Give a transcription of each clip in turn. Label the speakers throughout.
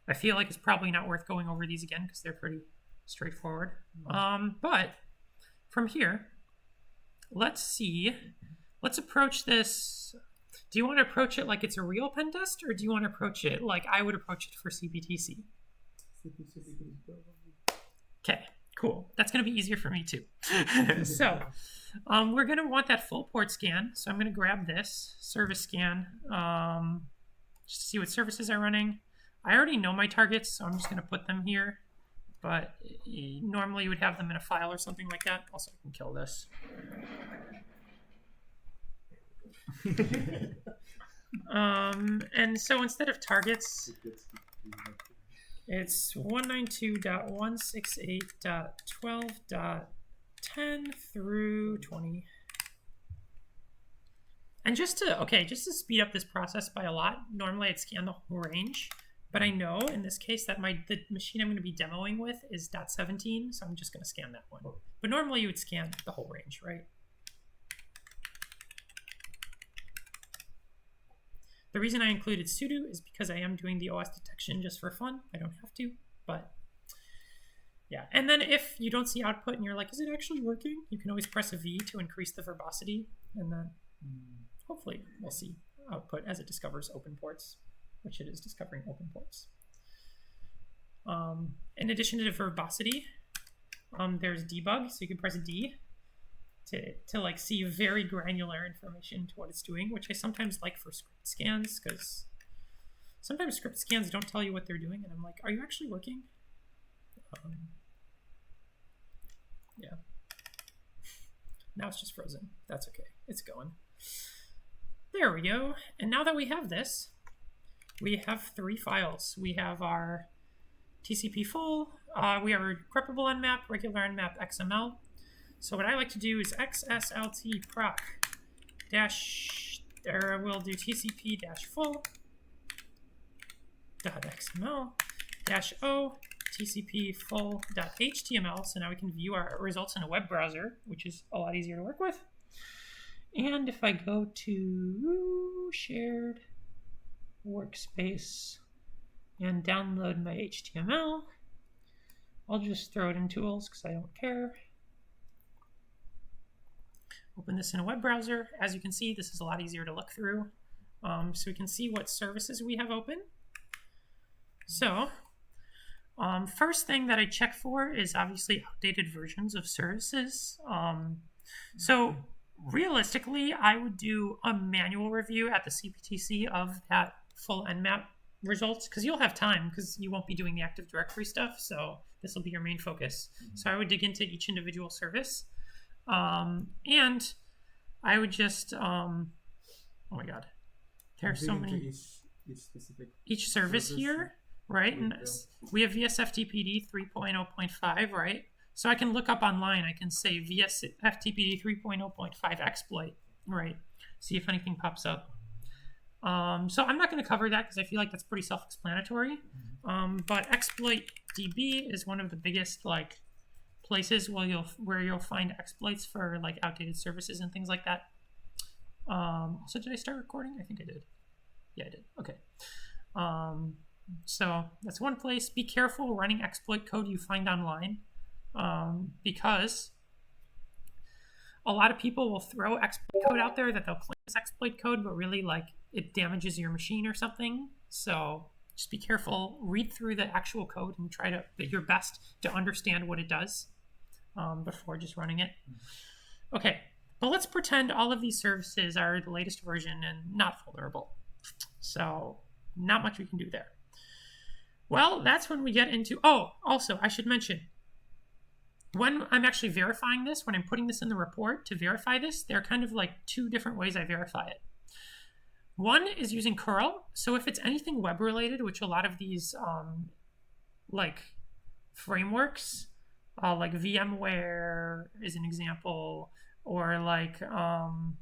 Speaker 1: I feel like it's probably not worth going over these again because they're pretty straightforward. But from here, let's approach this. Do you want to approach it like it's a real pen test, or do you want to approach it like I would approach it for CPTC? Okay, cool. That's going to be easier for me too. So we're going to want that full port scan. So I'm going to grab this service scan just to see what services are running. I already know my targets, so I'm just going to put them here. But normally you would have them in a file or something like that. Also, I can kill this. And so instead of targets, it's 192.168.12.10 through 20. And just to speed up this process by a lot, normally I'd scan the whole range, but I know in this case that the machine I'm going to be demoing with is .17, so I'm just going to scan that one. But normally you would scan the whole range, right? The reason I included sudo is because I am doing the OS detection just for fun. I don't have to, but yeah. And then if you don't see output and you're like, is it actually working? You can always press a V to increase the verbosity, and then hopefully we'll see output as it discovers open ports, which it is discovering open ports. In addition to the verbosity, there's debug, so you can press D to like see very granular information to what it's doing, which I sometimes like for script scans, because sometimes script scans don't tell you what they're doing, and I'm like, are you actually working? Yeah. Now it's just frozen. That's okay. It's going. There we go. And now that we have this, we have 3 files. We have our TCP full, we have a grepable nmap, regular nmap, XML. So what I like to do is xslt proc dash, or we'll do tcp dash full dot xml dash o tcp full dot html. So now we can view our results in a web browser, which is a lot easier to work with. And if I go to shared workspace and download my HTML, I'll just throw it in tools because I don't care. Open this in a web browser. As you can see, this is a lot easier to look through. So we can see what services we have open. So first thing that I check for is obviously outdated versions of services. So realistically, I would do a manual review at the CPTC of that full nmap results, because you'll have time, because you won't be doing the Active Directory stuff. So this will be your main focus. So I would dig into each individual service. And I would just, oh my God, there's so many, each service here, right? And we have VSFTPD 3.0.5, right? So I can look up online, I can say VSFTPD 3.0.5 exploit, right? See if anything pops up. So I'm not going to cover that because I feel like that's pretty self-explanatory. But exploit DB is one of the biggest places where you'll find exploits for outdated services and things like that. So did I start recording? I think I did. Yeah, I did. Okay. So that's one place. Be careful running exploit code you find online, because a lot of people will throw exploit code out there that they'll claim as exploit code, but really it damages your machine or something. So just be careful. Read through the actual code and try to do your best to understand what it does before just running it. Okay, but let's pretend all of these services are the latest version and not vulnerable. So not much we can do there. Well, that's when we get into, also I should mention, when I'm actually verifying this, when I'm putting this in the report to verify this, there are kind of 2 different ways I verify it. One is using curl. So if it's anything web related, which a lot of these frameworks, like VMware is an example, or wow,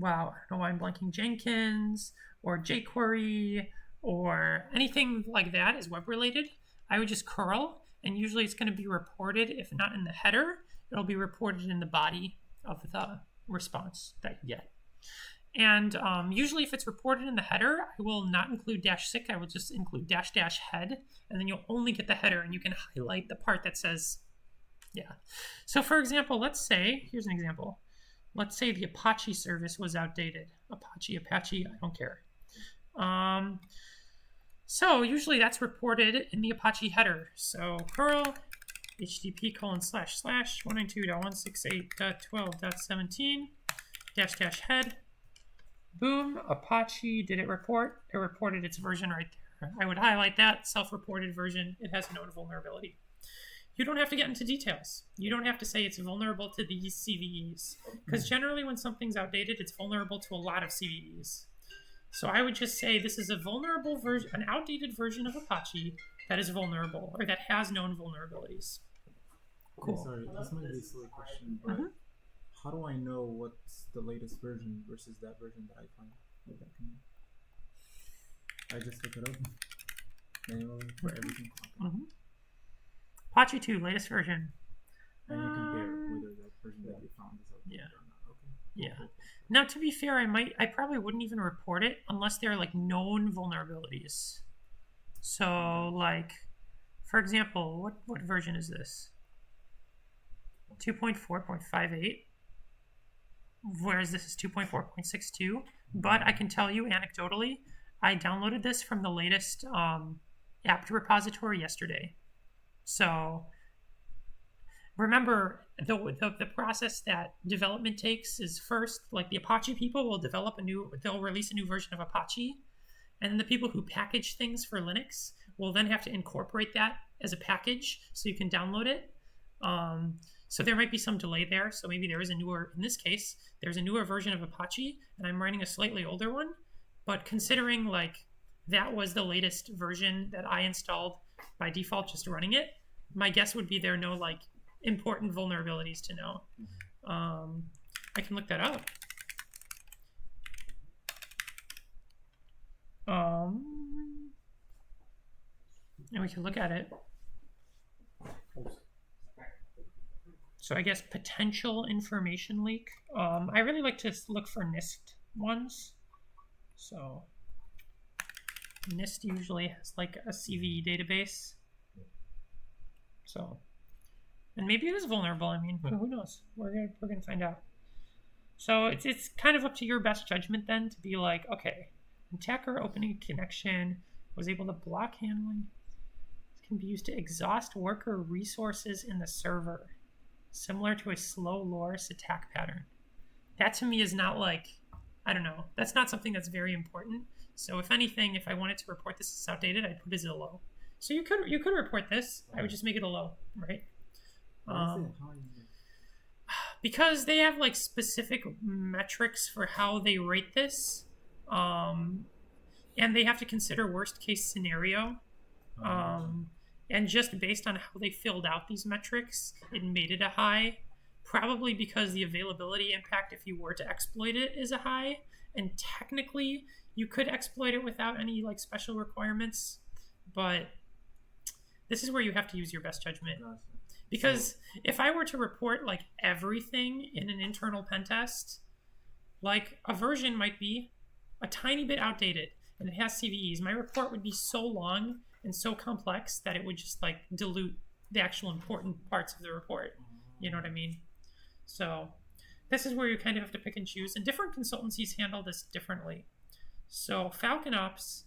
Speaker 1: I don't know why I'm blanking, Jenkins or jQuery or anything like that is web related, I would just curl, and usually it's going to be reported, if not in the header, it'll be reported in the body of the response that you get. And usually if it's reported in the header, I will not include -sick. I will just include --head. And then you'll only get the header, and you can highlight the part that says, yeah. So for example, let's say, here's an example. Let's say the Apache service was outdated. Apache, I don't care. So usually that's reported in the Apache header. So curl http://192.168.12.17 --head. Boom, Apache, did it report? It reported its version right there. I would highlight that, self-reported version. It has known vulnerability. You don't have to get into details. You don't have to say it's vulnerable to these CVEs. Because generally when something's outdated, it's vulnerable to a lot of CVEs. So I would just say this is a vulnerable version, an outdated version of Apache that is vulnerable, or that has known vulnerabilities. Cool.
Speaker 2: Okay, sorry, this might be a silly question, but how do I know what's the latest version versus that version that I find? Like that can I just look it up manually for every single content?
Speaker 1: Apache 2, latest version.
Speaker 2: And you compare whether that version that you found is okay or not. Okay.
Speaker 1: Yeah. Now, to be fair, I probably wouldn't even report it unless they're like known vulnerabilities. So, like, for example, what version is this? 2.4.58. Whereas this is 2.4.62. But I can tell you anecdotally, I downloaded this from the latest apt repository yesterday. So remember, the process that development takes is first, like the Apache people will they'll release a new version of Apache, and then the people who package things for Linux will then have to incorporate that as a package so you can download it. So there might be some delay there. So maybe there is in this case, there's a newer version of Apache, and I'm running a slightly older one. But considering like that was the latest version that I installed by default, just running it, my guess would be there are no like important vulnerabilities to know. I can look that up. And we can look at it. So I guess potential information leak. I really like to look for NIST ones. So NIST usually has like a CVE database. So, and maybe it is vulnerable. I mean, who knows? We're gonna find out. So it's kind of up to your best judgment then to be like, okay, attacker opening a connection was able to block handling. This can be used to exhaust worker resources in the server, similar to a slow loris attack pattern. That to me is not like, I don't know. That's not something that's very important. So if anything, if I wanted to report this as outdated, I'd put it as a low. So you could report this. I would just make it a low, right? Because they have like specific metrics for how they rate this, and they have to consider worst case scenario. And just based on how they filled out these metrics, it made it a high. Probably because the availability impact, if you were to exploit it, is a high. And technically, you could exploit it without any like special requirements, but this is where you have to use your best judgment. Because if I were to report like everything in an internal pen test, like a version might be a tiny bit outdated and it has CVEs, my report would be so long and so complex that it would just like dilute the actual important parts of the report. You know what I mean? So this is where you kind of have to pick and choose, and different consultancies handle this differently. So Falcon Ops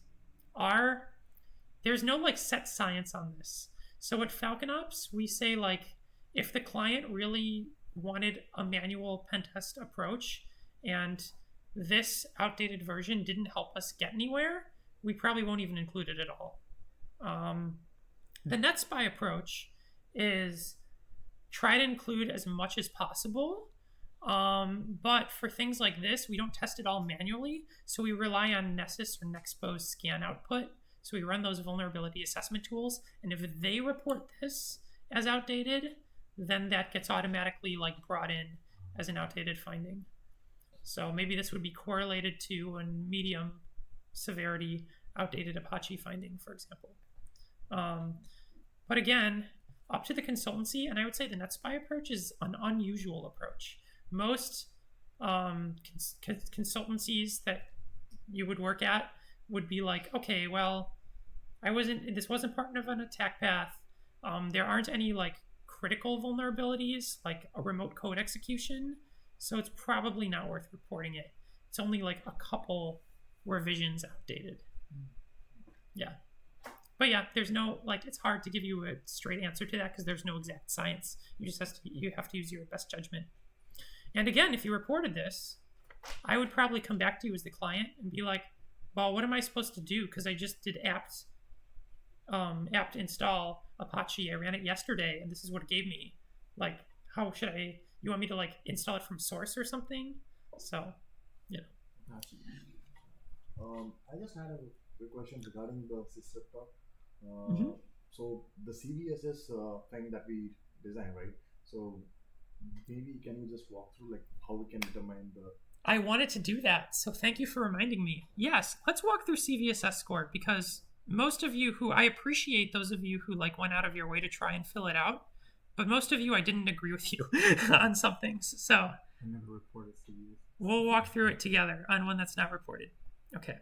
Speaker 1: there's no like set science on this. So at Falcon Ops, we say like, if the client really wanted a manual pen test approach and this outdated version didn't help us get anywhere, we probably won't even include it at all. The NetSpy approach is try to include as much as possible. But for things like this, we don't test it all manually. So we rely on Nessus or Nexpose scan output. So we run those vulnerability assessment tools. And if they report this as outdated, then that gets automatically like brought in as an outdated finding. So maybe this would be correlated to a medium severity outdated Apache finding, for example. But again, up to the consultancy, and I would say the NetSpy approach is an unusual approach. Most consultancies that you would work at would be like, okay, well, this wasn't part of an attack path. There aren't any like critical vulnerabilities like a remote code execution, so it's probably not worth reporting it. It's only like a couple revisions outdated. Yeah. But yeah, there's no, like, it's hard to give you a straight answer to that because there's no exact science. You have to use your best judgment. And again, if you reported this, I would probably come back to you as the client and be like, well, what am I supposed to do? Because I just did apt install Apache. I ran it yesterday and this is what it gave me. Like, how should you want me to like install it from source or something? So, you know.
Speaker 3: I just had a quick question regarding the sysreptor.
Speaker 1: Mm-hmm.
Speaker 3: So the CVSS thing that we designed, right? So maybe can you just walk through like how we can determine the...
Speaker 1: I wanted to do that, so thank you for reminding me. Yes, let's walk through CVSS score because most of you I appreciate those of you who like went out of your way to try and fill it out, but most of you I didn't agree with you on some things. So
Speaker 2: I never reported CVSS.
Speaker 1: We'll walk through it together on one that's not reported. Okay.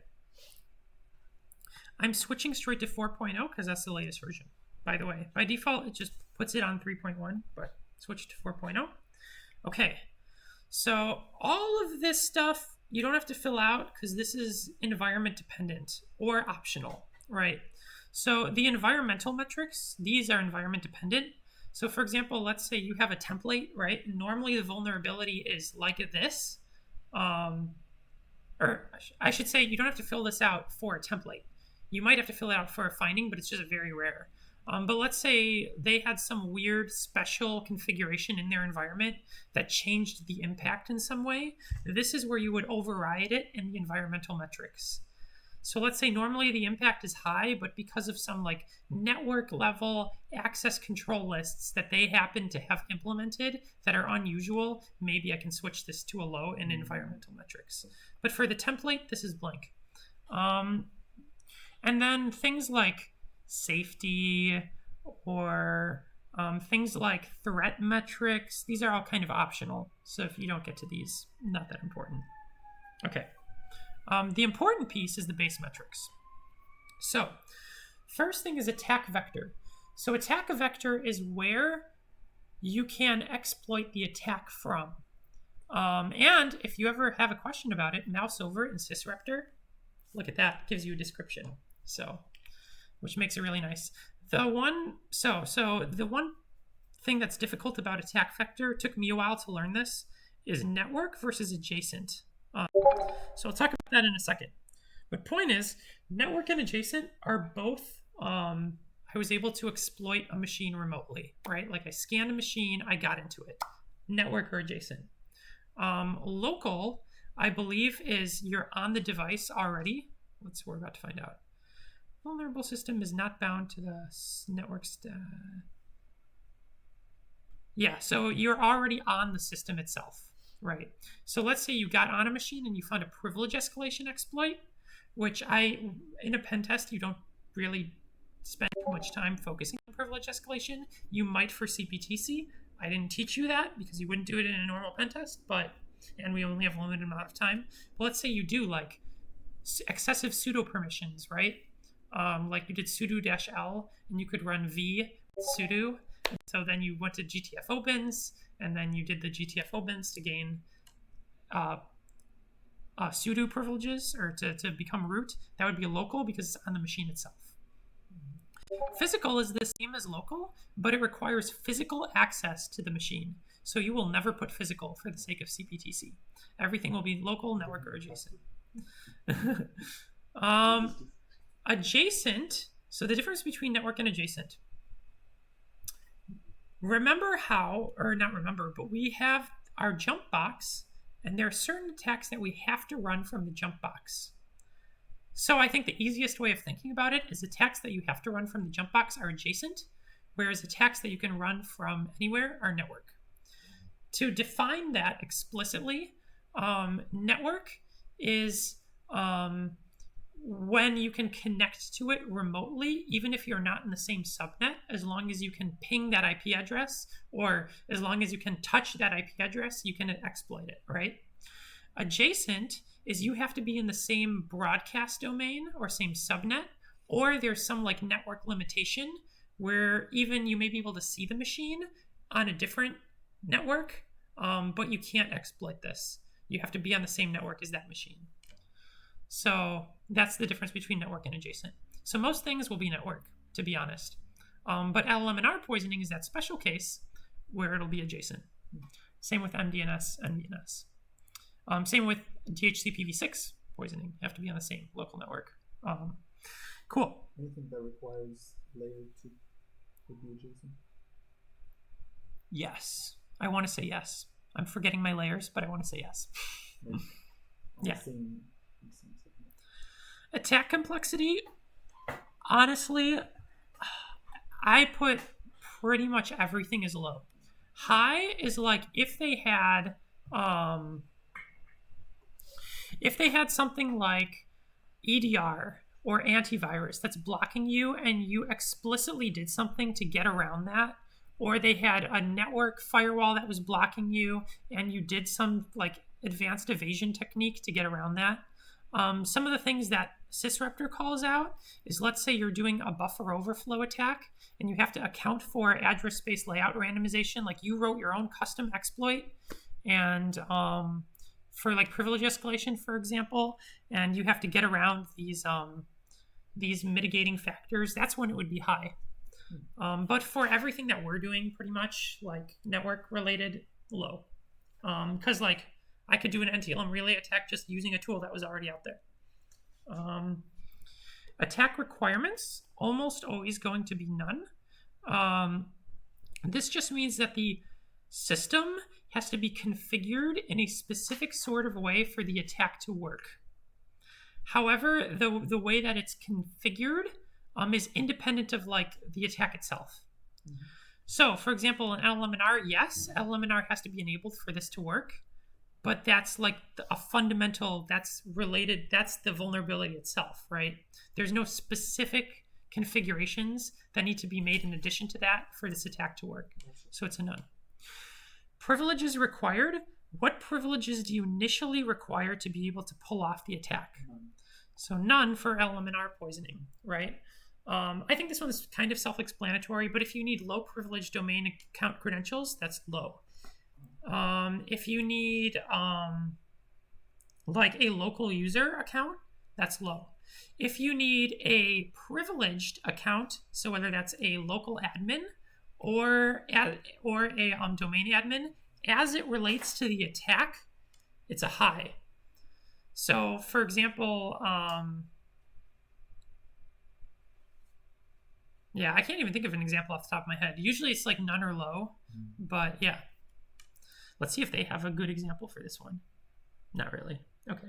Speaker 1: I'm switching straight to 4.0 because that's the latest version. By the way, by default, it just puts it on 3.1, but switch to 4.0. Okay, so all of this stuff you don't have to fill out because this is environment dependent or optional, right? So the environmental metrics, these are environment dependent. So for example, let's say you have a template, right? Normally the vulnerability is like this. Or I should say you don't have to fill this out for a template. You might have to fill it out for a finding, but it's just very rare. But let's say they had some weird special configuration in their environment that changed the impact in some way. This is where you would override it in the environmental metrics. So let's say normally the impact is high, but because of some like network level access control lists that they happen to have implemented that are unusual, maybe I can switch this to a low in environmental metrics. But for the template, this is blank. And then things like safety or things like threat metrics, these are all kind of optional. So if you don't get to these, not that important. Okay. The important piece is the base metrics. So first thing is attack vector. So attack vector is where you can exploit the attack from. And if you ever have a question about it, mouse over in sysreptor. Look at that, it gives you a description. So, which makes it really nice. The one thing that's difficult about attack vector, it took me a while to learn this, is network versus adjacent. So I'll talk about that in a second. But point is, network and adjacent are both, I was able to exploit a machine remotely, right? Like I scanned a machine, I got into it. Network or adjacent. Local, I believe, is you're on the device already. We're about to find out. Vulnerable system is not bound to the network Yeah, so you're already on the system itself, right? So let's say you got on a machine and you found a privilege escalation exploit, which in a pen test, you don't really spend too much time focusing on privilege escalation. You might for CPTC. I didn't teach you that because you wouldn't do it in a normal pen test, and we only have a limited amount of time. But let's say you do like excessive pseudo permissions, right? Like you did sudo -l and you could run v sudo. And so then you went to GTF opens and then you did the GTF opens to gain sudo privileges or to become root. That would be local because it's on the machine itself. Physical is the same as local, but it requires physical access to the machine. So you will never put physical for the sake of CPTC. Everything will be local, network, or adjacent. Adjacent, so the difference between network and adjacent. Remember but we have our jump box, and there are certain attacks that we have to run from the jump box. So I think the easiest way of thinking about it is attacks that you have to run from the jump box are adjacent, whereas attacks that you can run from anywhere are network. To define that explicitly, network is when you can connect to it remotely, even if you're not in the same subnet, as long as you can ping that IP address, or as long as you can touch that IP address, you can exploit it, right? Adjacent is you have to be in the same broadcast domain or same subnet, or there's some like network limitation where even you may be able to see the machine on a different network, but you can't exploit this. You have to be on the same network as that machine. So that's the difference between network and adjacent. So most things will be network, to be honest. But LLM&R poisoning is that special case where it'll be adjacent. Same with MDNS, NDNS. Same with DHCPV6 poisoning. You have to be on the same local network. Cool.
Speaker 2: Anything that requires layer 2 would be adjacent?
Speaker 1: Yes. I want to say yes. I'm forgetting my layers, but I want to say yes. Yeah. Attack complexity, honestly, I put pretty much everything as low. High is like if they had something like EDR or antivirus that's blocking you and you explicitly did something to get around that, or they had a network firewall that was blocking you and you did some like advanced evasion technique to get around that. Some of the things that Sysraptor calls out is, let's say you're doing a buffer overflow attack and you have to account for address space layout randomization, like you wrote your own custom exploit and for like privilege escalation, for example, and you have to get around these mitigating factors. That's when it would be high. But for everything that we're doing, pretty much like network related, low. Because like I could do an NTLM relay attack just using a tool that was already out there. Attack requirements, almost always going to be none. This just means that the system has to be configured in a specific sort of way for the attack to work. However, the way that it's configured is independent of like the attack itself. Mm-hmm. So, for example, in LLM&R, yes, LLM&R has to be enabled for this to work, but that's like a fundamental, that's related, that's the vulnerability itself, right? There's no specific configurations that need to be made in addition to that for this attack to work. So it's a none. Privileges required. What privileges do you initially require to be able to pull off the attack? So none for LLM&R poisoning, right? I think this one's kind of self-explanatory, but if you need low privilege domain account credentials, that's low. If you need like a local user account, that's low. If you need a privileged account, so whether that's a local admin or a domain admin, as it relates to the attack, it's a high. So, for example, yeah, I can't even think of an example off the top of my head. Usually it's like none or low, but yeah. Let's see if they have a good example for this one. Not really. Okay.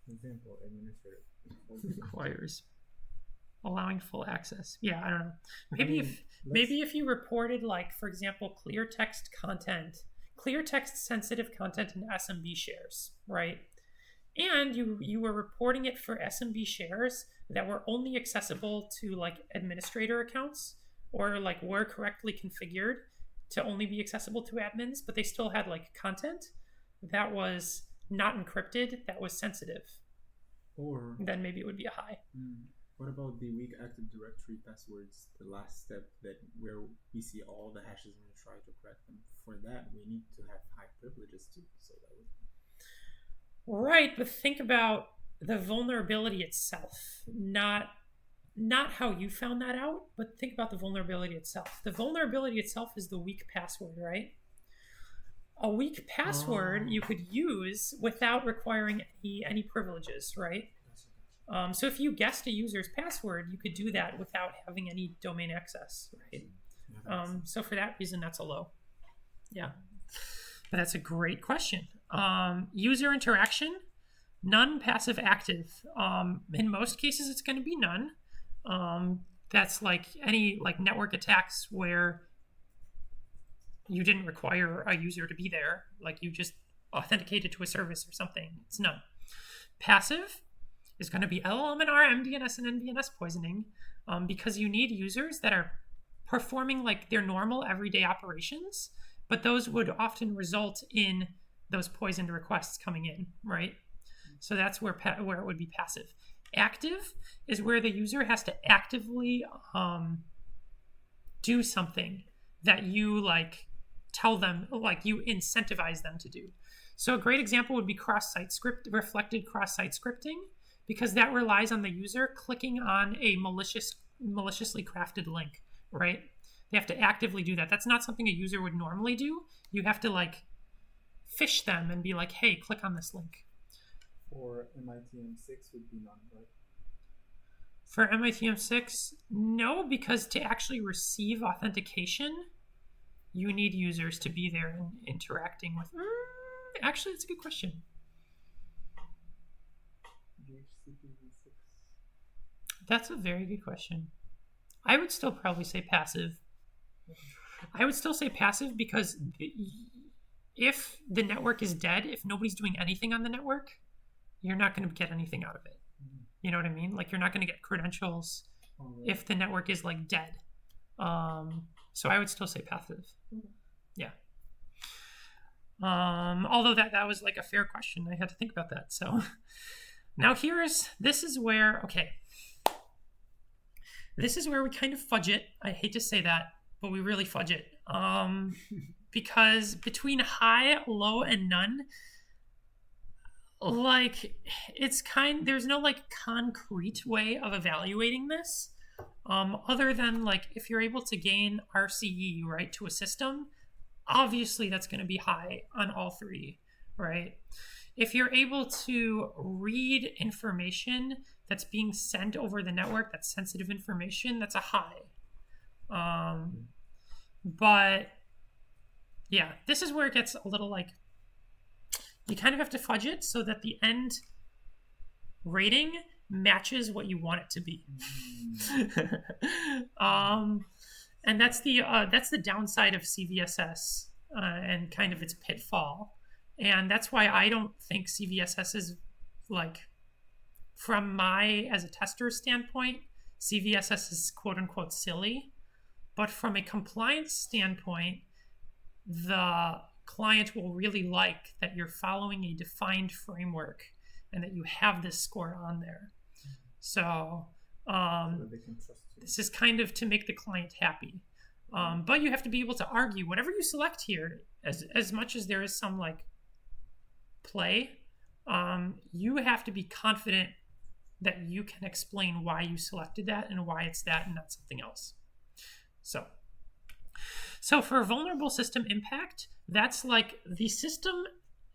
Speaker 2: Example, administrator.
Speaker 1: Requires allowing full access. Yeah, I don't know. Maybe if you reported, like, for example, clear text sensitive content in SMB shares, right? And you were reporting it for SMB shares that were only accessible to like administrator accounts or like were correctly configured to only be accessible to admins, but they still had like content that was not encrypted, that was sensitive.
Speaker 2: Or
Speaker 1: then maybe it would be a high.
Speaker 2: What about the weak Active Directory passwords, the last step that where we see all the hashes and we try to correct them? For that, we need to have high privileges too. So that would...
Speaker 1: Right, but think about the vulnerability itself, not how you found that out, but think about the vulnerability itself. The vulnerability itself is the weak password, right? A weak password you could use without requiring any privileges, right? So if you guessed a user's password, you could do that without having any domain access, right? So for that reason, that's a low. Yeah, but that's a great question. User interaction, none, passive, active. In most cases, it's going to be none. That's like any like network attacks where you didn't require a user to be there, like you just authenticated to a service or something. It's none. Passive is going to be LLM&R, MDNS, and NDNS poisoning because you need users that are performing like their normal everyday operations, but those would often result in those poisoned requests coming in, right? So that's where it would be passive. Active is where the user has to actively do something that you like tell them, like you incentivize them to do. So a great example would be reflected cross-site scripting, because that relies on the user clicking on a maliciously crafted link, right? They have to actively do that. That's not something a user would normally do. You have to like fish them and be like, hey, click on this link.
Speaker 2: For MITM6 would be none, right?
Speaker 1: For MITM6, no, because to actually receive authentication, you need users to be there and interacting with. Actually, that's a good question.
Speaker 2: DHCP6.
Speaker 1: That's a very good question. I would still probably say passive. I would still say passive because if the network is dead, if nobody's doing anything on the network, you're not going to get anything out of it. You know what I mean? Like, you're not going to get credentials if the network is like dead. So I would still say passive. Yeah. Although that was like a fair question. I had to think about that. So now this is where we kind of fudge it. I hate to say that, but we really fudge it. Because between high, low, and none, like there's no like concrete way of evaluating this, other than like if you're able to gain RCE, right, to a system, obviously that's going to be high on all three, right? If you're able to read information that's being sent over the network, that's sensitive information, that's a high. But yeah, this is where it gets a little like, you kind of have to fudge it so that the end rating matches what you want it to be. And that's the downside of CVSS and kind of its pitfall. And that's why I don't think CVSS is like, from as a tester's standpoint, CVSS is quote unquote silly. But from a compliance standpoint, the client will really like that you're following a defined framework and that you have this score on there. So this is kind of to make the client happy. But you have to be able to argue whatever you select here, as much as there is some like play, you have to be confident that you can explain why you selected that and why it's that and not something else. So for vulnerable system impact, that's like the system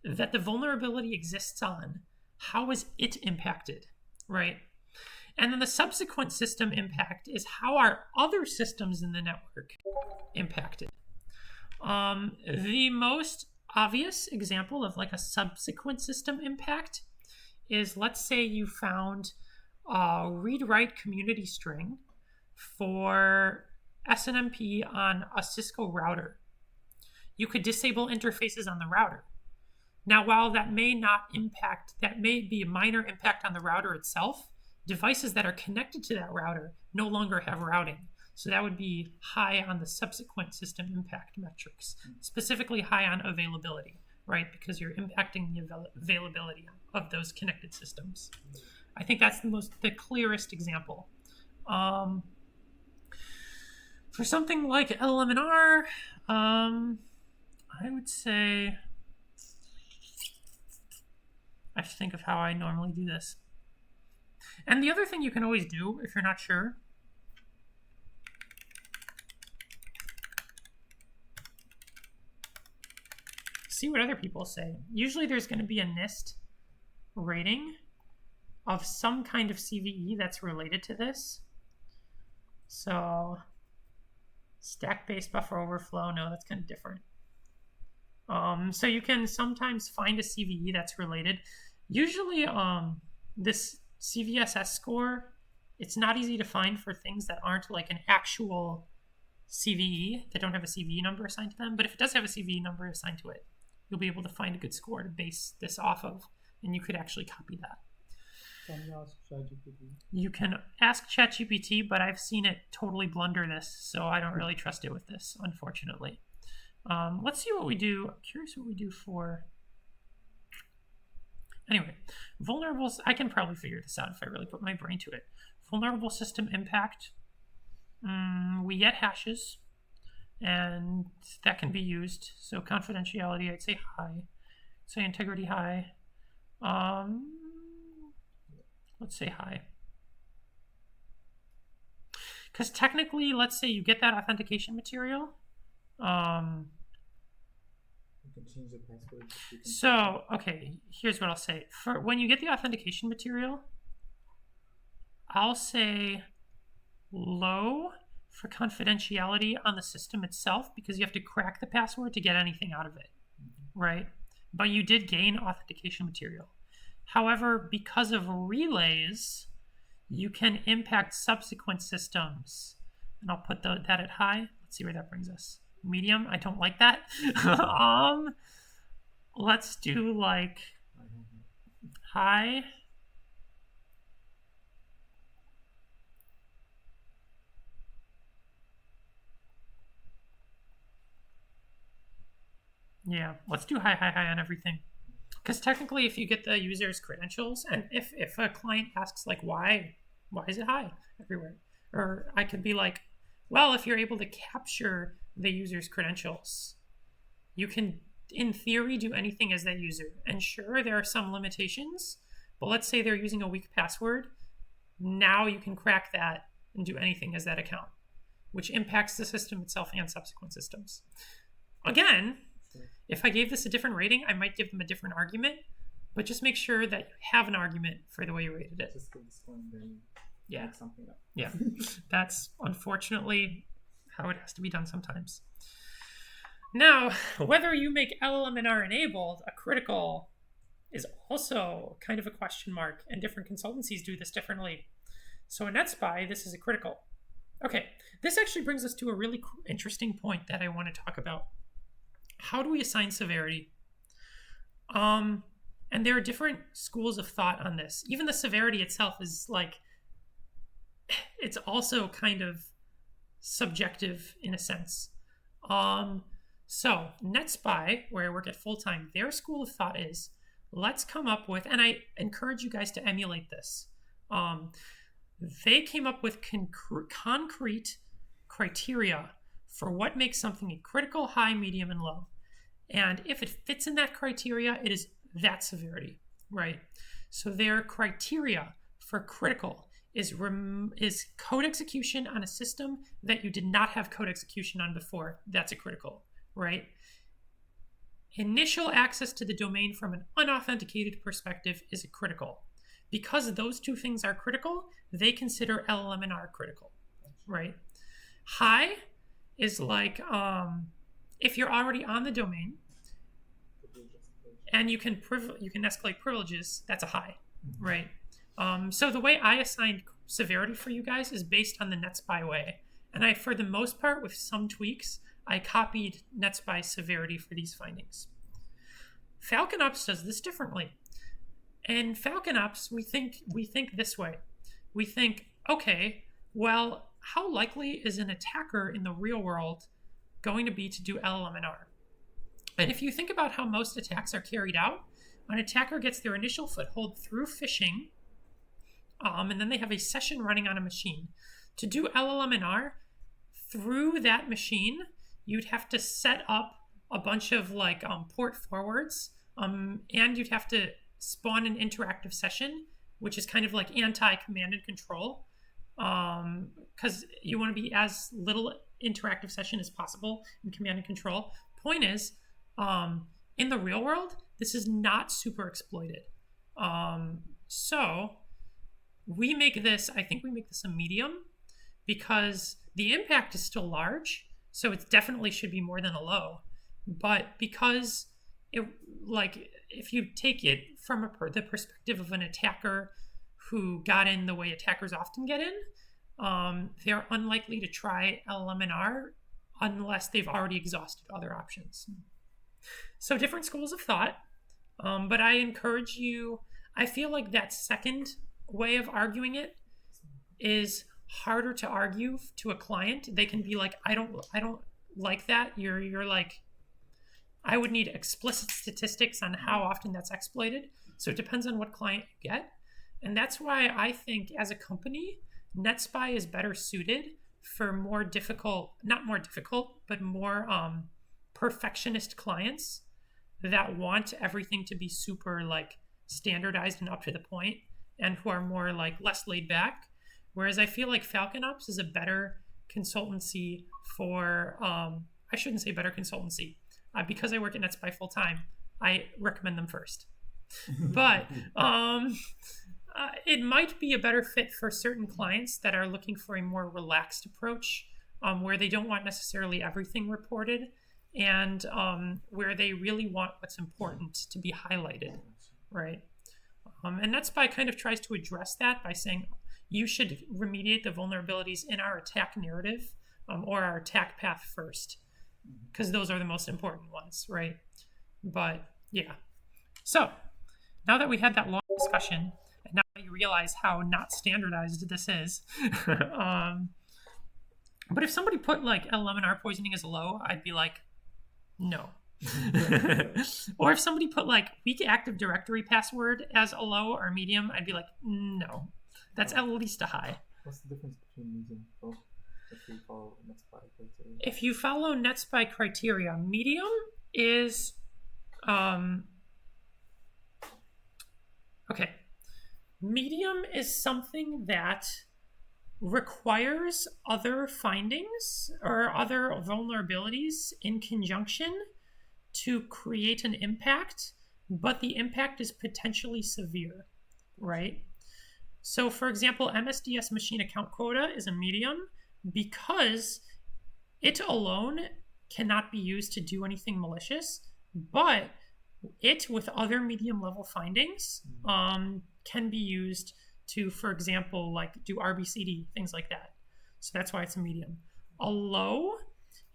Speaker 1: that the vulnerability exists on. How is it impacted, right? And then the subsequent system impact is how are other systems in the network impacted. The most obvious example of like a subsequent system impact is, let's say you found a read-write community string for SNMP on a Cisco router. You could disable interfaces on the router. Now, while that may be a minor impact on the router itself, devices that are connected to that router no longer have routing. So that would be high on the subsequent system impact metrics, specifically high on availability, right? Because you're impacting the availability of those connected systems. I think that's the clearest example. For something like LLM&R, I would say, I have to think of how I normally do this. And the other thing you can always do, if you're not sure, see what other people say. Usually there's going to be a NIST rating of some kind of CVE that's related to this. So stack-based buffer overflow, no, that's kind of different. So you can sometimes find a CVE that's related. Usually this CVSS score, it's not easy to find for things that aren't like an actual CVE, that don't have a CVE number assigned to them. But if it does have a CVE number assigned to it, you'll be able to find a good score to base this off of, and you could actually copy that.
Speaker 2: Can you ask ChatGPT?
Speaker 1: You can ask ChatGPT, but I've seen it totally blunder this, so I don't really trust it with this, unfortunately. Let's see what we do. I'm curious what we do for Anyway, vulnerables, I can probably figure this out if I really put my brain to it. Vulnerable system impact. We get hashes, and that can be used. So confidentiality, I'd say high. Say integrity high. Let's say high. Because technically, let's say you get that authentication material.
Speaker 2: You can change the password.
Speaker 1: So, okay, here's what I'll say. For when you get the authentication material, I'll say low for confidentiality on the system itself, because you have to crack the password to get anything out of it, right? But you did gain authentication material. However, because of relays, you can impact subsequent systems. And I'll put that at high. Let's see where that brings us. Medium, I don't like that. Let's do like high. Yeah, let's do high on everything. Because technically, if you get the user's credentials, and if a client asks, like, why is it high everywhere? Or I could be like, well, if you're able to capture the user's credentials, you can, in theory, do anything as that user. And sure, there are some limitations, but let's say they're using a weak password. Now you can crack that and do anything as that account, which impacts the system itself and subsequent systems. Again, if I gave this a different rating, I might give them a different argument, but just make sure that you have an argument for the way you rated it.
Speaker 2: Just give this one, then
Speaker 1: Yeah.
Speaker 2: make something up.
Speaker 1: Yeah, that's unfortunately how it has to be done sometimes. Now, whether you make LLM and R enabled a critical is also kind of a question mark, and different consultancies do this differently. So in NetSpy, this is a critical. Okay, this actually brings us to a really interesting point that I want to talk about. How do we assign severity? And there are different schools of thought on this. Even the severity itself is like, it's also kind of subjective in a sense. So NetSpy, where I work at full-time, their school of thought is, let's come up with, and I encourage you guys to emulate this. They came up with concrete criteria for what makes something a critical, high, medium, and low. And if it fits in that criteria, it is that severity, right? So their criteria for critical is code execution on a system that you did not have code execution on before. That's a critical, right? Initial access to the domain from an unauthenticated perspective is a critical. Because those two things are critical, they consider LLM and R critical, right? High is like if you're already on the domain and you can escalate privileges, that's a high, right? So the way I assigned severity for you guys is based on the NetSpy way. And I, for the most part, with some tweaks, I copied NetSpy severity for these findings. FalconOps does this differently. In FalconOps, we think this way. We think, okay, well, how likely is an attacker in the real world going to be to do LLM and R? And if you think about how most attacks are carried out, an attacker gets their initial foothold through phishing, and then they have a session running on a machine. To do LLM and R through that machine, you'd have to set up a bunch of like port forwards, and you'd have to spawn an interactive session, which is kind of like anti-command and control, because you want to be as little interactive session as possible in command and control. Point is, in the real world, this is not super exploited. So we make this, I think we make this a medium, because the impact is still large, so it definitely should be more than a low. But because it, like, if you take it from the perspective of an attacker who got in the way attackers often get in, they're unlikely to try LLM and R unless they've already exhausted other options. So different schools of thought, but I encourage you, I feel like that second way of arguing it is harder to argue to a client. They can be like, I don't like that. You're like, I would need explicit statistics on how often that's exploited. So it depends on what client you get. And that's why I think as a company, NetSpy is better suited for more difficult, not more difficult, but more perfectionist clients that want everything to be super like standardized and up to the point, and who are more like less laid back. Whereas I feel like Falcon Ops is a better consultancy for, I shouldn't say better consultancy, because I work at NetSpy full time, I recommend them first. But it might be a better fit for certain clients that are looking for a more relaxed approach, where they don't want necessarily everything reported, and where they really want what's important to be highlighted, right? And NetSpy kind of tries to address that by saying you should remediate the vulnerabilities in our attack narrative, or our attack path first, because those are the most important ones, right? But yeah. So now that we had that long discussion, and now you realize how not standardized this is, but if somebody put like LMNR poisoning as low, I'd be like, no. Or if somebody put like weak Active Directory password as a low or medium, I'd be like, no. That's at least a high.
Speaker 2: What's the difference between medium and low if you follow NetSpy criteria?
Speaker 1: If you follow NetSpy criteria, medium is okay. Medium is something that requires other findings or other vulnerabilities in conjunction to create an impact, but the impact is potentially severe, right? So, for example, MSDS machine account quota is a medium because it alone cannot be used to do anything malicious, but it, with other medium level findings, can be used to, for example, like do RBCD, things like that. So that's why it's a medium. A low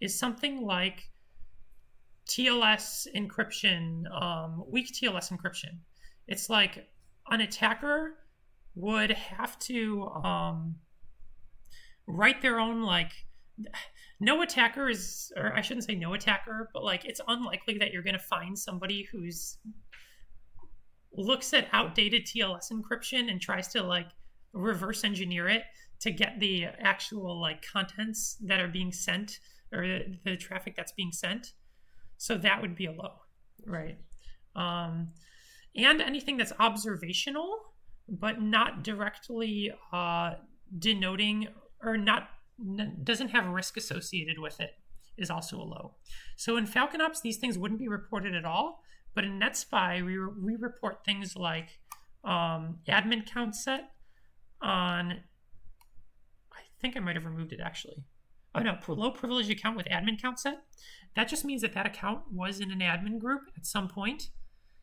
Speaker 1: is something like TLS encryption, weak TLS encryption. It's like an attacker would have to write their own, like, no attacker is, or I shouldn't say no attacker, but like it's unlikely that you're going to find somebody who's looks at outdated TLS encryption and tries to like reverse engineer it to get the actual like contents that are being sent, or the traffic that's being sent. So that would be a low, right? And anything that's observational but not directly denoting or doesn't have risk associated with it is also a low. So in Falcon Ops, these things wouldn't be reported at all. But in NetSpy, we report things like admin count set on, I think I might have removed it actually. Oh no, low privilege account with admin count set. That just means that account was in an admin group at some point.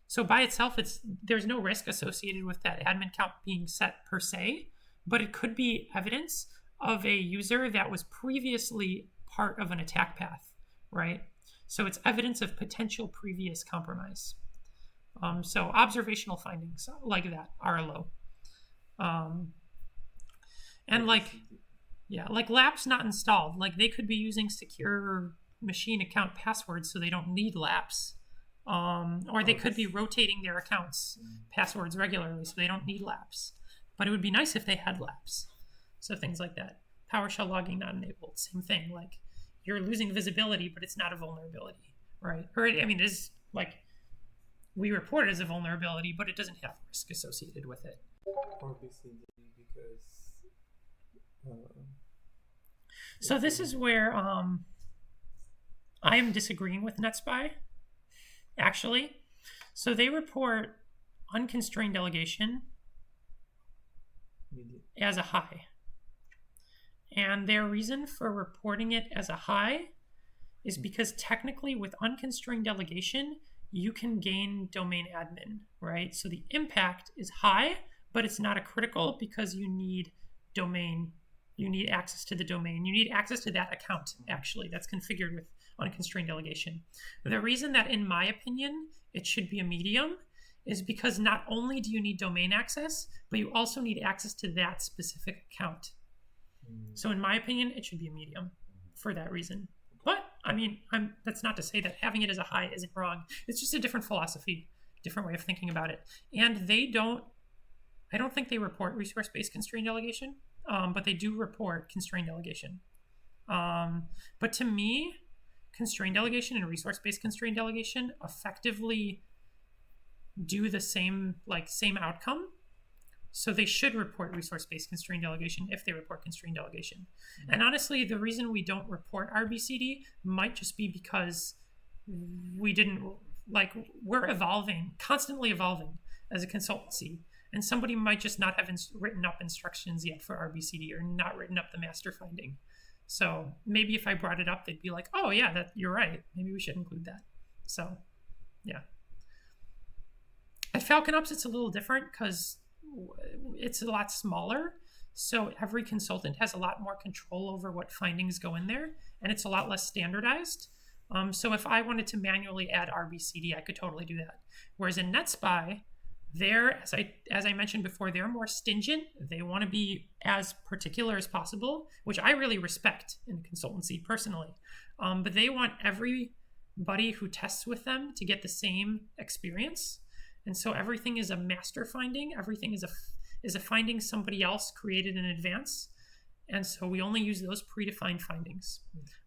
Speaker 1: So by itself, there's no risk associated with that admin count being set per se, but it could be evidence of a user that was previously part of an attack path, right? So it's evidence of potential previous compromise. So observational findings like that are low. And like laps not installed, like they could be using secure machine account passwords, so they don't need laps. Or they could be rotating their accounts passwords regularly, so they don't need laps. But it would be nice if they had laps. So things like that. PowerShell logging not enabled, same thing. Like you're losing visibility, but it's not a vulnerability, right? Or I mean, it is like we report it as a vulnerability, but it doesn't have risk associated with it.
Speaker 2: RBCD because.
Speaker 1: So this is where I am disagreeing with NetSpy. Actually, so they report unconstrained delegation as a high. And their reason for reporting it as a high is because technically with unconstrained delegation, you can gain domain admin, right? So the impact is high, but it's not a critical because you need domain. You need access to the domain. You need access to that account, actually, that's configured with unconstrained delegation. The reason that, in my opinion, it should be a medium is because not only do you need domain access, but you also need access to that specific account. So in my opinion, it should be a medium for that reason. But I mean, that's not to say that having it as a high isn't wrong. It's just a different philosophy. different way of thinking about it. And I don't think they report resource-based constrained delegation, but they do report constrained delegation. But to me, constrained delegation and resource-based constrained delegation effectively do the same outcome. So they should report resource-based constrained delegation if they report constrained delegation. Mm-hmm. And honestly, the reason we don't report RBCD might just be because we're evolving, constantly evolving as a consultancy. And somebody might just not have written up instructions yet for RBCD or not written up the master finding. So maybe if I brought it up, they'd be like, oh yeah, you're right. Maybe we should include that. So yeah. At Falcon Ops, it's a little different because it's a lot smaller. So every consultant has a lot more control over what findings go in there, and it's a lot less standardized. So if I wanted to manually add RBCD, I could totally do that. Whereas in NetSpy, as I mentioned before, they're more stingent. They want to be as particular as possible, which I really respect in consultancy personally. But they want everybody who tests with them to get the same experience. And so everything is a master finding. Everything is a finding somebody else created in advance. And so we only use those predefined findings.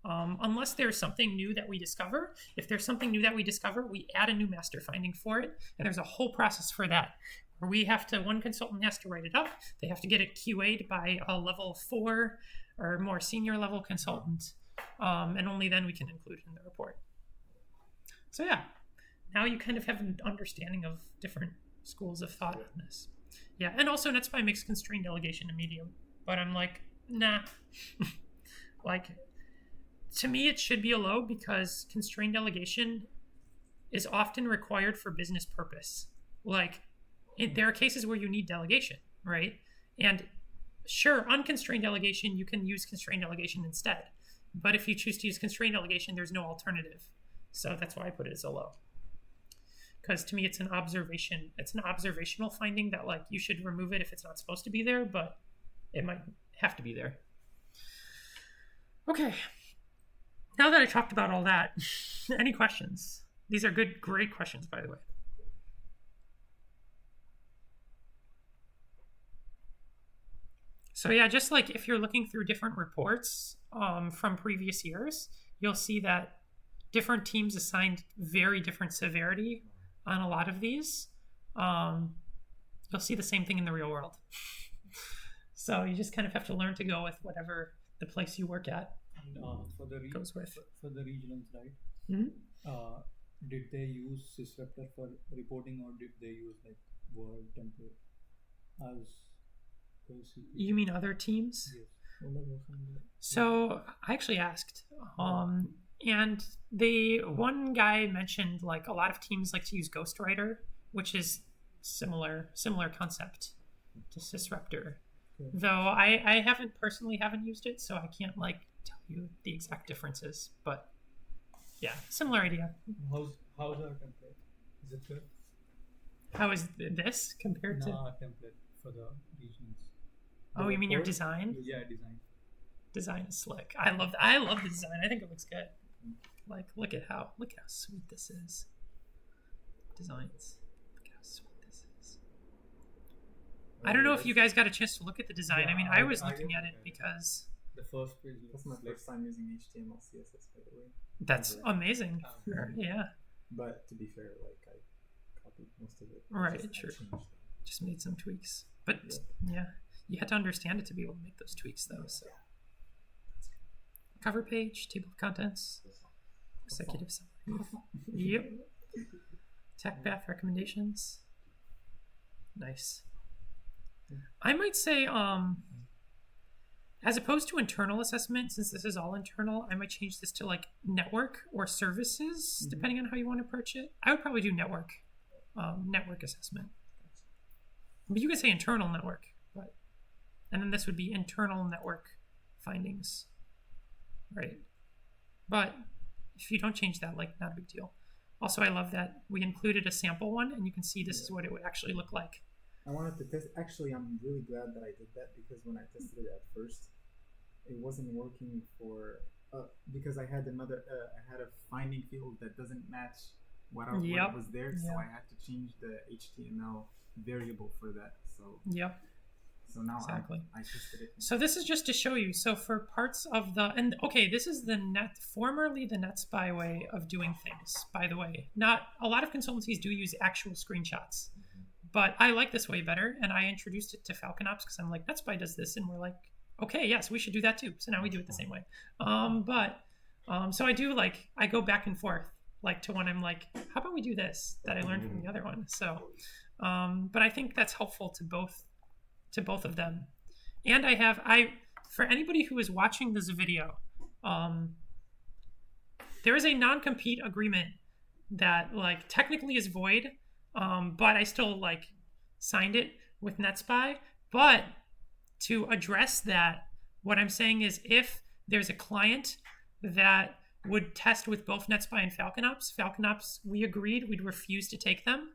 Speaker 1: Unless there's something new that we discover. If there's something new that we discover, we add a new master finding for it. And there's a whole process for that. Where one consultant has to write it up. They have to get it QA'd by a level 4 or more senior level consultant. And only then we can include it in the report. So yeah, now you kind of have an understanding of different schools of thought on this. Yeah, and also NetSpy makes constrained delegation a medium. But I'm like, nah. To me, it should be a low because constrained delegation is often required for business purpose. There are cases where you need delegation, right? And sure, unconstrained delegation, you can use constrained delegation instead. But if you choose to use constrained delegation, there's no alternative. So that's why I put it as a low. Because to me, it's an observation. It's an observational finding that you should remove it if it's not supposed to be there, but it might have to be there. Okay. Now that I talked about all that, any questions? These are great questions, by the way. So yeah, just if you're looking through different reports from previous years, you'll see that different teams assigned very different severity on a lot of these. You'll see the same thing in the real world. So you just kind of have to learn to go with whatever the place you work at goes with.
Speaker 4: For the regionals, right?
Speaker 1: Mm-hmm.
Speaker 4: Did they use Sysraptor for reporting, or did they use Word template as the CPTC?
Speaker 1: You mean other teams?
Speaker 4: Yes.
Speaker 1: So I actually asked, and one guy mentioned a lot of teams like to use Ghostwriter, which is similar concept to Sysraptor. Though I haven't used it, so I can't tell you the exact differences. But yeah, similar idea.
Speaker 4: How's our template? Is it good?
Speaker 1: How is this compared to
Speaker 4: template for the regions?
Speaker 1: Oh, you mean your design?
Speaker 4: Yeah, design.
Speaker 1: Design is slick. I love the design. I think it looks good. Look at how sweet this is. Designs. Look at how sweet this is. I don't know if you guys got a chance to look at the design.
Speaker 4: Yeah,
Speaker 1: I mean, I was looking at it because
Speaker 4: the first page.
Speaker 2: That's my first time using HTML CSS, by the way.
Speaker 1: That's amazing. Yeah.
Speaker 2: But to be fair, I copied most of it.
Speaker 1: Right, true. Just made some tweaks. But yeah, you had to understand it to be able to make those tweaks, though. So. Cover page, table of contents, executive summary. Yep. Tech path recommendations. Nice. I might say, as opposed to internal assessment, since this is all internal, I might change this to network or services, depending on how you want to approach it. I would probably do network assessment. But you could say internal network, and then this would be internal network findings. Right. But if you don't change that, not a big deal. Also, I love that we included a sample one, and you can see this is what it would actually look like.
Speaker 2: I wanted to test. Actually, I'm really glad that I did that because when I tested it at first, it wasn't working because I had I had a finding field that doesn't match what was there. So
Speaker 1: Yeah.
Speaker 2: I had to change the HTML variable for that.
Speaker 1: Yep.
Speaker 2: So now
Speaker 1: Exactly.
Speaker 2: I tested it.
Speaker 1: So this is just to show you. So for parts of this is formerly the NetSpy way of doing things, by the way. Not a lot of consultancies do use actual screenshots, but I like this way better. And I introduced it to Falcon Ops because I'm like, NetSpy does this. And we're like, okay, yes, we should do that too. So now we do it the same way. So I do I go back and forth, to when I'm like, how about we do this that I learned from the other one? So, but I think that's helpful to both of them. And for anybody who is watching this video, there is a non-compete agreement that technically is void, but I still signed it with NetSpy. But to address that, what I'm saying is if there's a client that would test with both NetSpy and Falcon Ops, we agreed we'd refuse to take them.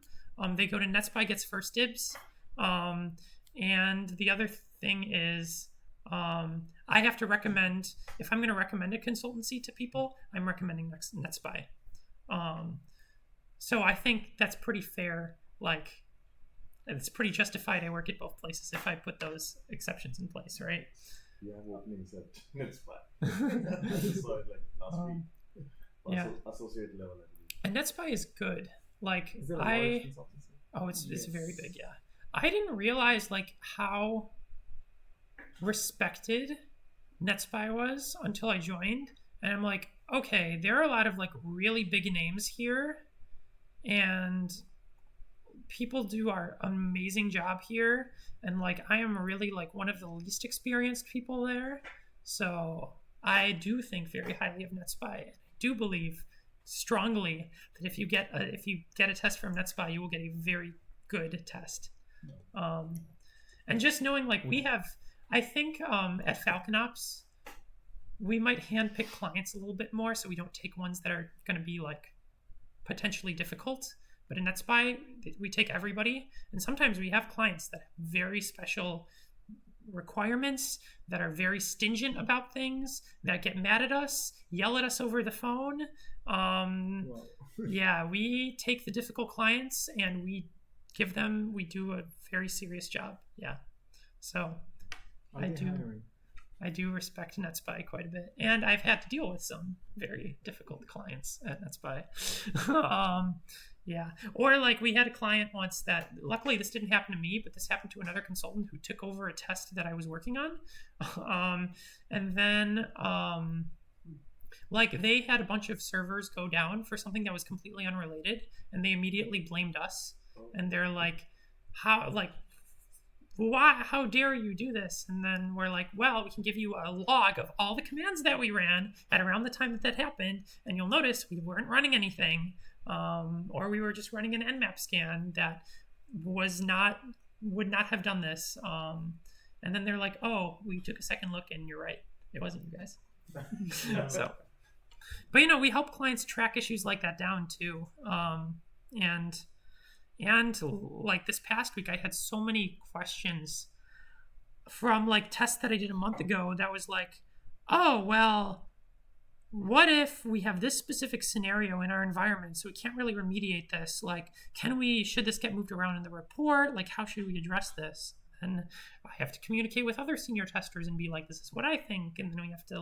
Speaker 1: They go to NetSpy, gets first dibs. And the other thing is, I have to recommend, if I'm going to recommend a consultancy to people, I'm recommending NetSpy. So I think that's pretty fair. It's pretty justified. I work at both places if I put those exceptions in place, right?
Speaker 3: You have openings at NetSpy. I just saw it last week.
Speaker 1: Yeah.
Speaker 3: Associate level, I believe.
Speaker 1: And NetSpy is good.
Speaker 2: Is it a large consultancy?
Speaker 1: Oh, it's very big, yeah. I didn't realize how respected NetSpy was until I joined, and I'm like, okay, there are a lot of really big names here, and people do our amazing job here, and I am really one of the least experienced people there, so I do think very highly of NetSpy. I do believe strongly that if you get a test from NetSpy, you will get a very good test. And just knowing we have, I think at Falcon Ops, we might handpick clients a little bit more so we don't take ones that are going to be potentially difficult. But in NetSpy, we take everybody. And sometimes we have clients that have very special requirements, that are very stingent about things, that get mad at us, yell at us over the phone. Yeah, we take the difficult clients and we do a very serious job. Yeah. So I do respect NetSpy quite a bit. And I've had to deal with some very difficult clients at NetSpy. Yeah. Or we had a client once that, luckily this didn't happen to me, but this happened to another consultant who took over a test that I was working on. And then they had a bunch of servers go down for something that was completely unrelated, and they immediately blamed us. And they're how dare you do this? And then we're like, well, we can give you a log of all the commands that we ran at around the time that happened, and you'll notice we weren't running anything, or we were just running an Nmap scan that would not have done this. And then they're like, oh, we took a second look, and you're right, it wasn't you guys. So, but we help clients track issues like that down too, and this past week, I had so many questions from tests that I did a month ago that was oh, well, what if we have this specific scenario in our environment, so we can't really remediate this? Should this get moved around in the report? How should we address this? And I have to communicate with other senior testers and be this is what I think. And then we have to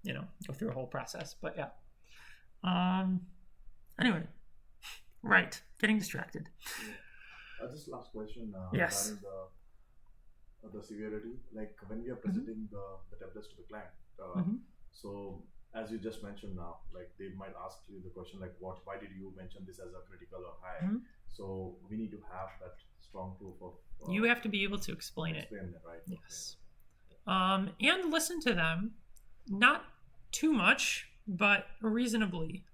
Speaker 1: go through a whole process. But yeah. Anyway. Right, getting distracted.
Speaker 3: Just last question.
Speaker 1: Yes.
Speaker 3: Regarding the severity, when we are presenting the templates to the client. So as you just mentioned now, they might ask you the question why did you mention this as a critical or high? So we need to have that strong proof of.
Speaker 1: You have to be able to explain it.
Speaker 3: Explain that, right?
Speaker 1: Yes. Okay. And listen to them, not too much, but reasonably.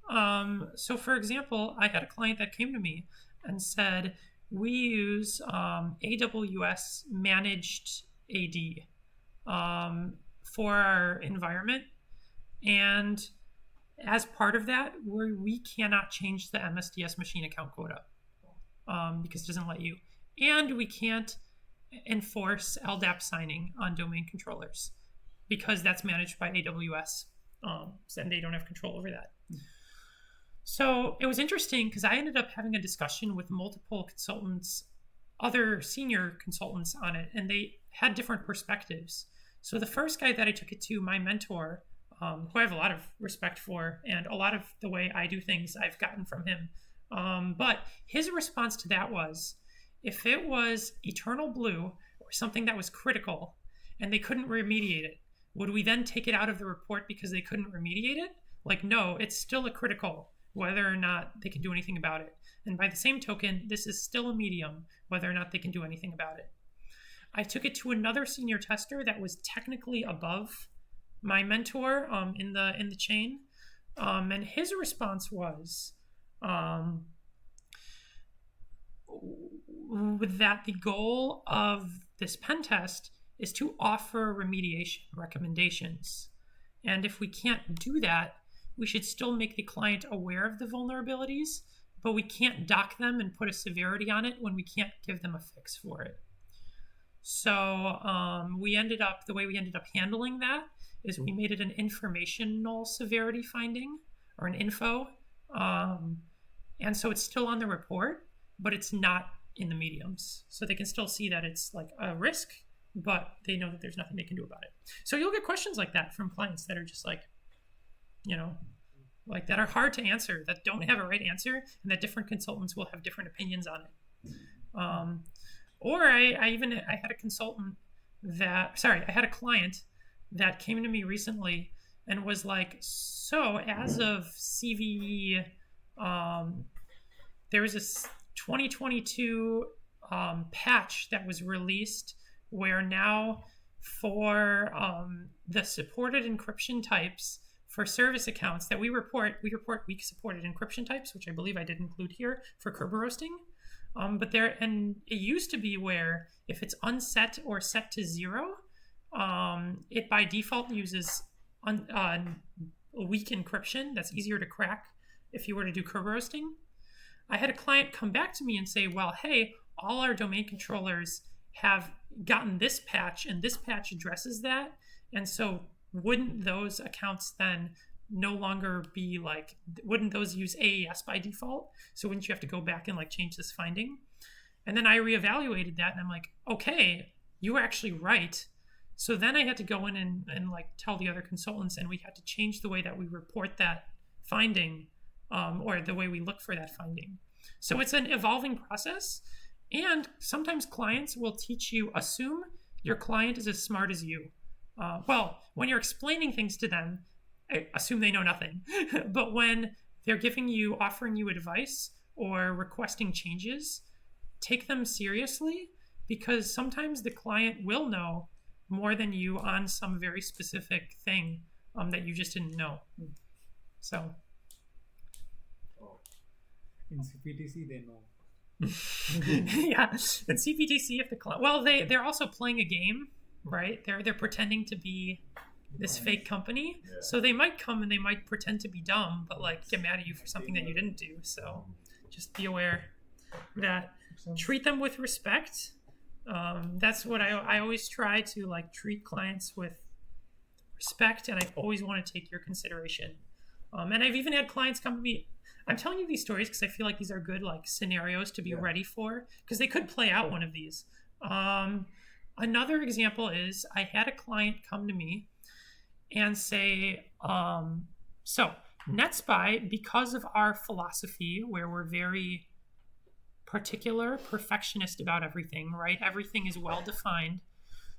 Speaker 1: So for example, I had a client that came to me and said, we use AWS managed AD for our environment. And as part of that, we cannot change the MSDS machine account quota because it doesn't let you. And we can't enforce LDAP signing on domain controllers because that's managed by AWS. And they don't have control over that. So it was interesting because I ended up having a discussion with multiple consultants, other senior consultants on it, and they had different perspectives. So the first guy that I took it to, my mentor, who I have a lot of respect for, and a lot of the way I do things I've gotten from him. But his response to that was, if it was eternal blue or something that was critical and they couldn't remediate it, would we then take it out of the report because they couldn't remediate it? Like, no, it's still a critical, whether or not they can do anything about it. And by the same token, this is still a medium, whether or not they can do anything about it. I took it to another senior tester that was technically above my mentor in the chain, and his response was that the goal of this pen test is to offer remediation recommendations, and if we can't do that, we should still make the client aware of the vulnerabilities, but we can't dock them and put a severity on it when we can't give them a fix for it. So the way we ended up handling that is we made it an informational severity finding, or an info. And so it's still on the report, but it's not in the mediums. So they can still see that it's like a risk, but they know that there's nothing they can do about it. So you'll get questions like that from clients that are just like, like that are hard to answer, that don't have a right answer, and that different consultants will have different opinions on it. Or I had a client that came to me recently and was like, so as of CVE, there was this 2022 patch that was released where now for the supported encryption types for service accounts that we report weak supported encryption types, which I believe I did include here for Kerber roasting. But it used to be where if it's unset or set to 0, it by default uses weak encryption that's easier to crack if you were to do Kerber roasting. I had a client come back to me and say, well, hey, all our domain controllers have gotten this patch, and this patch addresses that. And so wouldn't those accounts then no longer be like, wouldn't those use AES by default? So wouldn't you have to go back and like change this finding? And then I reevaluated that and I'm like, okay, you were actually right. So then I had to go in and like tell the other consultants, and we had to change the way that we report that finding, or the way we look for that finding. So it's an evolving process. And sometimes clients will teach you, assume your client is as smart as you. Well, when you're explaining things to them, I assume they know nothing. But when they're offering you advice or requesting changes, take them seriously, because sometimes the client will know more than you on some very specific thing that you just didn't know. So.
Speaker 4: In CPTC, they know.
Speaker 1: Yeah, in CPTC, if the client, well, they're also playing a game, right? They're pretending to be this fake company, so they might come and they might pretend to be dumb, but like get mad at you for something that you didn't do. So just be aware that treat them with respect. That's what I always try to like treat clients with respect, and I always want to take your consideration. And I've even had clients come to me. I'm telling you these stories because I feel like these are good like scenarios to be ready for, because they could play out one of these. Another example is I had a client come to me and say, so NetSpy, because of our philosophy where we're very particular, perfectionist about everything, right? Everything is well defined.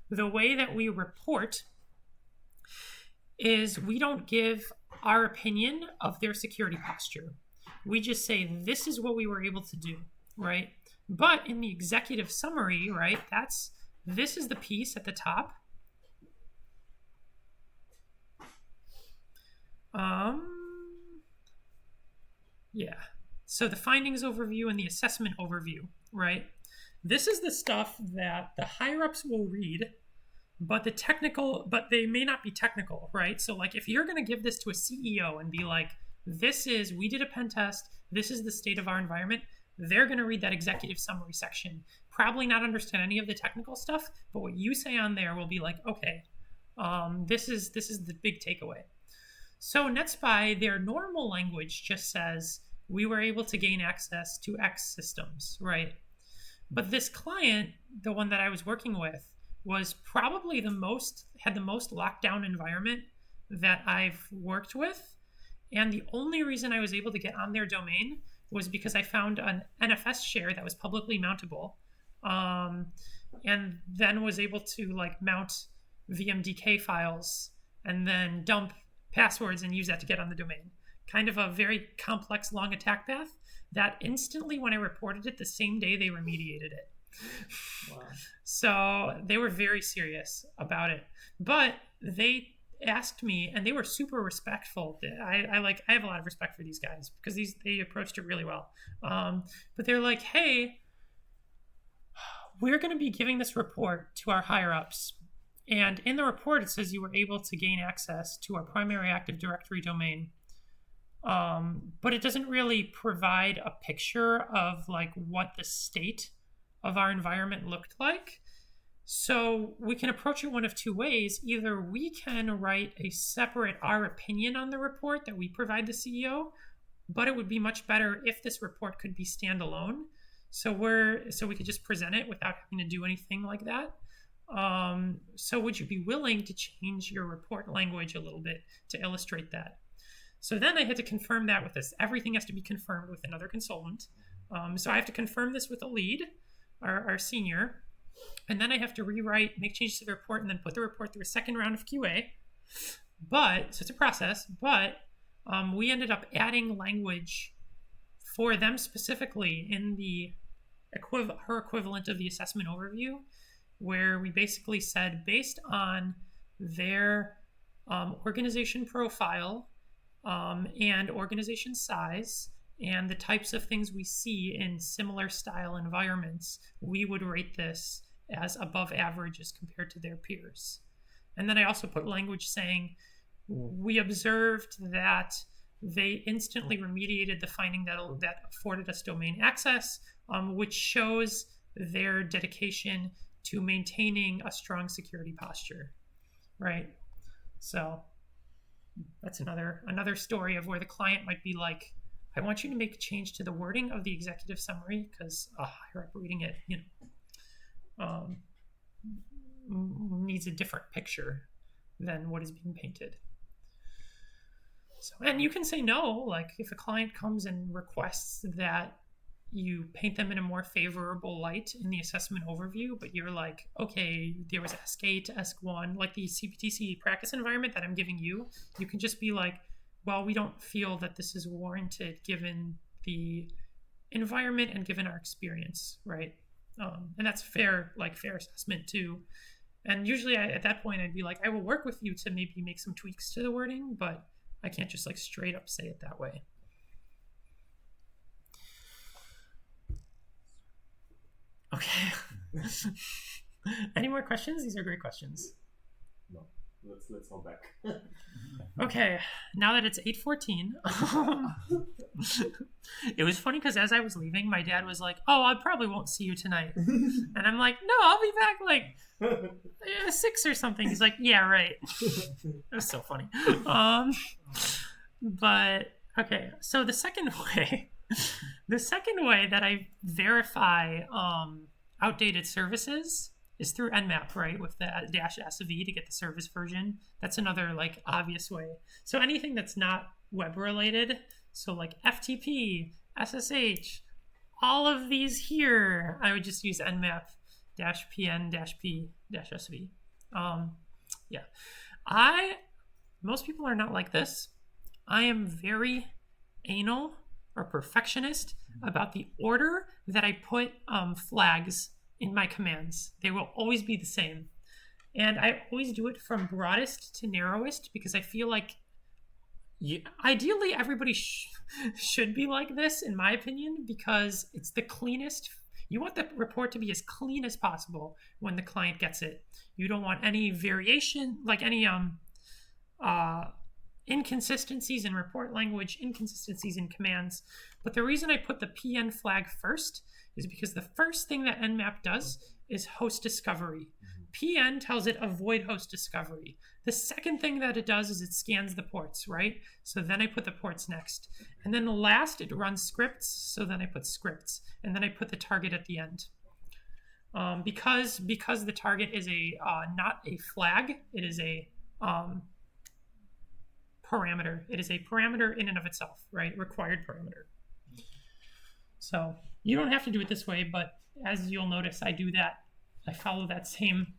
Speaker 1: The way that we report is we don't give our opinion of their security posture. We just say, this is what we were able to do, right? But in the executive summary, right, this is the piece at the top. Yeah. So the findings overview and the assessment overview, right? This is the stuff that the higher ups will read, but they may not be technical, right? So like if you're going to give this to a CEO and be like, we did a pen test, this is the state of our environment, they're going to read that executive summary section, probably not understand any of the technical stuff, but what you say on there will be like, okay, this is the big takeaway. So NetSpy, their normal language just says, we were able to gain access to X systems, right? But this client, the one that I was working with, was probably had the most lockdown environment that I've worked with. And the only reason I was able to get on their domain was because I found an NFS share that was publicly mountable, and then was able to like mount VMDK files and then dump passwords and use that to get on the domain. Kind of a very complex, long attack path that instantly, when I reported it, the same day they remediated it.
Speaker 2: Wow.
Speaker 1: So they were very serious about it. But they asked me, and they were super respectful. I have a lot of respect for these guys because they approached it really well. But they're like, hey, we're going to be giving this report to our higher ups. And in the report, it says you were able to gain access to our primary Active Directory domain. But it doesn't really provide a picture of like what the state of our environment looked like. So we can approach it one of two ways. Either we can write a separate our opinion on the report that we provide the CEO, but it would be much better if this report could be standalone. So we could just present it without having to do anything like that. So would you be willing to change your report language a little bit to illustrate that? So then I had to confirm that with this. Everything has to be confirmed with another consultant. So I have to confirm this with a lead, our senior, and then I have to make changes to the report, and then put the report through a second round of QA. So it's a process, but we ended up adding language for them specifically in her equivalent of the assessment overview, where we basically said, based on their organization profile and organization size and the types of things we see in similar style environments, we would rate this as above average as compared to their peers. And then I also put language saying, we observed that they instantly remediated the finding that afforded us domain access, which shows their dedication to maintaining a strong security posture, right? So that's another story of where the client might be like, I want you to make a change to the wording of the executive summary because a higher up reading it, needs a different picture than what is being painted. So, and you can say no, like if a client comes and requests that you paint them in a more favorable light in the assessment overview, but you're like, okay, there was ESK to ESK1, like the CPTC practice environment that I'm giving you, you can just be like, well, we don't feel that this is warranted given the environment and given our experience, right? And that's fair assessment too. And usually at that point, I'd be like, I will work with you to maybe make some tweaks to the wording, but I can't just like straight up say it that way. Okay. Any more questions? These are great questions.
Speaker 3: No, let's go back.
Speaker 1: Okay, now that it's 8:14, it was funny because as I was leaving, my dad was like, "Oh, I probably won't see you tonight," and I'm like, "No, I'll be back like 6 or something." He's like, "Yeah, right." It was so funny. But okay, so the second way that I verify outdated services is through Nmap, right? With the -SV to get the service version. That's another like obvious way. So anything that's not web related, so like FTP, SSH, all of these here, I would just use Nmap-pn-p-sv. Yeah. Most people are not like this. I am very anal or perfectionist about the order that I put flags in my commands. They will always be the same. And I always do it from broadest to narrowest because I feel like ideally everybody should be like this, in my opinion, because it's the cleanest. You want the report to be as clean as possible when the client gets it. You don't want any variation, like any inconsistencies in report language, inconsistencies in commands. But the reason I put the PN flag first is because the first thing that Nmap does is host discovery, PN tells it avoid host discovery. The second thing that it does is it scans the ports, right? So then I put the ports next. And then the last, it runs scripts. So then I put scripts. And then I put the target at the end. Because the target is not a flag, it is a parameter. It is a parameter in and of itself, right? Required parameter. So you don't have to do it this way, but as you'll notice, I do that. I follow that same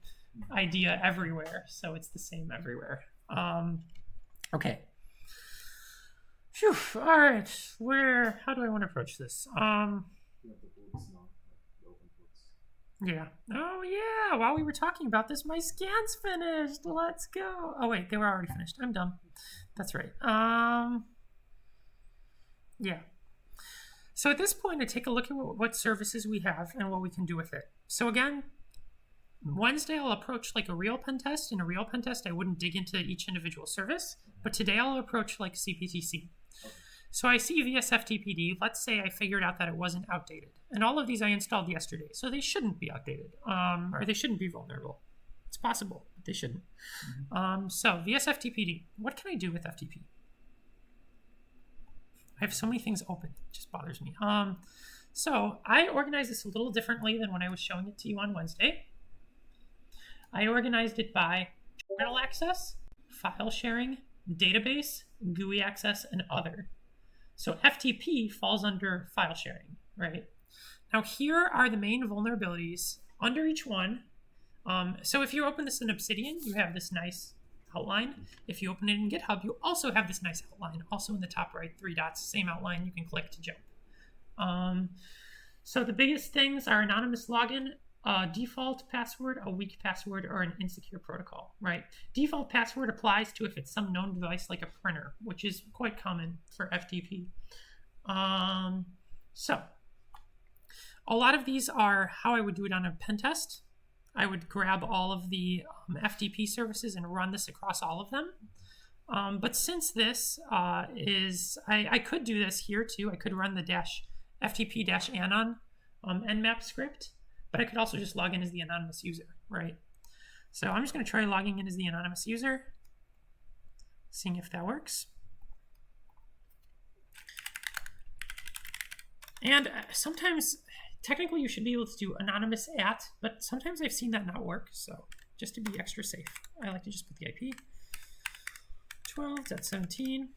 Speaker 1: idea everywhere, so it's the same everywhere. Okay. Phew, all right. How do I want to approach this?
Speaker 3: You have the ports now, the open ports.
Speaker 1: Yeah. Oh, yeah. While we were talking about this, my scan's finished. Let's go. Oh, wait. They were already finished. I'm done. That's right. Yeah. So at this point, I take a look at what services we have and what we can do with it. So again, Wednesday I'll approach like a real pen test. In a real pen test, I wouldn't dig into each individual service, but today I'll approach like CPTC. So I see VSFTPD. Let's say I figured out that it wasn't outdated. And all of these I installed yesterday, so they shouldn't be outdated, or they shouldn't be vulnerable. It's possible, but they shouldn't. So VSFTPD, what can I do with FTP? I have so many things open, it just bothers me. So I organized this a little differently than when I was showing it to you on Wednesday. I organized it by terminal access, file sharing, database, GUI access, and other. So FTP falls under file sharing, right? Now here are the main vulnerabilities under each one. So if you open this in Obsidian, you have this nice outline. If you open it in GitHub, you also have this nice outline. Also in the top right, 3 dots, same outline, you can click to jump. So the biggest things are anonymous login, a default password, a weak password, or an insecure protocol, right? Default password applies to if it's some known device like a printer, which is quite common for FTP. So a lot of these are how I would do it on a pen test. I would grab all of the FTP services and run this across all of them. But since this I could do this here too. I could run the FTP-anon nmap script, but I could also just log in as the anonymous user, right? So I'm just going to try logging in as the anonymous user, seeing if that works. And sometimes, technically you should be able to do anonymous at, but sometimes I've seen that not work. So just to be extra safe, I like to just put the IP 12.17.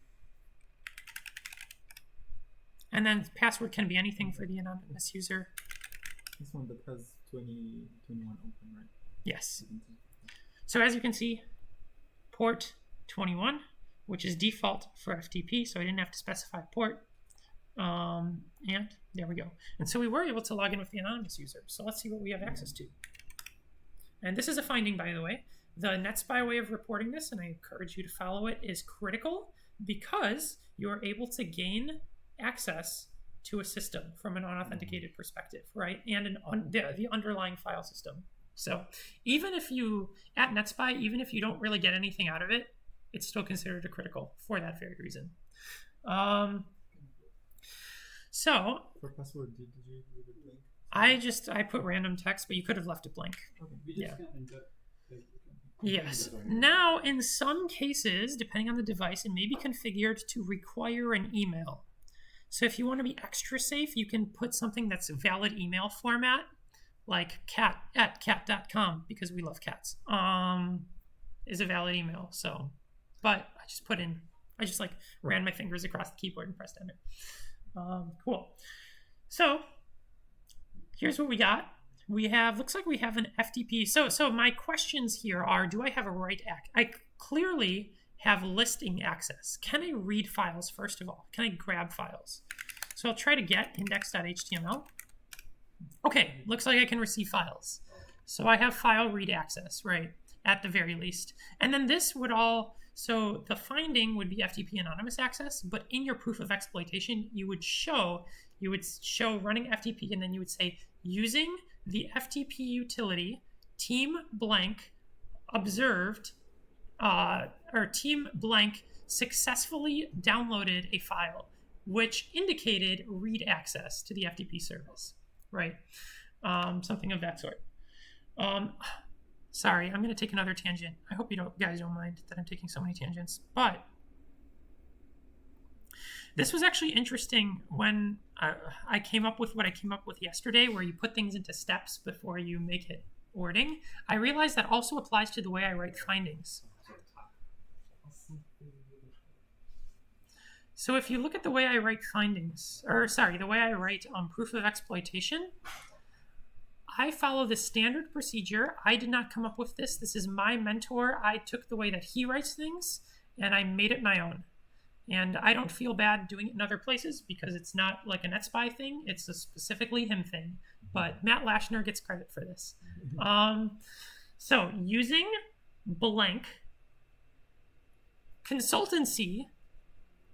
Speaker 1: And then password can be anything for the anonymous user.
Speaker 2: This one that has 2021 open, right?
Speaker 1: Yes. So as you can see, port 21, which is default for FTP, so I didn't have to specify port. And there we go. And so we were able to log in with the anonymous user. So let's see what we have access to. And this is a finding, by the way. The NetSpy way of reporting this, and I encourage you to follow it, is critical because you are able to gain access to a system from an unauthenticated perspective, right? And the underlying file system. So even if you, at NetSpy, even if you don't really get anything out of it, it's still considered a critical for that very reason. So
Speaker 2: For password, did you leave it blank?
Speaker 1: I put random text, but you could have left it blank.
Speaker 2: Okay.
Speaker 1: Yeah. Yes. Now, in some cases, depending on the device, it may be configured to require an email. So if you want to be extra safe, you can put something that's a valid email format, like cat@cat.com, because we love cats, is a valid email. So, but I just like ran my fingers across the keyboard and pressed enter. Cool. So here's what we got. Looks like we have an FTP. So my questions here are, do I have a write act? I clearly have listing access. Can I read files, first of all? Can I grab files? So I'll try to get index.html. Okay, looks like I can receive files. So I have file read access, right, at the very least. And then this would all, so the finding would be FTP anonymous access, but in your proof of exploitation, you would show running FTP, and then you would say, using the FTP utility team blank observed, or team blank successfully downloaded a file which indicated read access to the FTP service, right? Something of that sort. Sorry, I'm going to take another tangent. I hope you guys don't mind that I'm taking so many tangents. But this was actually interesting when I came up with what I came up with yesterday, where you put things into steps before you make it wording. I realized that also applies to the way I write findings. So if you look at the way I write findings, the way I write proof of exploitation, I follow the standard procedure. I did not come up with this. This is my mentor. I took the way that he writes things and I made it my own. And I don't feel bad doing it in other places because it's not like a NetSpy thing. It's a specifically him thing. But Matt Lashner gets credit for this. So using blank consultancy,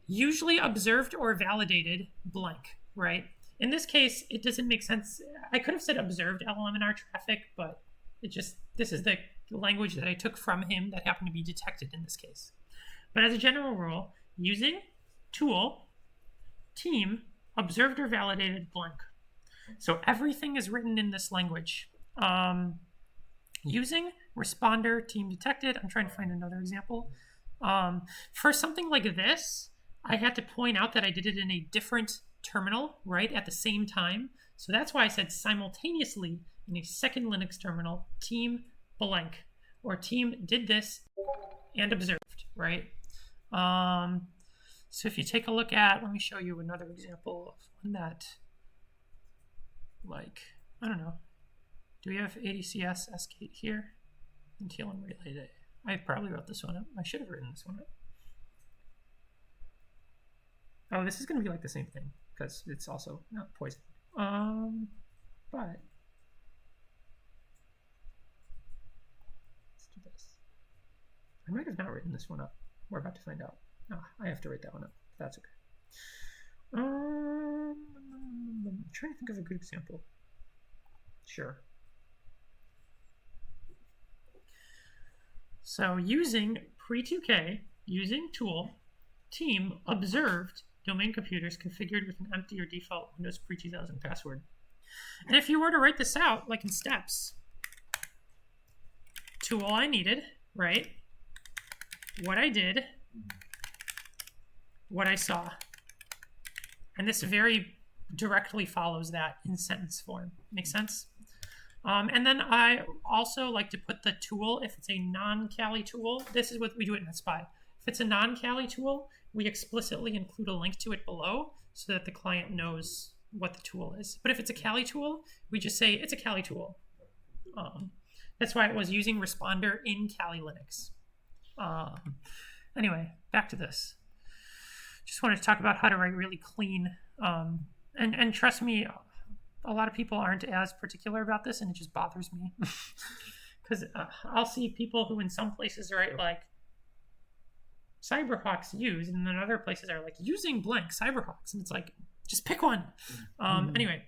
Speaker 1: usually observed or validated blank, right? In this case, it doesn't make sense. I could have said observed LLMNR traffic, but this is the language that I took from him that happened to be detected in this case. But as a general rule, using tool, team, observed or validated blank. So everything is written in this language. Using responder, team detected. I'm trying to find another example. For something like this, I had to point out that I did it in a different terminal, right, at the same time. So that's why I said simultaneously in a second Linux terminal, team blank, or team did this and observed, right? So if you take a look at, let me show you another example of one that, like, I don't know. Do we have ADCS S8 here? And TLM relay day. I probably wrote this one up. I should have written this one up. Oh, this is going to be like the same thing because it's also not poison. But let's do this. I might have not written this one up. We're about to find out. I have to write that one up. That's okay. I'm trying to think of a good example. Sure. So using pre-2K, using tool, team, observed, domain computers configured with an empty or default Windows pre-2000 password. And if you were to write this out, like in steps, tool I needed, right? What I did, what I saw. And this very directly follows that in sentence form. Make sense? And then I also like to put the tool, if it's a non-Kali tool, this is what we do it in NetSpy. If it's a non-Kali tool, we explicitly include a link to it below so that the client knows what the tool is. But if it's a Kali tool, we just say it's a Kali tool. That's why it was using responder in Kali Linux. Anyway, back to this. Just wanted to talk about how to write really clean. And trust me, a lot of people aren't as particular about this, and it just bothers me. Because I'll see people who in some places write like Cyberhawks use, and then other places are like using blank Cyberhawks, and it's like, just pick one. Anyway,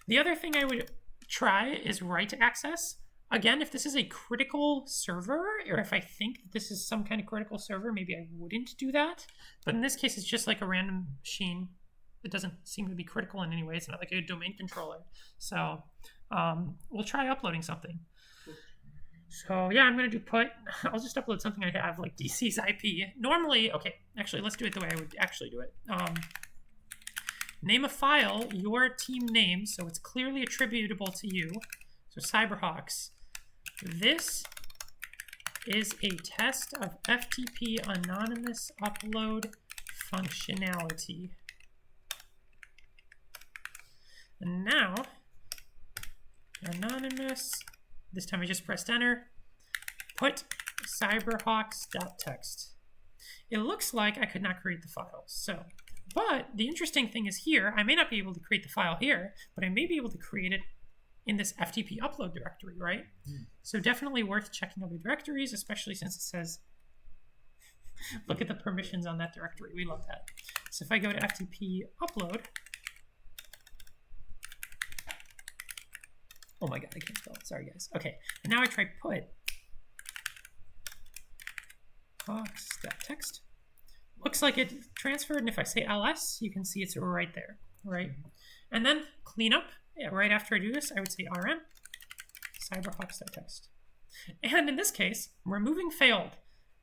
Speaker 1: the other thing I would try is write access. Again, if this is a critical server, or if I think that this is some kind of critical server, maybe I wouldn't do that. But in this case, it's just like a random machine. It doesn't seem to be critical in any way. It's not like a domain controller. So we'll try uploading something. So yeah, I'm going to do put. I'll just upload something I have, like DC's IP. Normally, okay, actually, let's do it the way I would actually do it. Name a file, your team name, so it's clearly attributable to you. So Cyberhawks. This is a test of FTP anonymous upload functionality. And now, anonymous, this time I just pressed enter, put cyberhawks.txt. It looks like I could not create the file. So, but the interesting thing is here, I may not be able to create the file here, but I may be able to create it in this FTP upload directory, right? So definitely worth checking other directories, especially since it says, look at the permissions on that directory. We love that. So if I go to FTP upload, oh my God, I can't spell it. Sorry, guys. Okay, and now I try put hawks.txt. Looks like it transferred, and if I say ls, you can see it's right there, right? And then clean up. Yeah, right after I do this, I would say rm cyberhawks.txt. And in this case, removing failed.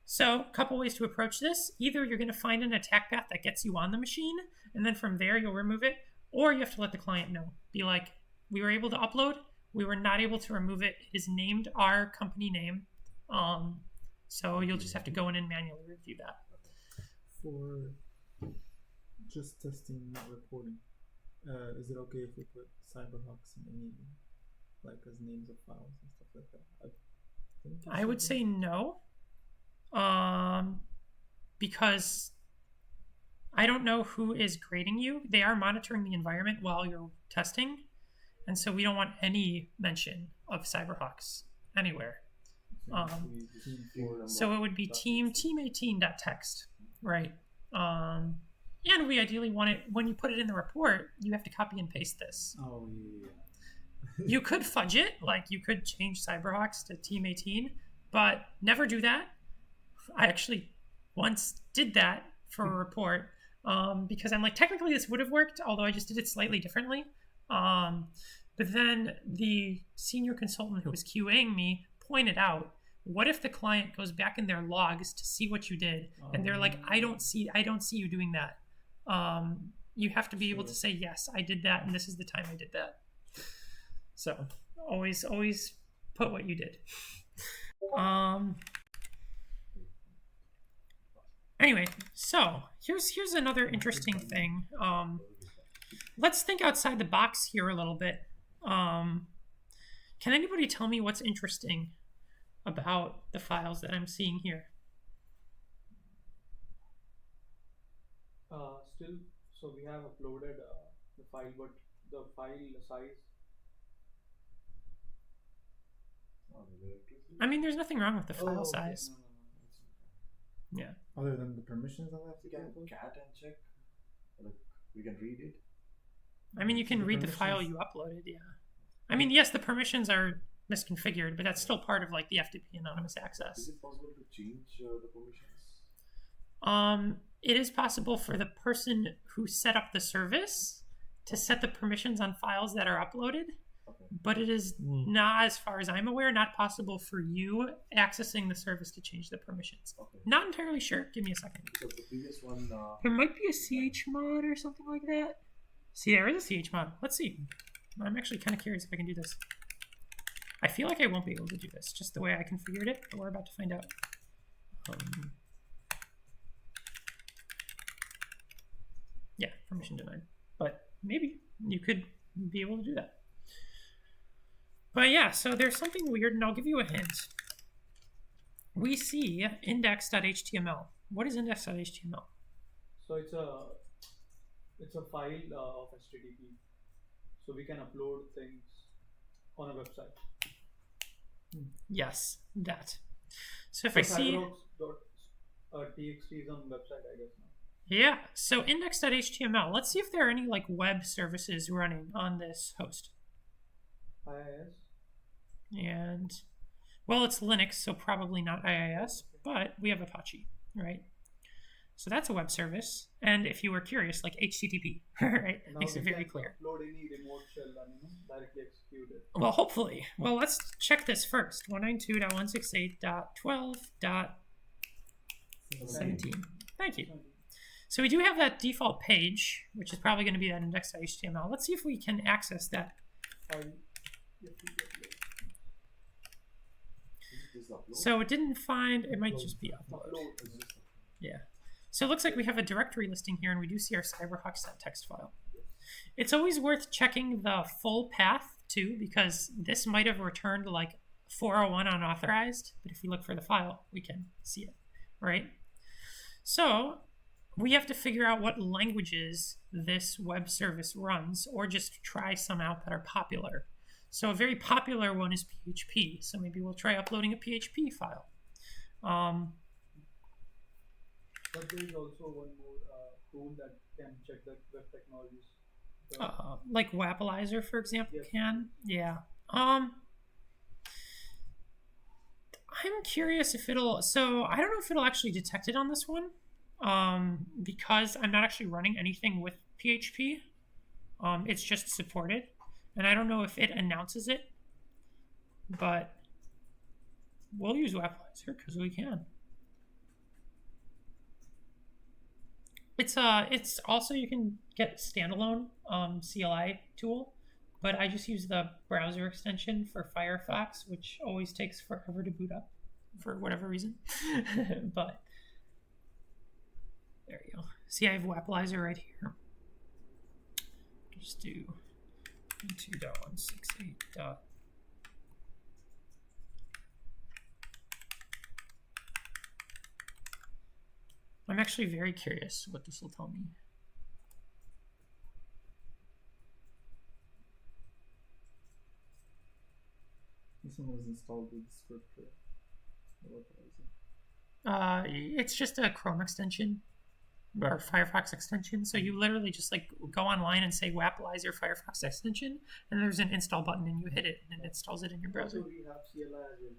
Speaker 1: So a couple ways to approach this. Either you're going to find an attack path that gets you on the machine, and then from there you'll remove it, or you have to let the client know. Be like, we were able to upload, we were not able to remove it. It is named our company name. So you'll just have to go in and manually review that.
Speaker 2: For just testing, not reporting, is it okay if we put CyberHawks in any, like, as names of files and stuff like that?
Speaker 1: I would say no. Because I don't know who is grading you. They are monitoring the environment while you're testing, and so we don't want any mention of CyberHawks anywhere. So it would be team18.text, right? And we ideally want it, when you put it in the report, you have to copy and paste this.
Speaker 2: Oh, yeah.
Speaker 1: You could fudge it, like you could change CyberHawks to Team 18, but never do that. I actually once did that for a report because I'm like, technically this would have worked, although I just did it slightly differently. But then the senior consultant who was QAing me pointed out, what if the client goes back in their logs to see what you did, and they're like, I don't see you doing that. You have to be able to say, yes, I did that, and this is the time I did that. So always put what you did. Anyway, so here's another interesting thing. Let's think outside the box here a little bit. Can anybody tell me what's interesting about the files that I'm seeing here?
Speaker 4: Still, so we have uploaded the file, but the file size.
Speaker 1: I mean, there's nothing wrong with the file
Speaker 4: Okay.
Speaker 1: size.
Speaker 4: No.
Speaker 1: Yeah.
Speaker 2: Other than the permissions I'll have to
Speaker 3: We can
Speaker 2: get.
Speaker 3: cat and check. Like, we can read it.
Speaker 1: I mean, you can
Speaker 2: The
Speaker 1: read the file
Speaker 2: permissions-
Speaker 1: you uploaded, yeah. I mean, yes, the permissions are misconfigured, but that's still part of like the FTP anonymous
Speaker 3: Is
Speaker 1: access.
Speaker 3: it possible to change the permissions?
Speaker 1: It is possible for the person who set up the service to set the permissions on files that are uploaded,
Speaker 3: Okay.
Speaker 1: but it is not, as far as I'm aware, not possible for you accessing the service to change the permissions.
Speaker 3: Okay.
Speaker 1: Not entirely sure. Give me a second.
Speaker 3: Because the previous one.
Speaker 1: There might be a chmod or something like that. See, there is a chmod. Let's see. I'm actually kind of curious if I can do this. I feel like I won't be able to do this, just the way I configured it, but we're about to find out. Yeah, permission denied. But maybe you could be able to do that. But yeah, so there's something weird, and I'll give you a hint. We see index.html. What is index.html?
Speaker 4: So it's a file of HTTP, so we can upload things on a website.
Speaker 1: Yes, that. So if I see...
Speaker 4: CyberHawks.txt is on website, I guess now.
Speaker 1: Yeah, so index.html. Let's see if there are any like web services running on this host.
Speaker 4: IIS.
Speaker 1: And, well, it's Linux, so probably not IIS, but we have Apache, right? So that's a web service. And if you were curious, like HTTP, right? That
Speaker 4: Now
Speaker 1: makes it
Speaker 4: we
Speaker 1: very
Speaker 4: can
Speaker 1: clear.
Speaker 4: upload any remote shell and directly execute it.
Speaker 1: Well, hopefully. Well, let's check this first. 192.168.12.17. Thank you. So we do have that default page, which is probably going to be that index.html. Let's see if we can access that.
Speaker 4: File. Yes, we can upload.
Speaker 3: Is it upload?
Speaker 1: So it didn't find, it might just be upload.
Speaker 4: Upload.
Speaker 1: Yeah. So it looks like we have a directory listing here, and we do see our CyberHawk.txt file. It's always worth checking the full path, too, because this might have returned like 401 unauthorized, but if we look for the file, we can see it, right? So we have to figure out what languages this web service runs, or just try some out that are popular. So a very popular one is PHP, so maybe we'll try uploading a PHP file.
Speaker 4: But there is also one more tool that can check the web technologies.
Speaker 1: Like Wappalizer, for example,
Speaker 4: Yes.
Speaker 1: can. Yeah. I'm curious if it'll. So I don't know if it'll actually detect it on this one, because I'm not actually running anything with PHP. It's just supported, and I don't know if it announces it. But we'll use Wappleizer because we can. It's also, you can get standalone CLI tool, but I just use the browser extension for Firefox, which always takes forever to boot up for whatever reason. But there you go. See, I have Wappleizer right here. Just do 2.168. I'm actually very curious what this will tell me.
Speaker 2: This one was installed with script.
Speaker 1: It's just a Chrome extension or Firefox extension. So you literally just like go online and say Wappleizer Firefox extension, and there's an install button, and you hit it, and it installs it in your browser.
Speaker 4: So we have CLI as well.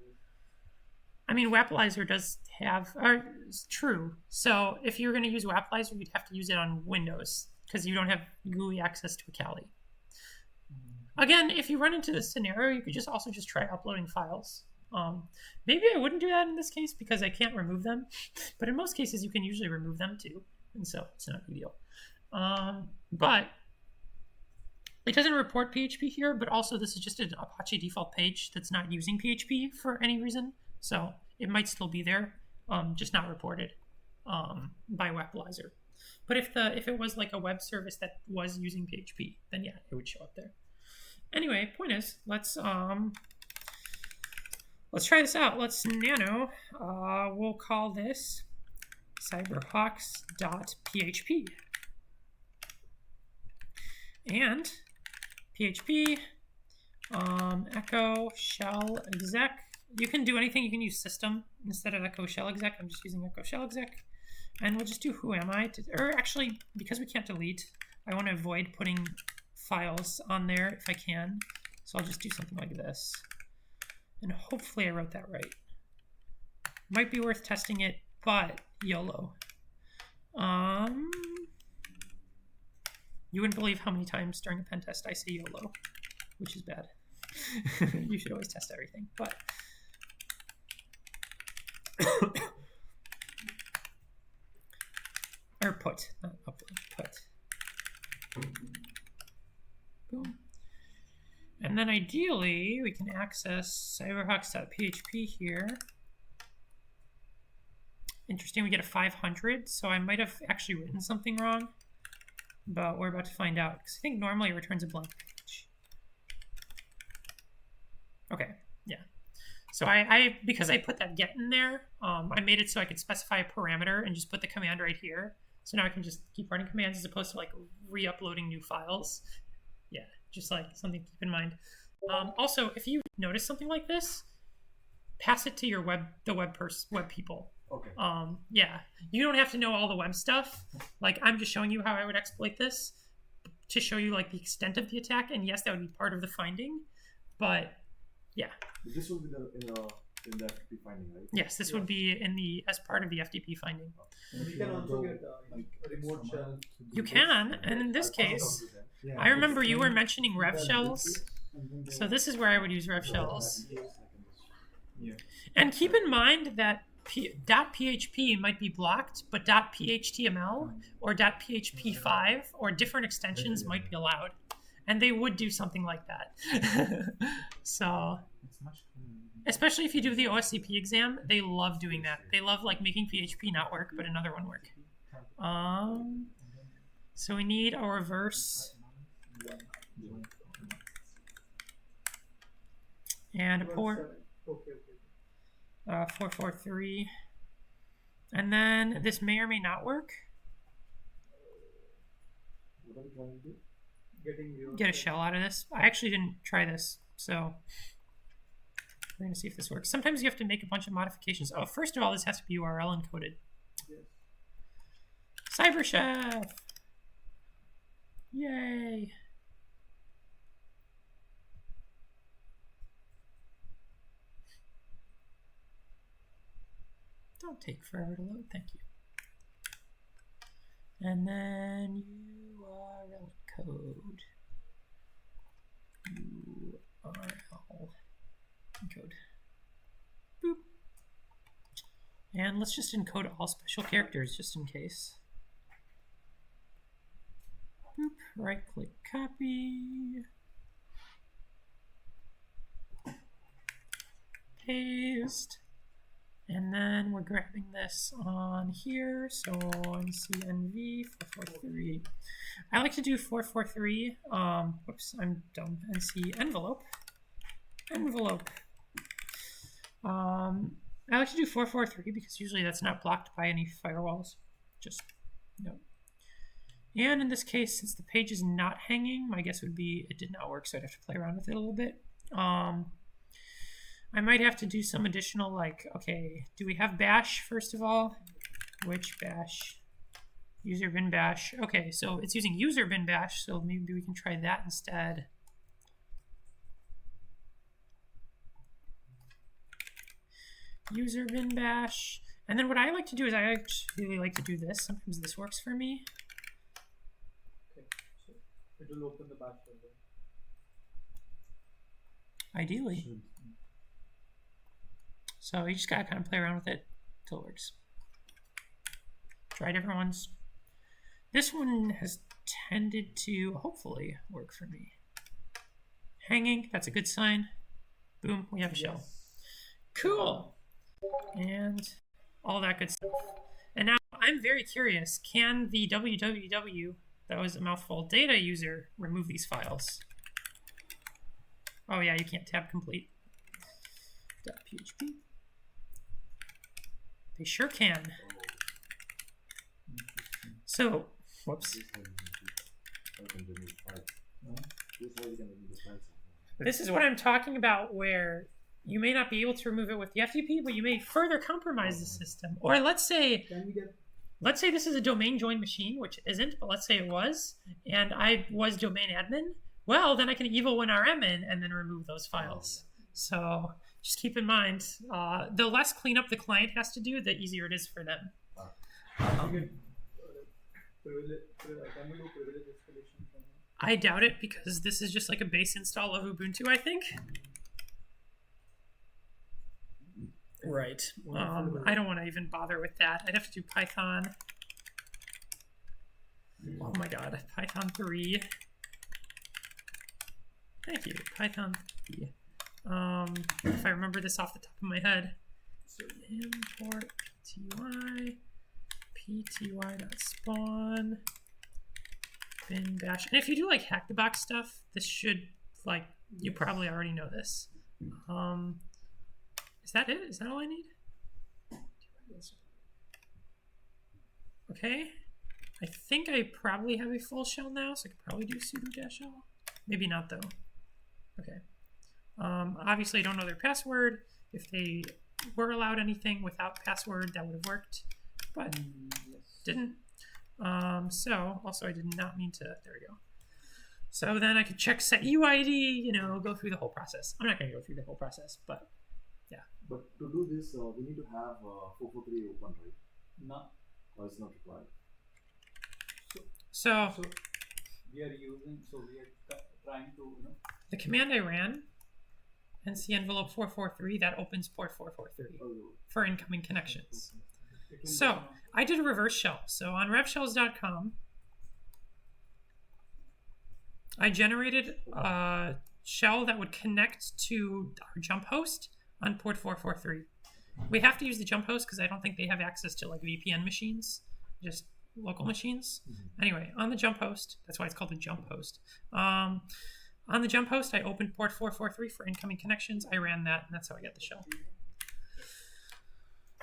Speaker 1: I mean, Wappleizer does have, it's true. So if you're going to use Wappleizer, you'd have to use it on Windows because you don't have GUI access to a Kali. Again, if you run into this scenario, you could just also just try uploading files. Maybe I wouldn't do that in this case because I can't remove them, but in most cases you can usually remove them too, and so it's not a big deal. But it doesn't report PHP here, but also this is just an Apache default page that's not using PHP for any reason, so it might still be there, just not reported by Wappleizer. But if it was like a web service that was using PHP, then yeah, it would show up there. Anyway, point is, let's try this out. Let's nano. We'll call this cyberhawks.php. And PHP echo shell exec. You can do anything. You can use system instead of echo shell exec. I'm just using echo shell exec. And we'll just do who am I? Or actually, because we can't delete, I want to avoid putting files on there if I can. So I'll just do something like this. And hopefully I wrote that right. Might be worth testing it, but YOLO. You wouldn't believe how many times during a pen test I say YOLO, which is bad. You should always test everything, but or put, not upload, put. Boom. And then ideally, we can access cyberhawks.php here. Interesting, we get a 500, so I might have actually written something wrong, but we're about to find out, because I think normally it returns a blank page. Okay, yeah. So because I put that get in there, I made it so I could specify a parameter and just put the command right here. So now I can just keep running commands as opposed to like re-uploading new files. Yeah, just like something to keep in mind. Also, if you notice something like this, pass it to your web people.
Speaker 3: Okay.
Speaker 1: Yeah, you don't have to know all the web stuff. Like I'm just showing you how I would exploit this to show you like the extent of the attack. And yes, that would be part of the finding, but yeah.
Speaker 3: This will be in the FTP finding, right?
Speaker 1: Yes, this would be as part of the FTP finding.
Speaker 4: And we can also get remote shell.
Speaker 1: You can, and in this case, I remember you were mentioning rev shells. So this is where I would use rev shells.
Speaker 2: Yeah.
Speaker 1: And keep in mind that .php might be blocked, but .phtml or .php5 or different extensions might be allowed. And they would do something like that. So, especially if you do the OSCP exam, they love doing that. They love like making PHP not work, but another one work. So we need a reverse and a port. 443. And then this may or may not work.
Speaker 3: What are we trying to do?
Speaker 1: Get a shell out of this. I actually didn't try this, so we're gonna see if this works. Sometimes you have to make a bunch of modifications. Oh, first of all, this has to be URL encoded.
Speaker 4: Yes.
Speaker 1: CyberChef! Yay! Don't take forever to load, thank you. And then URL code. URL encode. Boop. And let's just encode all special characters just in case. Boop, right click copy. Paste. And then we're grabbing this on here. So NCNV 443. I like to do 443. Whoops, I'm dumb. NC envelope. Envelope. I like to do 443 because usually that's not blocked by any firewalls. Just no. And in this case, since the page is not hanging, my guess would be it did not work, so I'd have to play around with it a little bit. I might have to do some additional, like, okay, do we have bash first of all? Which bash? User bin bash. Okay, so it's using user bin bash, so maybe we can try that instead. User bin bash. And then what I like to do is I actually like to do this. Sometimes this works for me.
Speaker 4: Okay, so it will open the bash folder.
Speaker 1: Ideally. So you just gotta kind of play around with it till it works. Try different ones. This one has tended to hopefully work for me. Hanging, that's a good sign. Boom, we have a shell. Cool. And all that good stuff. And now I'm very curious, can the www, that was a mouthful, data user remove these files? Oh yeah, you can't tab complete. .php. They sure can. So, whoops. This is what I'm talking about, where you may not be able to remove it with the FTP, but you may further compromise the system. Or let's say this is a domain join machine, which isn't, but let's say it was, and I was domain admin. Well, then I can evil WinRM in and then remove those files. So just keep in mind, the less cleanup the client has to do, the easier it is for them. I doubt it, because this is just like a base install of Ubuntu, I think. Right. I don't want to even bother with that. I'd have to do Python. Oh my god, Python 3. Thank you, Python 3. If I remember this off the top of my head. So import pty.spawn bin bash. And if you do like hack the box stuff, this should, like, you probably already know this. Is that it? Is that all I need? Okay. I think I probably have a full shell now, so I could probably do sudo -l. Maybe not though. Okay. Obviously I don't know their password. If they were allowed anything without password, that would have worked, but didn't. So also I did not mean to, there we go. So then I could check set UID, you know, go through the whole process. I'm not going to go through the whole process, but yeah.
Speaker 3: But to do this, we need to have 443 open, right?
Speaker 4: No.
Speaker 3: Or it's not required.
Speaker 1: So
Speaker 4: we are trying to, you know.
Speaker 1: The command I ran, NC envelope 443, that opens port 443 for incoming connections. So I did a reverse shell. So on revshells.com, I generated a shell that would connect to our jump host on port 443. We have to use the jump host because I don't think they have access to like VPN machines, just local machines. Anyway, on the jump host, that's why it's called the jump host. On the jump host, I opened port 443 for incoming connections. I ran that, and that's how I got the shell.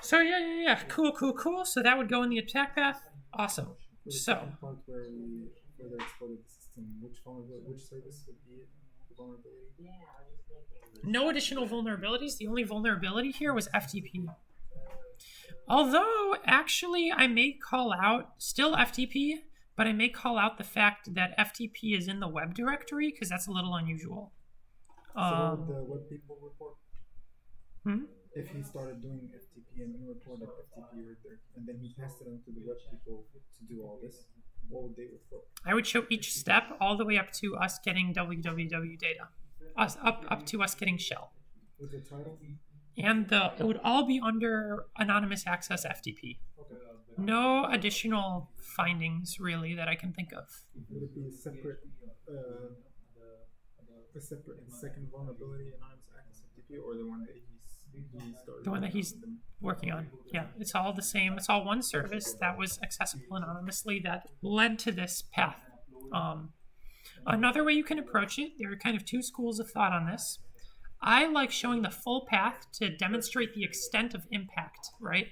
Speaker 1: So yeah. Cool. So that would go in the attack path. Awesome. So
Speaker 2: part where we further exploited the system, which service would be the vulnerability?
Speaker 1: No additional vulnerabilities. The only vulnerability here was FTP. Although, actually, I may call out, still FTP, but I may call out the fact that FTP is in the web directory, because that's a little unusual.
Speaker 2: So what would the web people report?
Speaker 1: Hmm?
Speaker 2: If he started doing FTP and he reported FTP right there, and then he passed it on to the web people to do all this, what would they report?
Speaker 1: I would show each step all the way up to us getting www data. Up to us getting shell.
Speaker 2: With the title?
Speaker 1: and it would all be under anonymous access FTP. No additional findings really that I can think of.
Speaker 2: Would it be a separate second vulnerability anonymous access FTP, or the one that he's started?
Speaker 1: The one that he's working on. Yeah, it's all the same. It's all one service that was accessible anonymously that led to this path. Another way you can approach it, there are kind of two schools of thought on this. I like showing the full path to demonstrate the extent of impact, right?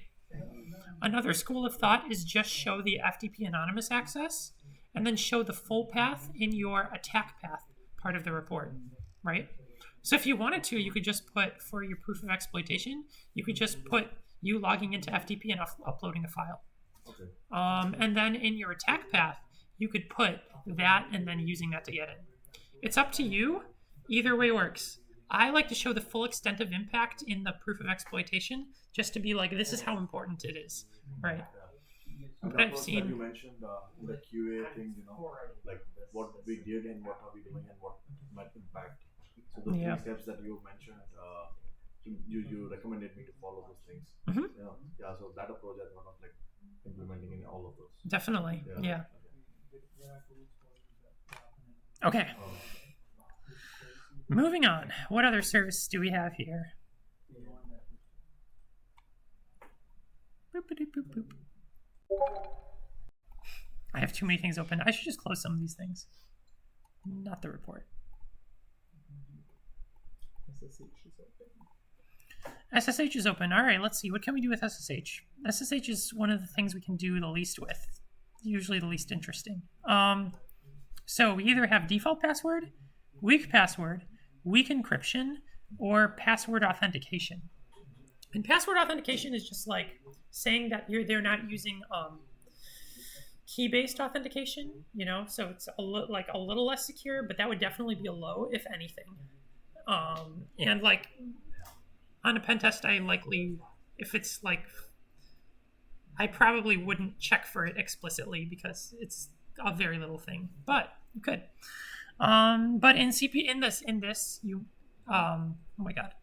Speaker 1: Another school of thought is just show the FTP anonymous access and then show the full path in your attack path part of the report, right? So if you wanted to, you could just put, for your proof of exploitation, you could just put you logging into FTP and uploading a file.
Speaker 3: Okay.
Speaker 1: And then in your attack path, you could put that and then using that to get in. It's up to you. Either way works. I like to show the full extent of impact in the proof of exploitation, just to be like, this is how important it is, right?
Speaker 3: And
Speaker 1: But
Speaker 3: the
Speaker 1: I've
Speaker 3: approach
Speaker 1: seen.
Speaker 3: that you mentioned in the QA thing, like what we did and what are we doing and what might impact. So the
Speaker 1: Yeah.
Speaker 3: 3 steps that you mentioned, you recommended me to follow those things.
Speaker 1: Mhm.
Speaker 3: Yeah. So that approach I thought of like implementing in all of those.
Speaker 1: Definitely, yeah.
Speaker 3: Okay.
Speaker 1: Okay, moving on. What other service do we have here? Boop-a-doop, boop, boop. I have too many things open. I should just close some of these things. Not the report. SSH is open. All right, let's see. What can we do with SSH? SSH is one of the things we can do the least with. Usually the least interesting. So we either have default password, weak encryption, or password authentication. And password authentication is just like saying that they're not using key-based authentication, so it's a little less secure, but that would definitely be a low, if anything. And like on a pen test, I probably wouldn't check for it explicitly because it's a very little thing, but you could. But in this, you, oh my God,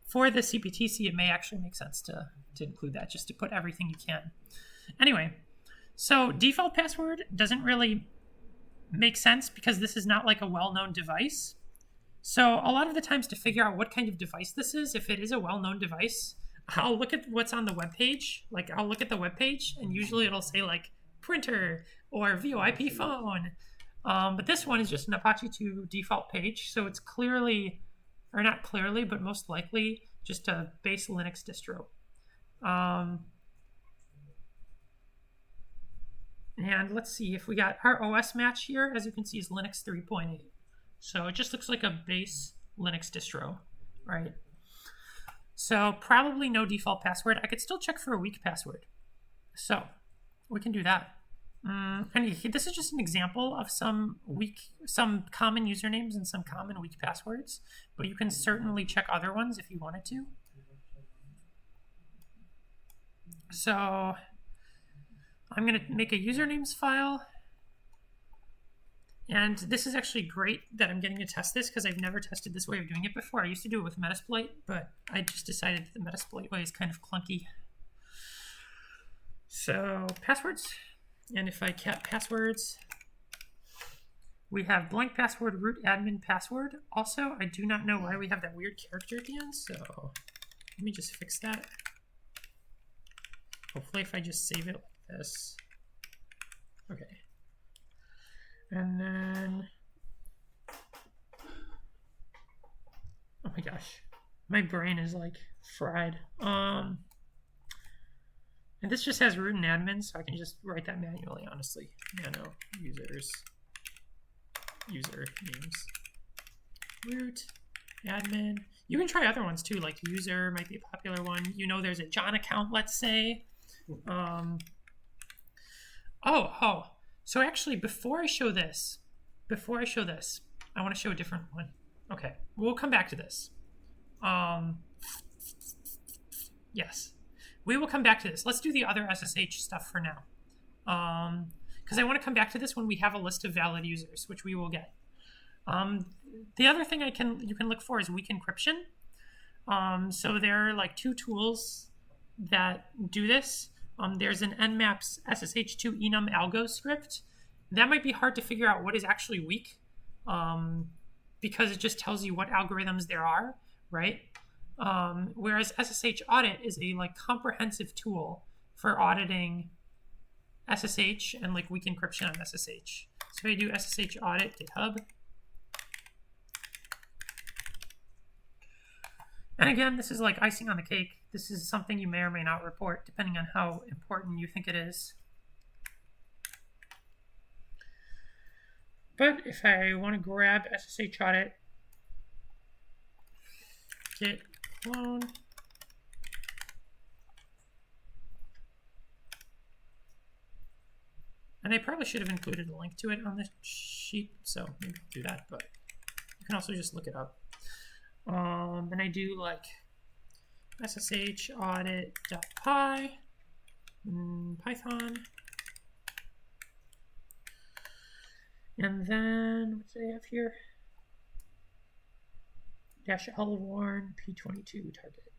Speaker 1: for the CPTC, it may actually make sense to include that, just to put everything you can. Anyway, so default password doesn't really make sense because this is not like a well-known device. So a lot of the times to figure out what kind of device this is, if it is a well-known device, I'll look at what's on the web page. Like I'll look at the web page and usually it'll say like printer or VoIP phone. But this one is just an Apache 2 default page. So it's clearly, or not clearly, but most likely just a base Linux distro. And let's see if we got our OS match here, as you can see, is Linux 3.8. So it just looks like a base Linux distro, right? So probably no default password. I could still check for a weak password. So we can do that. And this is just an example of some common usernames and some common weak passwords, but you can certainly check other ones if you wanted to. So I'm going to make a usernames file. And this is actually great that I'm getting to test this because I've never tested this way of doing it before. I used to do it with Metasploit, but I just decided the Metasploit way is kind of clunky. So passwords. And if I cat passwords, we have blank password, root admin password. Also, I do not know why we have that weird character at the end, so let me just fix that. Hopefully if I just save it like this. Okay. And then, oh my gosh, my brain is like fried. And this just has root and admin, so I can just write that manually, honestly. Nano users, user names, root, admin. You can try other ones too, like user might be a popular one. There's a John account, let's say. So actually, before I show this, I want to show a different one. Okay, we'll come back to this. Yes, we will come back to this. Let's do the other SSH stuff for now. Because I want to come back to this when we have a list of valid users, which we will get. The other thing you can look for is weak encryption. So there are like two tools that do this. There's an Nmaps SSH2 enum algo script. That might be hard to figure out what is actually weak, because it just tells you what algorithms there are, right? Whereas SSH audit is a like comprehensive tool for auditing SSH and like weak encryption on SSH. So I do SSH audit GitHub. And again, this is like icing on the cake. This is something you may or may not report, depending on how important you think it is. But if I want to grab SSH audit, git clone, and I probably should have included a link to it on the sheet, so maybe I'll do that, but you can also just look it up. And I do like SSH audit.py in Python. And then, what do they have here? -L warn P22 target.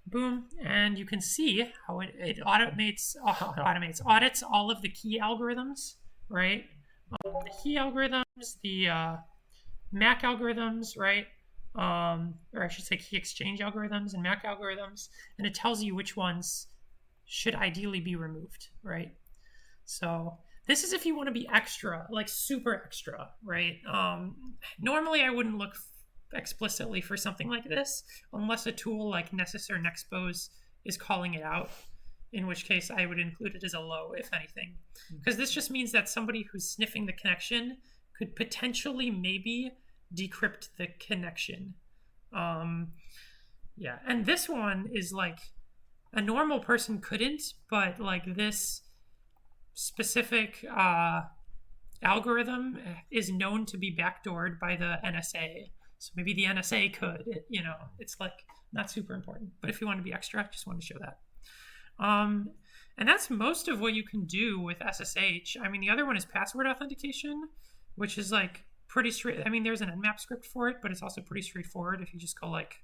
Speaker 1: Boom, and you can see how it audits all of the key algorithms, right? The key algorithms, the MAC algorithms, right? Or I should say key exchange algorithms and MAC algorithms, and it tells you which ones should ideally be removed, right? So this is if you want to be extra, like super extra, right? Normally I wouldn't look explicitly for something like this unless a tool like Nessus or Nexpose is calling it out, in which case I would include it as a low, if anything, because this just means that somebody who's sniffing the connection could potentially maybe decrypt the connection. Yeah, and this one is like a normal person couldn't, but like this specific algorithm is known to be backdoored by the NSA. So maybe the NSA could, it's like not super important. But if you want to be extra, just want to show that. And that's most of what you can do with SSH. I mean, the other one is password authentication, which is like pretty straight. I mean, there's an Nmap script for it, but it's also pretty straightforward if you just go like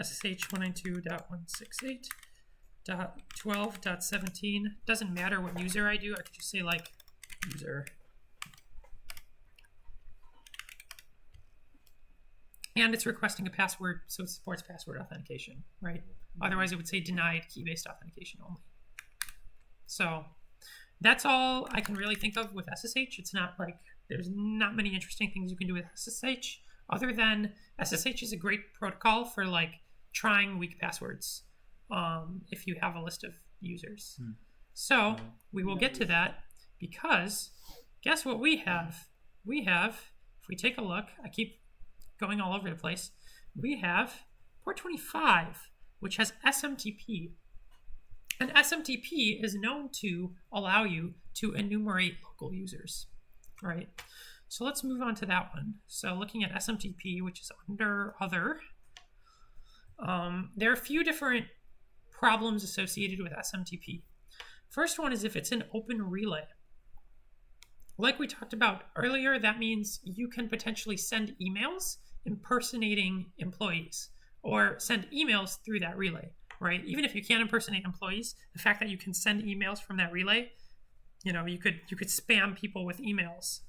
Speaker 1: SSH 192.168.12.17. Doesn't matter what user I do. I could just say like user. And it's requesting a password, so it supports password authentication, right? Otherwise, it would say denied key-based authentication only. So that's all I can really think of with SSH. It's not like there's not many interesting things you can do with SSH, other than SSH is a great protocol for like trying weak passwords if you have a list of users. So we will get to that, because guess what we have? We have, if we take a look, I keep going all over the place, we have port 25, which has SMTP. And SMTP is known to allow you to enumerate local users, right? So let's move on to that one. So looking at SMTP, which is under other, there are a few different problems associated with SMTP. First one is if it's an open relay. Like we talked about earlier, that means you can potentially send emails impersonating employees, or send emails through that relay, right? Even if you can't impersonate employees, the fact that you can send emails from that relay, you could spam people with emails,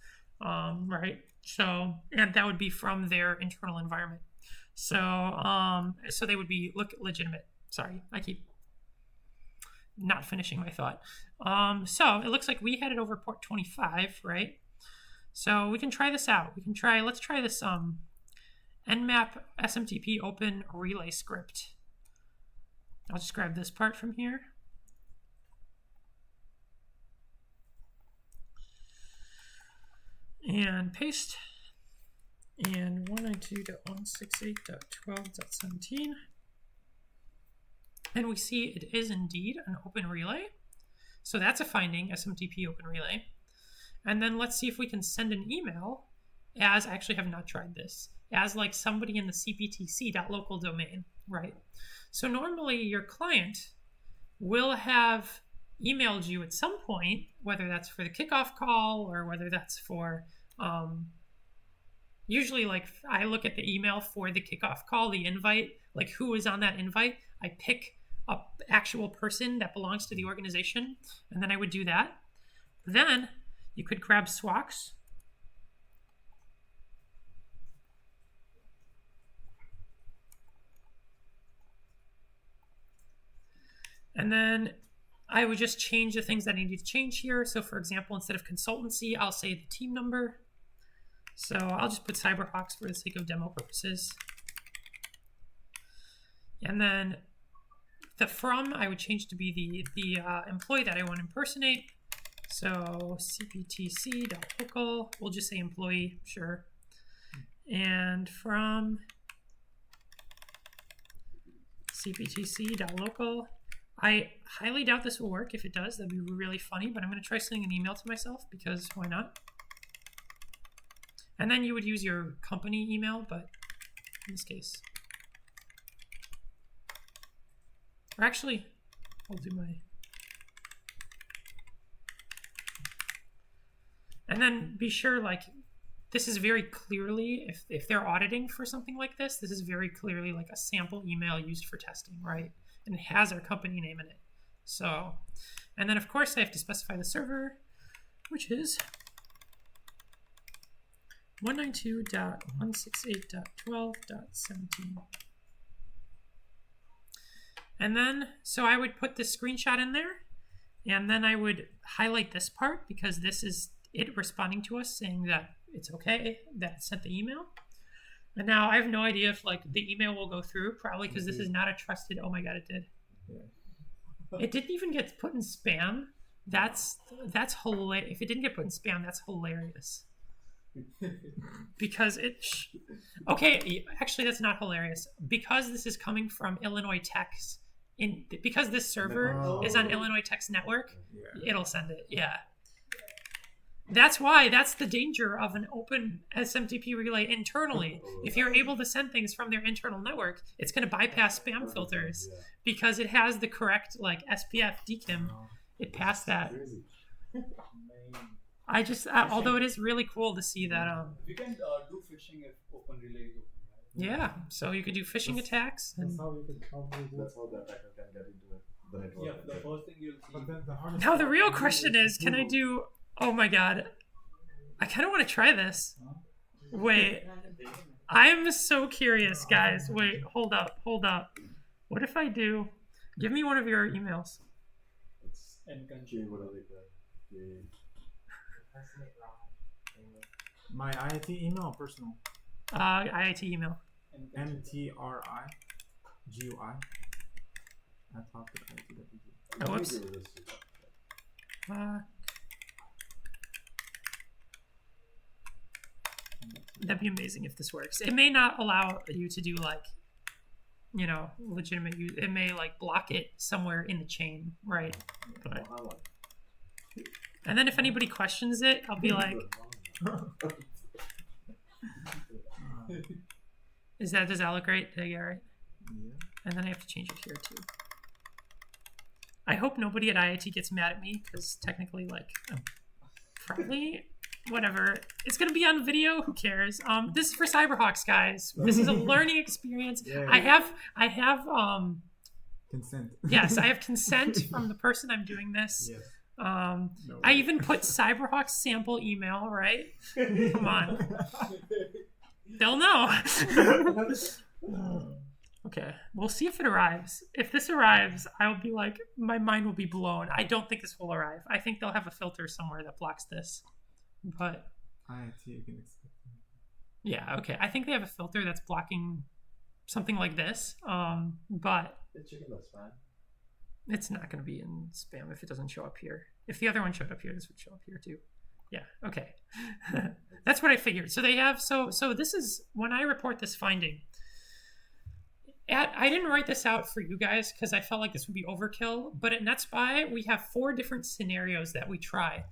Speaker 1: right? So, and that would be from their internal environment. So, so they would be legitimate. Sorry, I keep not finishing my thought. So it looks like we had it over port 25, right? So we can try this out. Let's try this Nmap SMTP open relay script. I'll just grab this part from here. And paste. And 192.168.12.17. And we see it is indeed an open relay. So that's a finding, SMTP open relay. And then let's see if we can send an email as, I actually have not tried this, as like somebody in the CPTC.local domain. right? So normally your client will have emailed you at some point, whether that's for the kickoff call or whether that's for usually, like, I look at the email for the kickoff call, the invite, like who is on that invite. I pick a actual person that belongs to the organization, and then I would do that. Then you could grab SWOCs. And then I would just change the things that I need to change here. So for example, instead of consultancy, I'll say the team number. So I'll just put Cyberhawks for the sake of demo purposes. And then the from, I would change to be the employee that I want to impersonate. So CPTC.local, we'll just say employee, sure. And from CPTC.local, I highly doubt this will work. If it does, that'd be really funny, but I'm going to try sending an email to myself because why not? And then you would use your company email, but in this case. Or actually, I'll do my... And then be sure, like, this is very clearly, if they're auditing for something like this is very clearly like a sample email used for testing, right? And it has our company name in it. So, and then of course I have to specify the server, which is 192.168.12.17. And then, so I would put this screenshot in there, and then I would highlight this part because this is it responding to us saying that it's okay, that it sent the email. And now I have no idea if like the email will go through, probably because this is not a trusted, oh my God, it did. Yeah. It didn't even get put in spam. That's hilarious. If it didn't get put in spam, that's hilarious. Because okay, actually that's not hilarious. Because this is coming from Illinois Tech's, because this server is on Illinois Tech's network, it'll send it, yeah. That's why, that's the danger of an open SMTP relay internally. If you're able to send things from their internal network, it's going to bypass spam filters because it has the correct like SPF DKIM. It passed that. I just, although it is really cool to see that.
Speaker 4: We can do phishing if open relay is open.
Speaker 1: Yeah, so you could do phishing attacks.
Speaker 2: That's how you could probably do it.
Speaker 3: That's how the attacker can get into the network.
Speaker 4: Yeah, the first thing you'll see.
Speaker 2: But then the hardest
Speaker 1: Now the
Speaker 2: part
Speaker 1: real
Speaker 2: is
Speaker 1: question is, can I do? Oh my God, I kind of want to try this. Wait, I'm so curious, guys. Wait, hold up. What if I do? Give me one of your emails.
Speaker 2: My IIT email or personal?
Speaker 1: IIT email.
Speaker 2: MTRIGUI at talk.it.edu.
Speaker 1: Oh, whoops. That'd be amazing if this works. It may not allow you to do like, you know, legitimate use. It may like block it somewhere in the chain, right? But, and then if anybody questions it, I'll be like, does that look right? Did I get it right?
Speaker 2: Yeah.
Speaker 1: And then I have to change it here too. I hope nobody at IIT gets mad at me because technically, like, probably whatever. It's gonna be on video. Who cares? This is for Cyberhawks, guys. This is a learning experience.
Speaker 2: Yeah.
Speaker 1: I have
Speaker 2: Consent.
Speaker 1: Yes, I have consent from the person I'm doing this.
Speaker 2: Yes.
Speaker 1: I even put Cyberhawks sample email, right? Come on. They'll know. Okay, we'll see if it arrives. If this arrives, I'll be like, my mind will be blown. I don't think this will arrive. I think they'll have a filter somewhere that blocks this. But
Speaker 2: IIT, you can expect.
Speaker 1: yeah, okay. I think they have a filter that's blocking something like this. But it's not going to be in spam if it doesn't show up here. If the other one showed up here, this would show up here too. Yeah, okay. That's what I figured. So they have, so this is, when I report this finding, I didn't write this out for you guys because I felt like this would be overkill, but at NetSpy, we have 4 different scenarios that we try.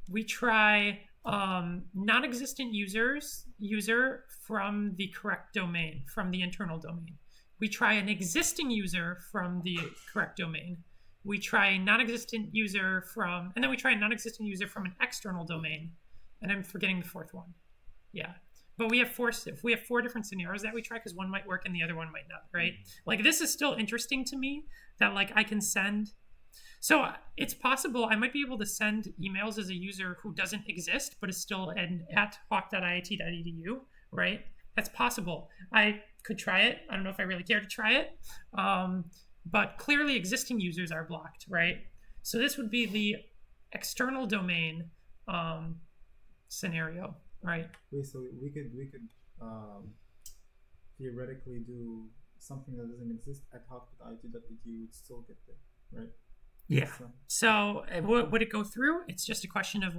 Speaker 1: We try non-existent user from the correct domain, from the internal domain. We try an existing user from the correct domain. We try a non-existent user from, and then we try a non-existent user from an external domain. And I'm forgetting the fourth one. Yeah. But we have four different scenarios that we try because one might work and the other one might not, right? Like this is still interesting to me that like I can send. So it's possible I might be able to send emails as a user who doesn't exist, but is still at hawk.iit.edu, right? That's possible. I could try it. I don't know if I really care to try it. But clearly existing users are blocked, right? So this would be the external domain scenario, right?
Speaker 2: Wait, so we could theoretically do something that doesn't exist at hawk.it.edu would still get there, right?
Speaker 1: Yeah. So would it go through? It's just a question of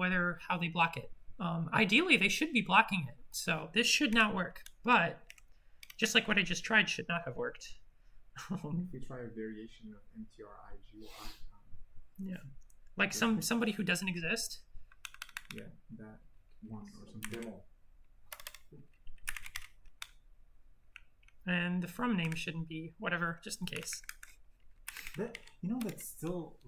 Speaker 1: how they block it. Ideally, they should be blocking it. So this should not work. But just like what I just tried should not have worked.
Speaker 2: If we try a variation of mtrig,
Speaker 1: yeah, like somebody who doesn't exist.
Speaker 2: Yeah, that one or something.
Speaker 1: And the from name shouldn't be whatever, just in case.
Speaker 2: That that's still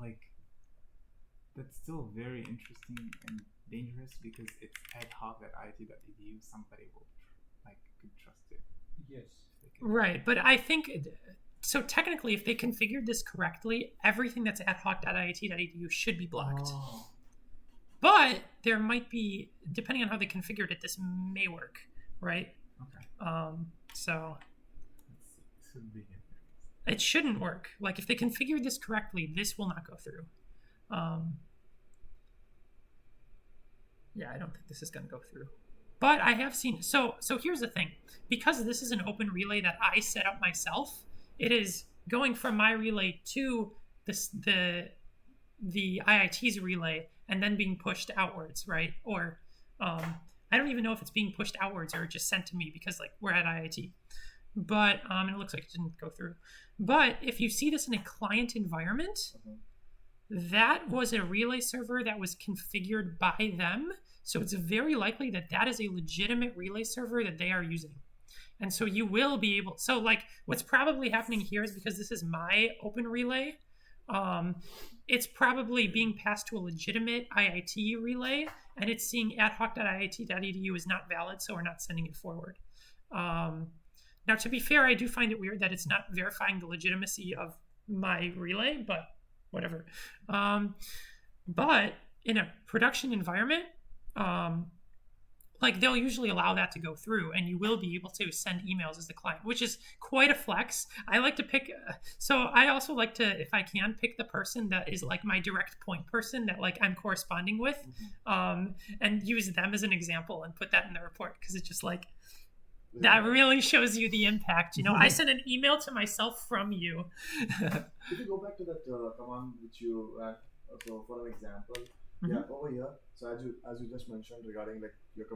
Speaker 2: very interesting and dangerous because it's ad hoc at it.edu. Somebody will could trust it.
Speaker 4: Yes.
Speaker 1: Right, but I think so. Technically, if they configured this correctly, everything that's at hawk.it.edu should be blocked.
Speaker 2: Oh.
Speaker 1: But there might be, depending on how they configured it, this may work, right?
Speaker 2: Okay.
Speaker 1: So
Speaker 2: this would be
Speaker 1: it shouldn't work. Like if they configured this correctly, this will not go through. Yeah, I don't think this is going to go through. But I have seen, so here's the thing. Because this is an open relay that I set up myself, it is going from my relay to the IIT's relay and then being pushed outwards, right? Or I don't even know if it's being pushed outwards or just sent to me because we're at IIT. But and it looks like it didn't go through. But if you see this in a client environment, that was a relay server that was configured by them. So it's very likely that that is a legitimate relay server that they are using. And so you will be able, so what's probably happening here is because this is my open relay, it's probably being passed to a legitimate IIT relay and it's seeing at hawk.iit.edu is not valid, so we're not sending it forward. Now, to be fair, I do find it weird that it's not verifying the legitimacy of my relay, but whatever. But in a production environment, they'll usually allow that to go through and you will be able to send emails as the client, which is quite a flex. I like to pick, so I also like to, if I can, pick the person that is my direct point person that I'm corresponding with, and use them as an example and put that in the report because it's just that really shows you the impact. I sent an email to myself from you.
Speaker 3: If you go back to that command which you ran, so for an example, yeah, over here. So as you just mentioned regarding you're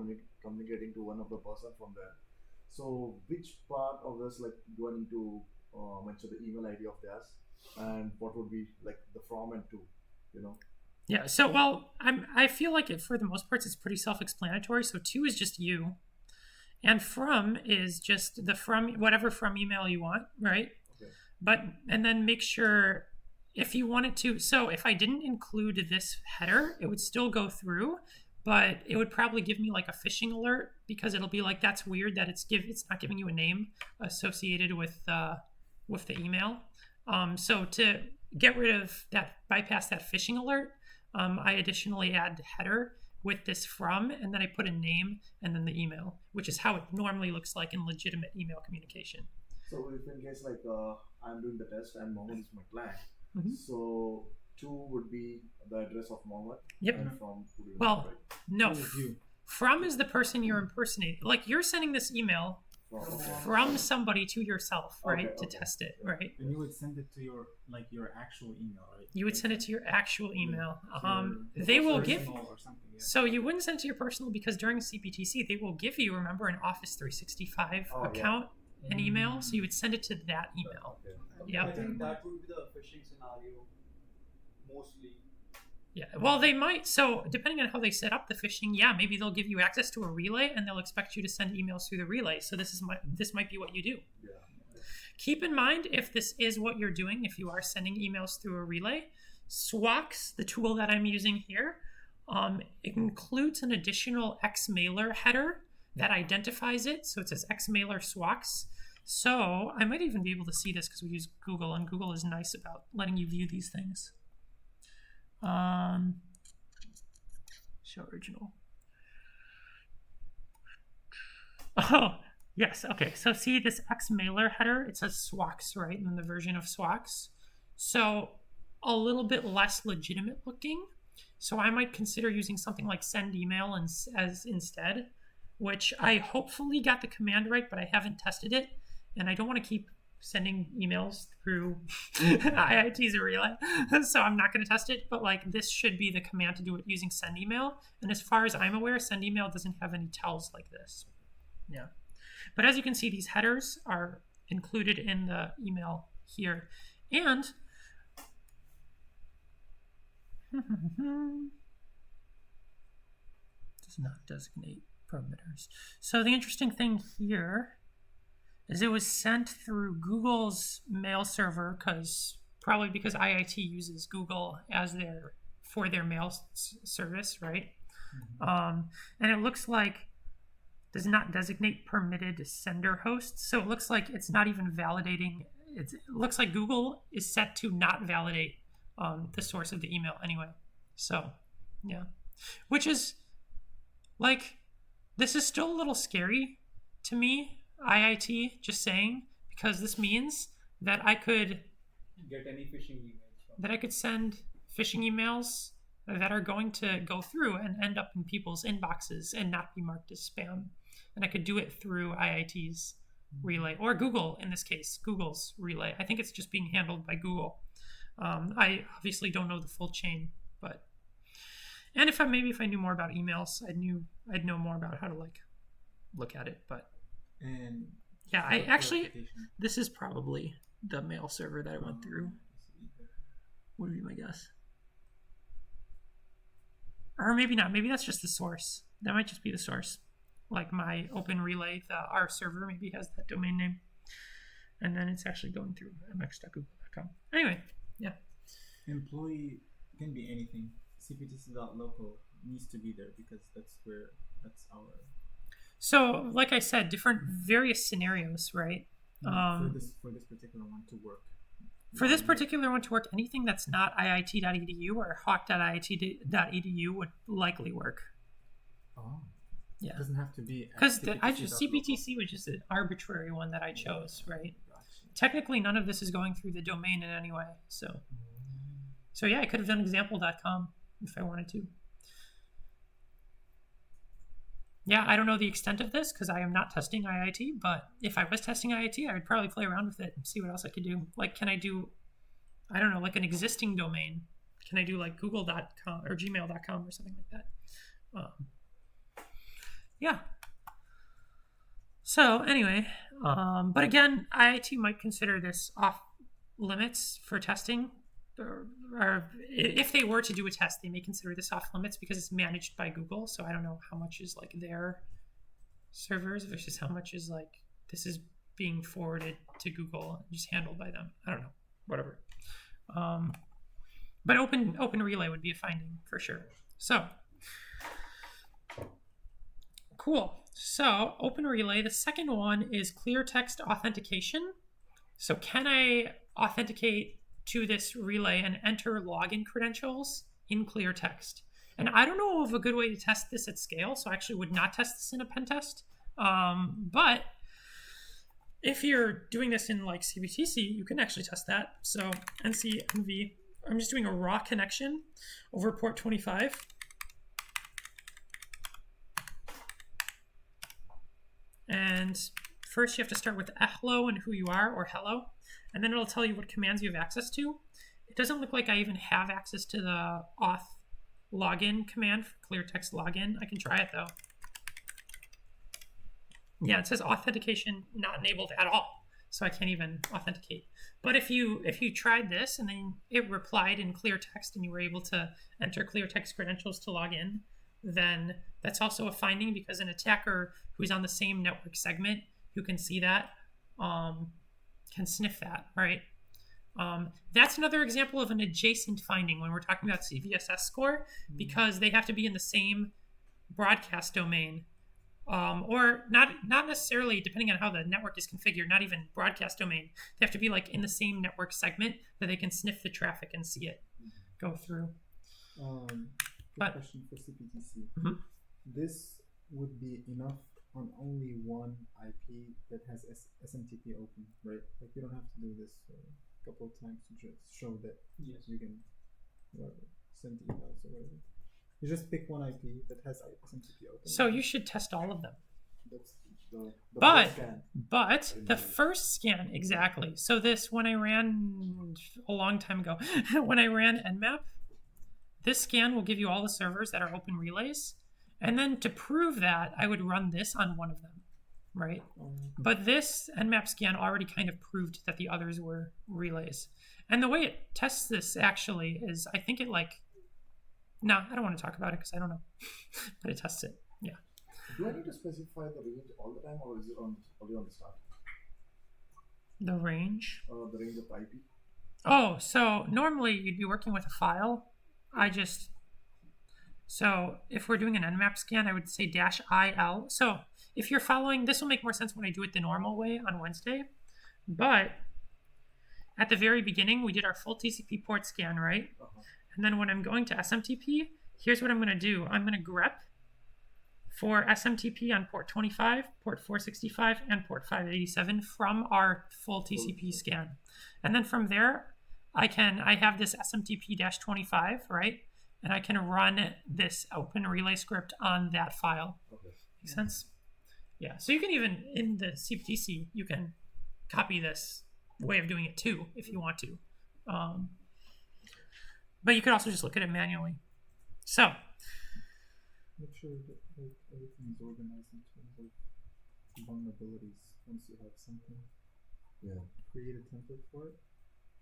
Speaker 3: communicating to one of the person from there. So which part of this do I need to mention the email ID of theirs, and what would be the from and to,
Speaker 1: Yeah. So I feel like it for the most part it's pretty self-explanatory. So to is just you. And from is just whatever from email you want, right? Okay. And then make sure if you wanted to, so if I didn't include this header, it would still go through, but it would probably give me a phishing alert because it'll be that's weird that it's not giving you a name associated with the email. So to get rid of that, bypass that phishing alert, I additionally add the header with this from, and then I put a name and then the email, which is how it normally looks like in legitimate email communication.
Speaker 3: So if in case I'm doing the test and Mohammed is my client, so to would be the address of Mohammed.
Speaker 1: Yep.
Speaker 3: And from would be
Speaker 1: well,
Speaker 3: right?
Speaker 1: No. From is the person you're impersonating. You're sending this email from somebody to yourself, right? To test it, right?
Speaker 2: And you would send it to your your actual email, right?
Speaker 1: You would send it to your actual email. They will give. So you wouldn't send it to your personal because during CPTC they will give you, remember, an Office 365 account, an email. So you would send it to that email. Yeah.
Speaker 4: I think that would be the phishing scenario mostly.
Speaker 1: Yeah, well, they might. So depending on how they set up the phishing, maybe they'll give you access to a relay and they'll expect you to send emails through the relay. So this might be what you do.
Speaker 3: Yeah.
Speaker 1: keep in mind, if this is what you're doing, if you are sending emails through a relay, Swax, the tool that I'm using here, it includes an additional Xmailer header that identifies it. So it says Xmailer Swax. So I might even be able to see this because we use Google, and Google is nice about letting you view these things. Show original. Oh, yes. Okay. So see this Xmailer header? It says Swax, right? And then the version of Swax. So a little bit less legitimate looking. So I might consider using something like send email as instead, which I hopefully got the command right, but I haven't tested it. And I don't want to keep sending emails through IIT's relay, so I'm not going to test it. But like, this should be the command to do it using send email. And as far as I'm aware, send email doesn't have any tells like this. Yeah. But as you can see, these headers are included in the email here. And does not designate parameters. So the interesting thing here is it was sent through Google's mail server, probably because IIT uses Google as for their mail service, right? Mm-hmm. And it looks like does not designate permitted sender hosts. So it looks like it's not even validating. It looks like Google is set to not validate the source of the email anyway. So, yeah. Which is, like, this is still a little scary to me, IIT, just saying, because this means that I could
Speaker 4: get any phishing emails.
Speaker 1: That I could send phishing emails that are going to go through and end up in people's inboxes and not be marked as spam. And I could do it through IIT's relay, or Google in this case, Google's relay. I think it's just being handled by Google. I obviously don't know the full chain, but if I knew more about emails, I'd know more about how to like look at it. But
Speaker 2: and
Speaker 1: yeah, this is probably the mail server that I went through. Would be my guess, or maybe not. Maybe that's just the source. That might just be the source. Like my Open Relay, our server maybe has that domain name, and then it's actually going through mx.google.com. Anyway, yeah.
Speaker 2: Employee can be anything. CPTC.local needs to be there because that's our.
Speaker 1: So, like I said, different various scenarios, right?
Speaker 2: For this particular one to work.
Speaker 1: For this particular one to work, anything that's not iit.edu or hawk.iit.edu would likely work.
Speaker 2: Oh.
Speaker 1: Yeah.
Speaker 2: It doesn't have to be.
Speaker 1: Because CPTC was just an arbitrary one that I chose, right? Technically, none of this is going through the domain in any way. So yeah, I could have done example.com if I wanted to. Yeah, I don't know the extent of this because I am not testing IIT, but if I was testing IIT, I would probably play around with it and see what else I could do. Like, can I do, I don't know, like an existing domain? Can I do like google.com or gmail.com or something like that? Yeah. So anyway, but again, IIT might consider this off limits for testing, or if they were to do a test, they may consider this off limits because it's managed by Google. So I don't know how much is like their servers versus how much is like this is being forwarded to Google and just handled by them. I don't know, whatever. But Open Relay would be a finding for sure. So. Cool. So Open Relay, the second one is clear text authentication. So can I authenticate to this relay and enter login credentials in clear text? And I don't know of a good way to test this at scale, so I actually would not test this in a pen test. But if you're doing this in like CPTC, you can actually test that. So NCNV, I'm just doing a raw connection over port 25. And first you have to start with hello and who you are, or hello, and then it'll tell you what commands you have access to. It doesn't look like I even have access to the auth login command for clear text login. I can try it though. Yeah, it says authentication not enabled at all, so I can't even authenticate. But if you tried this and then it replied in clear text and you were able to enter clear text credentials to log in, then that's also a finding, because an attacker who's on the same network segment who can see that can sniff that, right? That's another example of an adjacent finding when we're talking about CVSS score, because they have to be in the same broadcast domain, or not necessarily, depending on how the network is configured, not even broadcast domain. They have to be like in the same network segment that they can sniff the traffic and see it go through.
Speaker 2: Good question for CPTC. This would be enough on only one IP that has SMTP open, right? Like you don't have to do this a couple of times to just show that you can send emails or whatever. You just pick one IP that has SMTP open.
Speaker 1: So you should test all of them.
Speaker 3: That's
Speaker 1: But the first scan, exactly. So this, when I ran a long time ago, when I ran Nmap, this scan will give you all the servers that are open relays. And then to prove that, I would run this on one of them, right? But this Nmap scan already kind of proved that the others were relays. And the way it tests this actually is, I think it no, I don't want to talk about it because I don't know, but it tests it, yeah.
Speaker 3: Do I need to specify the range all the time, or is it only on the start?
Speaker 1: The range?
Speaker 3: The range of IP?
Speaker 1: Oh, so normally you'd be working with a file. So if we're doing an Nmap scan, I would say -IL. So if you're following, this will make more sense when I do it the normal way on Wednesday. But at the very beginning, we did our full TCP port scan, right? And then when I'm going to SMTP, here's what I'm going to do. I'm going to grep for SMTP on port 25, port 465, and port 587 from our full TCP scan. And then from there, I have this SMTP-25, right? And I can run this open relay script on that file. Make sense? Yeah. So you can even, in the CPTC, you can copy this way of doing it too, if you want to. But you could also just look at it manually. So.
Speaker 2: Make sure that everything is organized in terms of vulnerabilities. Once you have something, create a template for it,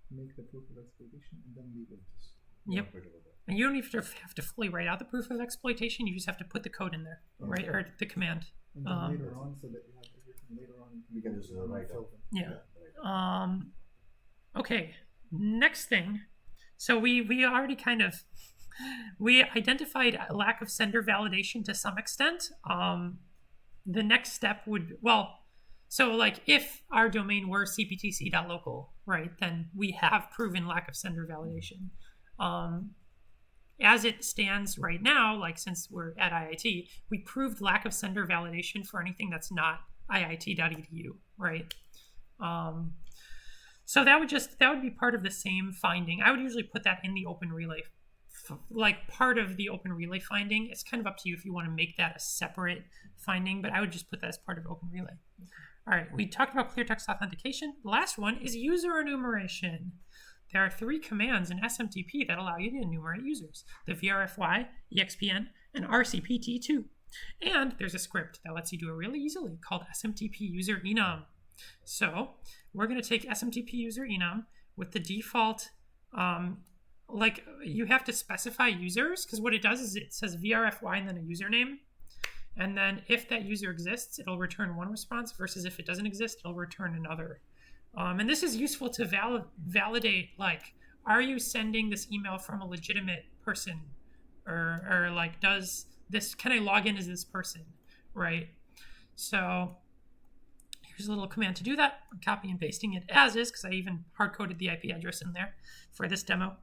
Speaker 2: make the proof of exploitation, and then leave it.
Speaker 1: Yep. And you don't even have to fully write out the proof of exploitation. You just have to put the code in there, right? Or the command.
Speaker 2: And then later on, so that you have everything later on,
Speaker 3: we can just write out.
Speaker 1: Yeah. Okay. Next thing. So we already we identified a lack of sender validation to some extent. The next step would, so like if our domain were cptc.local, right, then we have proven lack of sender validation. As it stands right now, like since we're at IIT, we proved lack of sender validation for anything that's not iit.edu, right? So that would be part of the same finding. I would usually put that in the open relay, like part of the open relay finding. It's kind of up to you if you want to make that a separate finding, but I would just put that as part of open relay. All right, we talked about clear text authentication. The last one is user enumeration. There are 3 commands in SMTP that allow you to enumerate users: the VRFY, EXPN, and RCPT2. And there's a script that lets you do it really easily called SMTP user enum. So we're going to take SMTP user enum with the default, like you have to specify users, because what it does is it says VRFY and then a username. And then if that user exists, it'll return one response, versus if it doesn't exist, it'll return another. And this is useful to validate, like, are you sending this email from a legitimate person? Or like, can I log in as this person, right? So here's a little command to do that. I'm copy and pasting it as is, because I even hard-coded the IP address in there for this demo.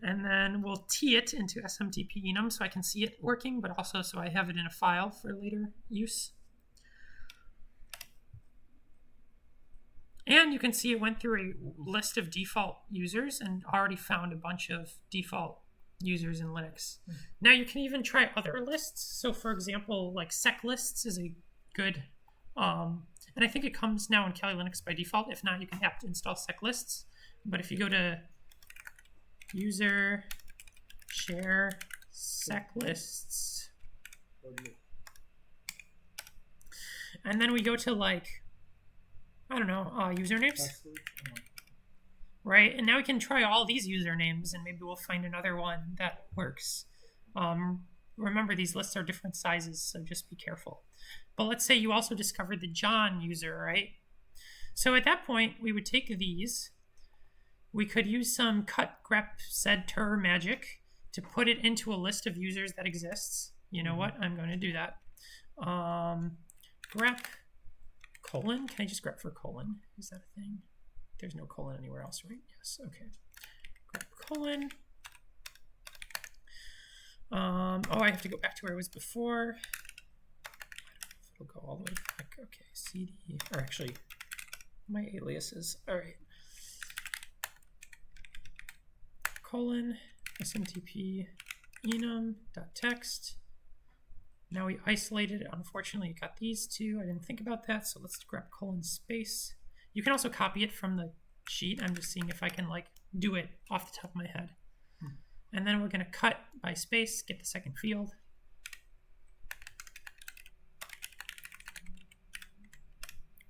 Speaker 1: And then we'll tee it into SMTP enum so I can see it working, but also so I have it in a file for later use. And you can see it went through a list of default users and already found a bunch of default users in Linux. Now you can even try other lists. So for example, like sec lists is a good, and I think it comes now in Kali Linux by default. If not, you can have to install sec lists. But if you go to user share sec lists, and then we go to like, I don't know, usernames, right? And now we can try all these usernames, and maybe we'll find another one that works. Remember, these lists are different sizes, so just be careful. But let's say you also discovered the John user, right? So at that point, we would take these. We could use some cut, grep, sed, ter magic to put it into a list of users that exists. You know what? I'm going to do that. Grep colon. Can I just grep for colon? Is that a thing? There's no colon anywhere else, right? Yes. Okay. Grep colon. Oh, I have to go back to where I was before. It'll go all the way back. Okay, cd, or actually, my aliases. All right. Colon, smtp, enum.txt. Now we isolated it. Unfortunately, you got these two. I didn't think about that, so let's grab colon space. You can also copy it from the sheet. I'm just seeing if I can like do it off the top of my head. And then we're going to cut by space, get the second field.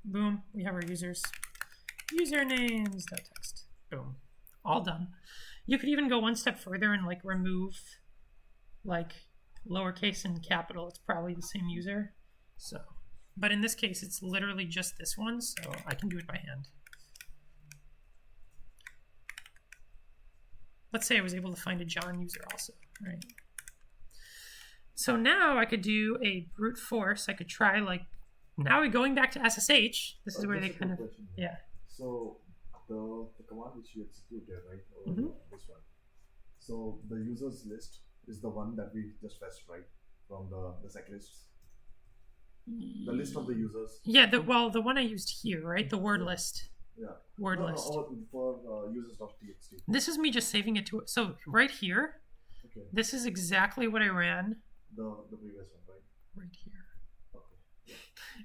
Speaker 1: Boom, we have our users. Usernames.txt. Boom, all done. You could even go one step further and like remove like lowercase and capital. It's probably the same user. So, but in this case, it's literally just this one, so I can do it by hand. Let's say I was able to find a John user also, right? So now I could do a brute force. I could try like, now we're going back to SSH. This is where they kind of, yeah.
Speaker 3: So the command which you executed, right, or this one. So the users list is the one that we just fetched, right, from the sec lists. The list of the users.
Speaker 1: Yeah, the one I used here, right, the word list.
Speaker 3: Yeah.
Speaker 1: Word list.
Speaker 3: For users.txt.
Speaker 1: This is me just saving it to, so right here,
Speaker 3: Okay.
Speaker 1: this is exactly what I ran
Speaker 3: The previous one, right?
Speaker 1: right here.
Speaker 3: Okay.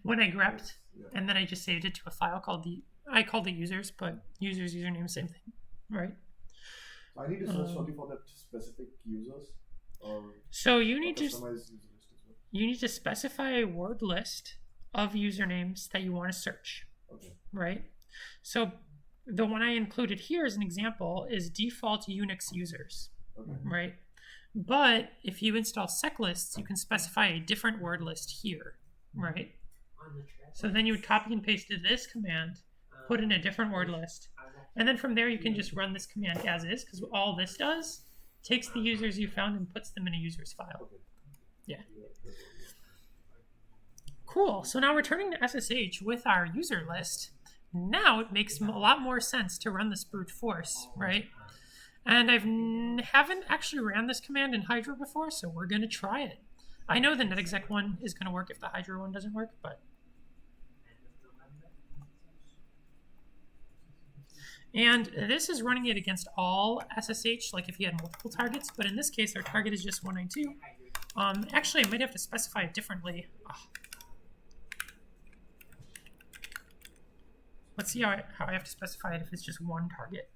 Speaker 1: When I grepped,
Speaker 3: Yeah.
Speaker 1: and then I just saved it to a file called I called it users, but users, username, same thing, right?
Speaker 3: I need to search only for that specific users, or
Speaker 1: So you need to
Speaker 3: customize user list as well.
Speaker 1: you need to specify a word list of usernames that you want to search,
Speaker 3: Okay.
Speaker 1: right? So the one I included here as an example is default Unix users,
Speaker 3: Okay.
Speaker 1: right? But if you install sec lists, you can specify a different word list here, right? So then you would copy and paste this command, put in a different word list, and then from there you can just run this command as is, because all this does takes the users you found and puts them in a users file.
Speaker 3: Okay.
Speaker 1: Yeah. Cool. So now returning to SSH with our user list, now it makes a lot more sense to run this brute force, right? And haven't actually ran this command in Hydra before, so we're going to try it. I know the netexec one is going to work if the Hydra one doesn't work, but... And this is running it against all SSH, like if you had multiple targets, but in this case, our target is just 192. Actually, I might have to specify it differently. Let's see how I have to specify it if it's just one target.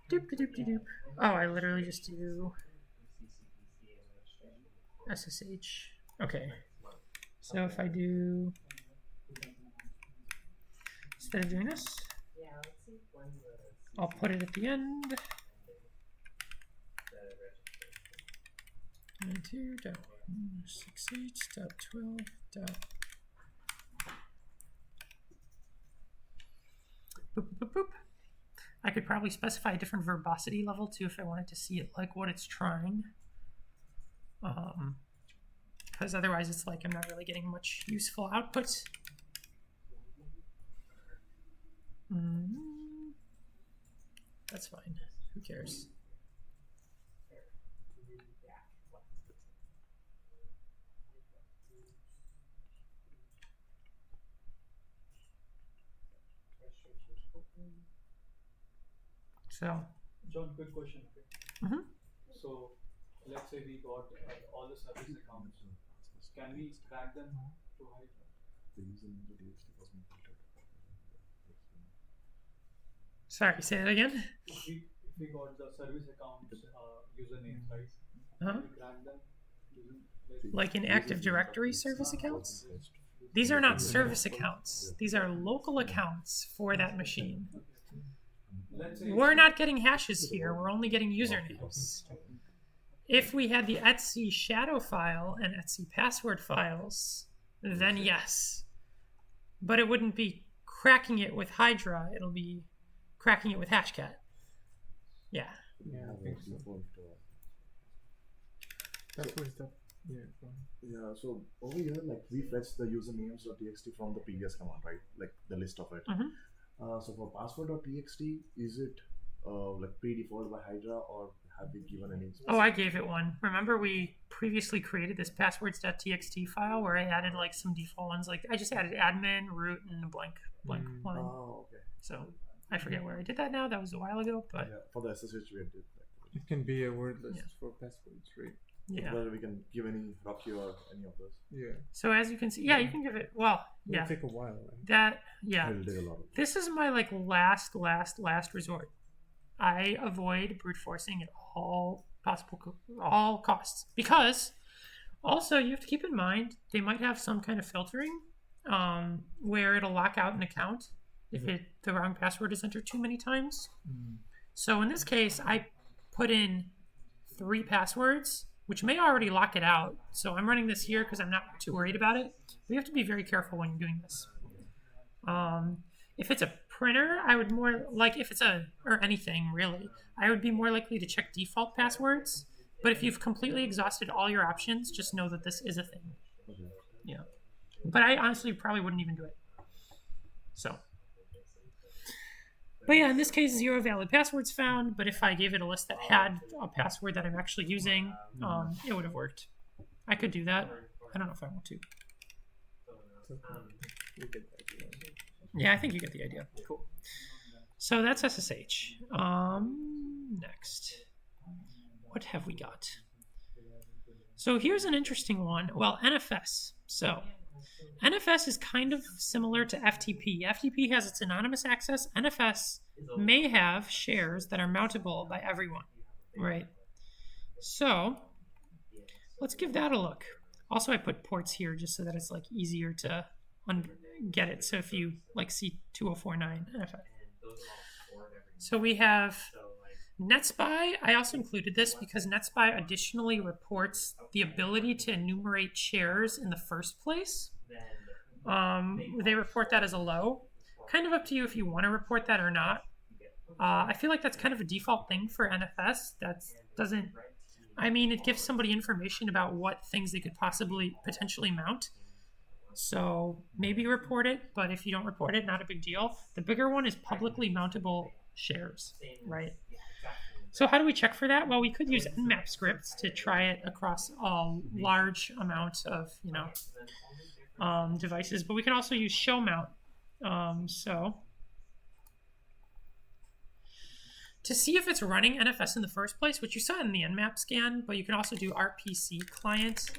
Speaker 1: Doop-a-doop-a-doop. Oh, I literally just do SSH. Okay. So if I do, instead of doing this, I'll put it at the end. 92.68.12. Boop, boop, boop. I could probably specify a different verbosity level too if I wanted to see it like what it's trying. Because otherwise it's like I'm not really getting much useful output. That's fine. Who cares? So,
Speaker 4: John, quick question. Okay. So, let's say we got all the service accounts. Can we track them to Hydra?
Speaker 1: sorry, say that again.
Speaker 4: If we got the service accounts usernames, right?
Speaker 1: Uh-huh.
Speaker 4: Can we track them using
Speaker 1: Like in Active Directory service accounts? These are not service accounts. These are local accounts for that machine.
Speaker 4: Let's say
Speaker 1: We're not getting hashes here. We're only getting usernames. If we had the etc shadow file and etc password files, then yes. But it wouldn't be cracking it with Hydra, it'll be cracking it with Hashcat. Yeah.
Speaker 2: Yeah, I think so. That's what stuff. Yeah.
Speaker 3: Yeah, so over here, like we fetch the usernames.txt from the previous command, right? Like the list of it. So for password.txt, is it like pre-default by Hydra, or have we given any?
Speaker 1: Oh, I gave it one. Remember, we previously created this passwords.txt file where I added like some default ones. Like I just added admin, root, and a blank line.
Speaker 3: Oh, okay.
Speaker 1: So I forget where I did that now. That was a while ago, but
Speaker 3: Yeah, for the SSH we did that.
Speaker 2: It can be a word list for passwords, right?
Speaker 1: yeah.
Speaker 3: Whether we can give any Rocky or any of those.
Speaker 2: Yeah.
Speaker 1: So as you can see, yeah, you can give it. Well, yeah.
Speaker 2: It'll take a while, right?
Speaker 1: That yeah.
Speaker 3: It'll take a lot of.
Speaker 1: This is my like last resort. I avoid brute forcing at all costs, because also you have to keep in mind they might have some kind of filtering where it'll lock out an account if the wrong password is entered too many times. So in this case, I put in 3 passwords, which may already lock it out. So I'm running this here because I'm not too worried about it. We have to be very careful when you're doing this. If it's a printer, I would more like, if it's or anything really, I would be more likely to check default passwords. But if you've completely exhausted all your options, just know that this is a thing. Yeah. But I honestly probably wouldn't even do it. So. But yeah, in this case, 0 valid passwords found. But if I gave it a list that had a password that I'm actually using, it would have worked. I could do that. I don't know if I want to. Yeah, I think you get the idea. Cool. So that's SSH. Next. What have we got? So here's an interesting one. Well, NFS. So NFS is kind of similar to FTP. FTP has its anonymous access. NFS may have shares that are mountable by everyone, right? So let's give that a look. Also, I put ports here just so that it's like easier to get it. So if you like see 2049 NFS. So we have NetSpy. I also included this because NetSpy additionally reports the ability to enumerate shares in the first place. They report that as a low. Kind of up to you if you want to report that or not. I feel like that's kind of a default thing for NFS. It gives somebody information about what things they could potentially mount. So maybe report it, but if you don't report it, not a big deal. The bigger one is publicly mountable shares, right? So how do we check for that? Well, we could use Nmap scripts to try it across a large amount of, devices, but we can also use show mount. So to see if it's running NFS in the first place, which you saw in the Nmap scan, but you can also do RPC client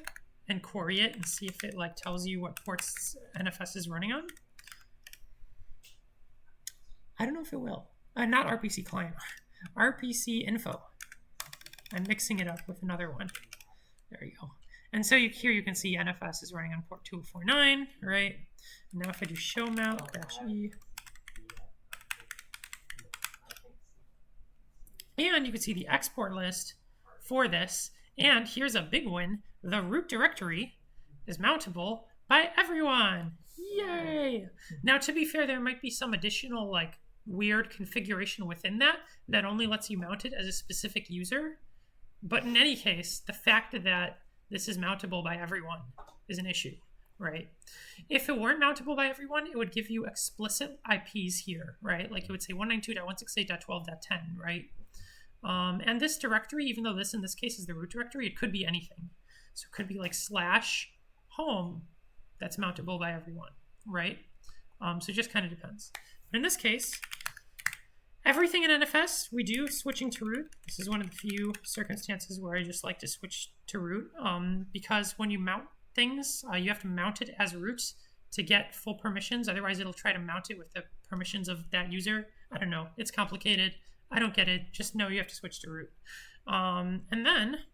Speaker 1: and query it and see if it like tells you what ports NFS is running on. I don't know if it will. Not RPC client, RPC info. I'm mixing it up with another one. There you go. And so here you can see NFS is running on port 2049, right? And now if I do show mount -e, and you can see the export list for this. And here's a big one. The root directory is mountable by everyone. Yay! Now, to be fair, there might be some additional like weird configuration within that only lets you mount it as a specific user. But in any case, the fact that this is mountable by everyone is an issue, right? If it weren't mountable by everyone, it would give you explicit IPs here, right? Like it would say 192.168.12.10, right? And this directory, even though this in this case is the root directory, it could be anything. So it could be like /home that's mountable by everyone, right? So it just kind of depends. But in this case, everything in NFS, we do switching to root. This is one of the few circumstances where I just like to switch to root because when you mount things, you have to mount it as root to get full permissions. Otherwise, it'll try to mount it with the permissions of that user. I don't know. It's complicated. I don't get it. Just know you have to switch to root. And then,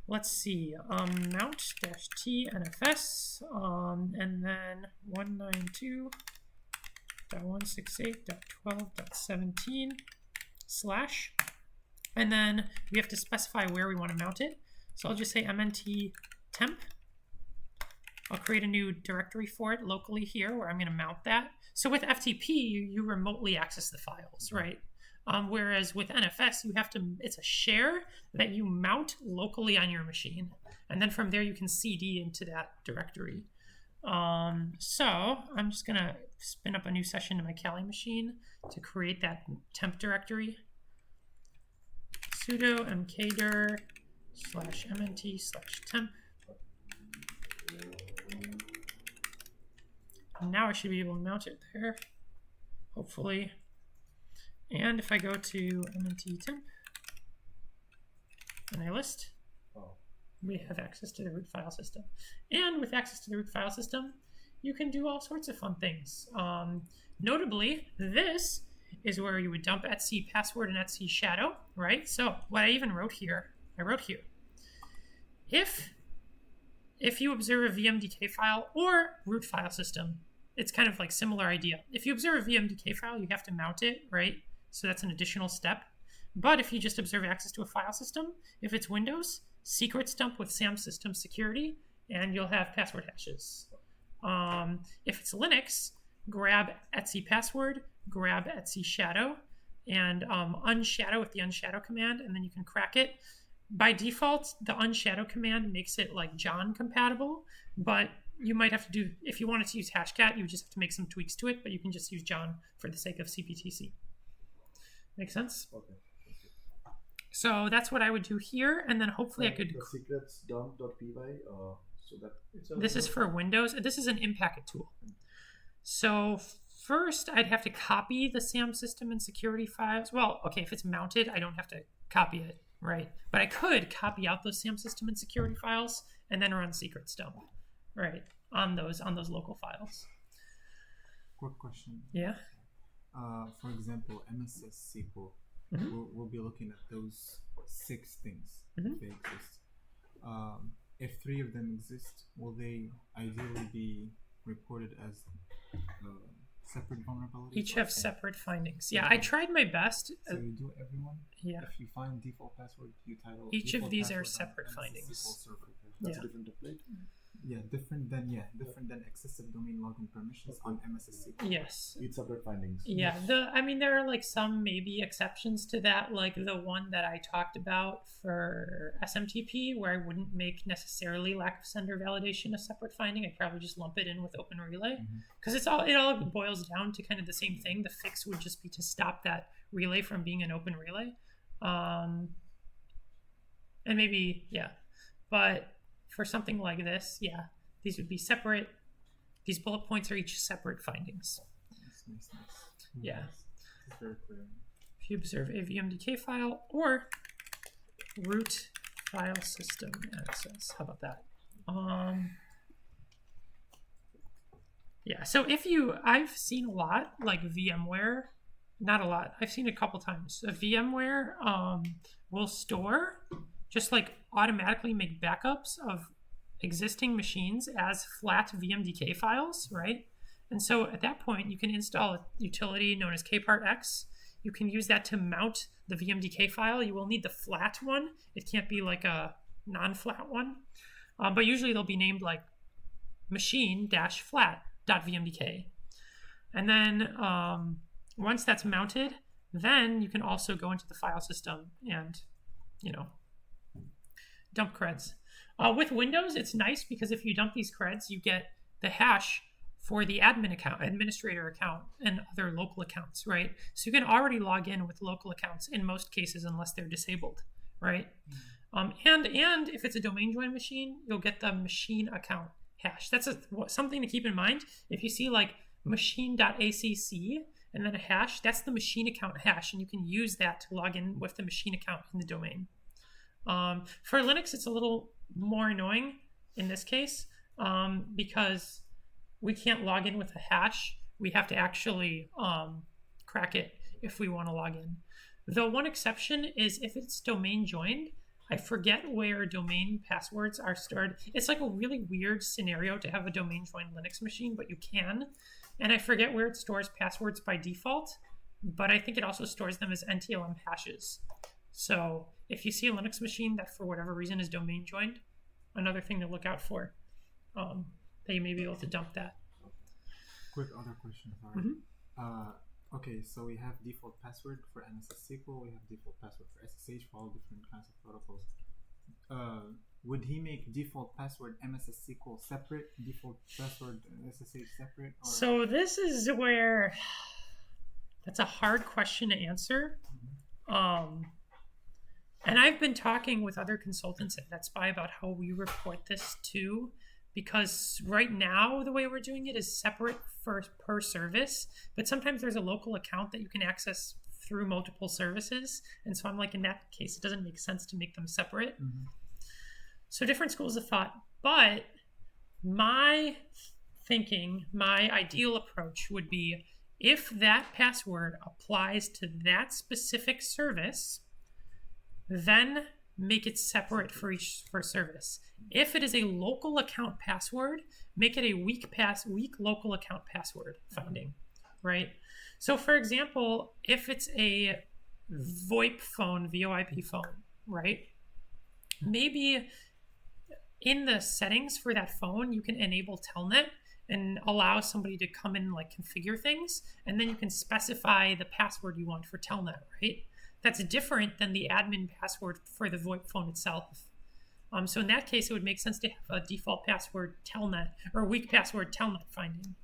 Speaker 1: let's see, mount-t NFS, and then 192.168.12.17 / and then we have to specify where we want to mount it. So I'll just say mnt temp. I'll create a new directory for it locally here where I'm going to mount that. So with FTP, you remotely access the files, right? Whereas with NFS, it's a share that you mount locally on your machine. And then from there, you can CD into that directory. So I'm just going to spin up a new session to my Kali machine to create that temp directory. Sudo mkdir /mnt/temp. And now I should be able to mount it there, hopefully. And if I go to mnt temp and I list, we have access to the root file system. And with access to the root file system, you can do all sorts of fun things. Notably, this is where you would dump etc password and etc shadow, right? So what I even wrote here, if you observe a VMDK file or root file system, it's kind of like similar idea. If you observe a VMDK file, you have to mount it, right? So that's an additional step. But if you just observe access to a file system, if it's Windows, secrets dump with SAM system security, and you'll have password hashes. If it's Linux, grab etc password, grab etc shadow, and unshadow with the unshadow command, and then you can crack it. By default, the unshadow command makes it like John compatible, but you might have to do, if you wanted to use Hashcat, you just have to make some tweaks to it, but you can just use John for the sake of CPTC. Make sense?
Speaker 3: Okay.
Speaker 1: So that's what I would do here, and then hopefully I could...
Speaker 3: The secrets dump.py, so that...
Speaker 1: This is for Windows. This is an in-packet tool. So first, I'd have to copy the SAM system and security files. Well, okay, if it's mounted, I don't have to copy it, right? But I could copy out those SAM system and security files and then run secrets dump, right, on those local files.
Speaker 2: Quick question.
Speaker 1: Yeah.
Speaker 2: For example, MSS SQL. We'll be looking at those 6 things if they exist. If 3 of them exist, will they ideally be reported as separate vulnerabilities?
Speaker 1: Each have separate findings. Yeah, I tried my best.
Speaker 2: So you do everyone?
Speaker 1: Yeah.
Speaker 2: If you find default password, you title
Speaker 1: each of these are
Speaker 2: password
Speaker 1: separate
Speaker 2: MS
Speaker 1: findings.
Speaker 2: SQL server.
Speaker 3: That's
Speaker 1: Yeah.
Speaker 3: a different template.
Speaker 2: Different than excessive domain login permissions on MSS SQL.
Speaker 1: Yes.
Speaker 3: Each separate findings.
Speaker 1: Yeah, there are like some maybe exceptions to that, like the one that I talked about for SMTP, where I wouldn't make necessarily lack of sender validation a separate finding. I'd probably just lump it in with Open Relay, because it all boils down to kind of the same thing. The fix would just be to stop that relay from being an Open Relay, and maybe but for something like this, these would be separate. These bullet points are each separate findings.
Speaker 2: Nice.
Speaker 1: Yeah.
Speaker 2: It's very clear.
Speaker 1: If you observe a VMDK file or root file system access, how about that? So I've seen a lot, like VMware, not a lot. I've seen a couple times. VMware will store, just like automatically make backups of existing machines as flat VMDK files, right? And so at that point, you can install a utility known as kpartx. You can use that to mount the VMDK file. You will need the flat one. It can't be like a non-flat one. But usually they'll be named like machine-flat.vmdk. And then once that's mounted, then you can also go into the file system and, dump creds. With Windows, it's nice because if you dump these creds, you get the hash for the administrator account, and other local accounts, right? So you can already log in with local accounts in most cases, unless they're disabled, right? And if it's a domain join machine, you'll get the machine account hash. That's something to keep in mind. If you see like machine.acc and then a hash, that's the machine account hash, and you can use that to log in with the machine account in the domain. For Linux, it's a little more annoying in this case because we can't log in with a hash. We have to actually crack it if we want to log in. The one exception is if it's domain joined. I forget where domain passwords are stored. It's like a really weird scenario to have a domain joined Linux machine, but you can. And I forget where it stores passwords by default, but I think it also stores them as NTLM hashes. So if you see a Linux machine that for whatever reason is domain joined, another thing to look out for. that you may be able to dump that.
Speaker 2: Quick other question, sorry. Okay, so we have default password for MSS SQL, we have default password for SSH for all different kinds of protocols. Would he make default password MSS SQL separate, default password SSH separate? Or?
Speaker 1: So this is where that's a hard question to answer. And I've been talking with other consultants at NetSpy about how we report this too, because right now the way we're doing it is separate per service, but sometimes there's a local account that you can access through multiple services. And so I'm like, in that case, it doesn't make sense to make them separate. So different schools of thought, but my thinking, my ideal approach would be if that password applies to that specific service, then make it separate for each service. If it is a local account password, make it a weak local account password finding, right? So for example, if it's a VoIP phone, VoIP phone, right? Maybe in the settings for that phone, you can enable Telnet and allow somebody to come in and like configure things, and then you can specify the password you want for Telnet, right? That's different than the admin password for the VoIP phone itself. So in that case, it would make sense to have a default password Telnet or weak password Telnet finding.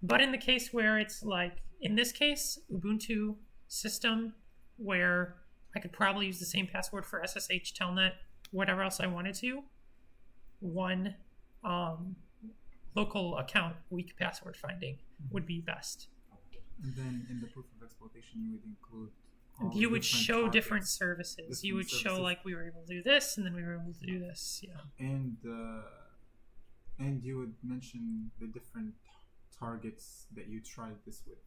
Speaker 1: But in the case where it's like, in this case, Ubuntu system, where I could probably use the same password for SSH, Telnet, whatever else I wanted to, one local account weak password finding would be best.
Speaker 2: And then in the proof of exploitation, you would include
Speaker 1: you would show
Speaker 2: targets,
Speaker 1: different services. You would show like we were able to do this, and then we were able to do this. Yeah.
Speaker 2: And you would mention the different targets that you tried this with,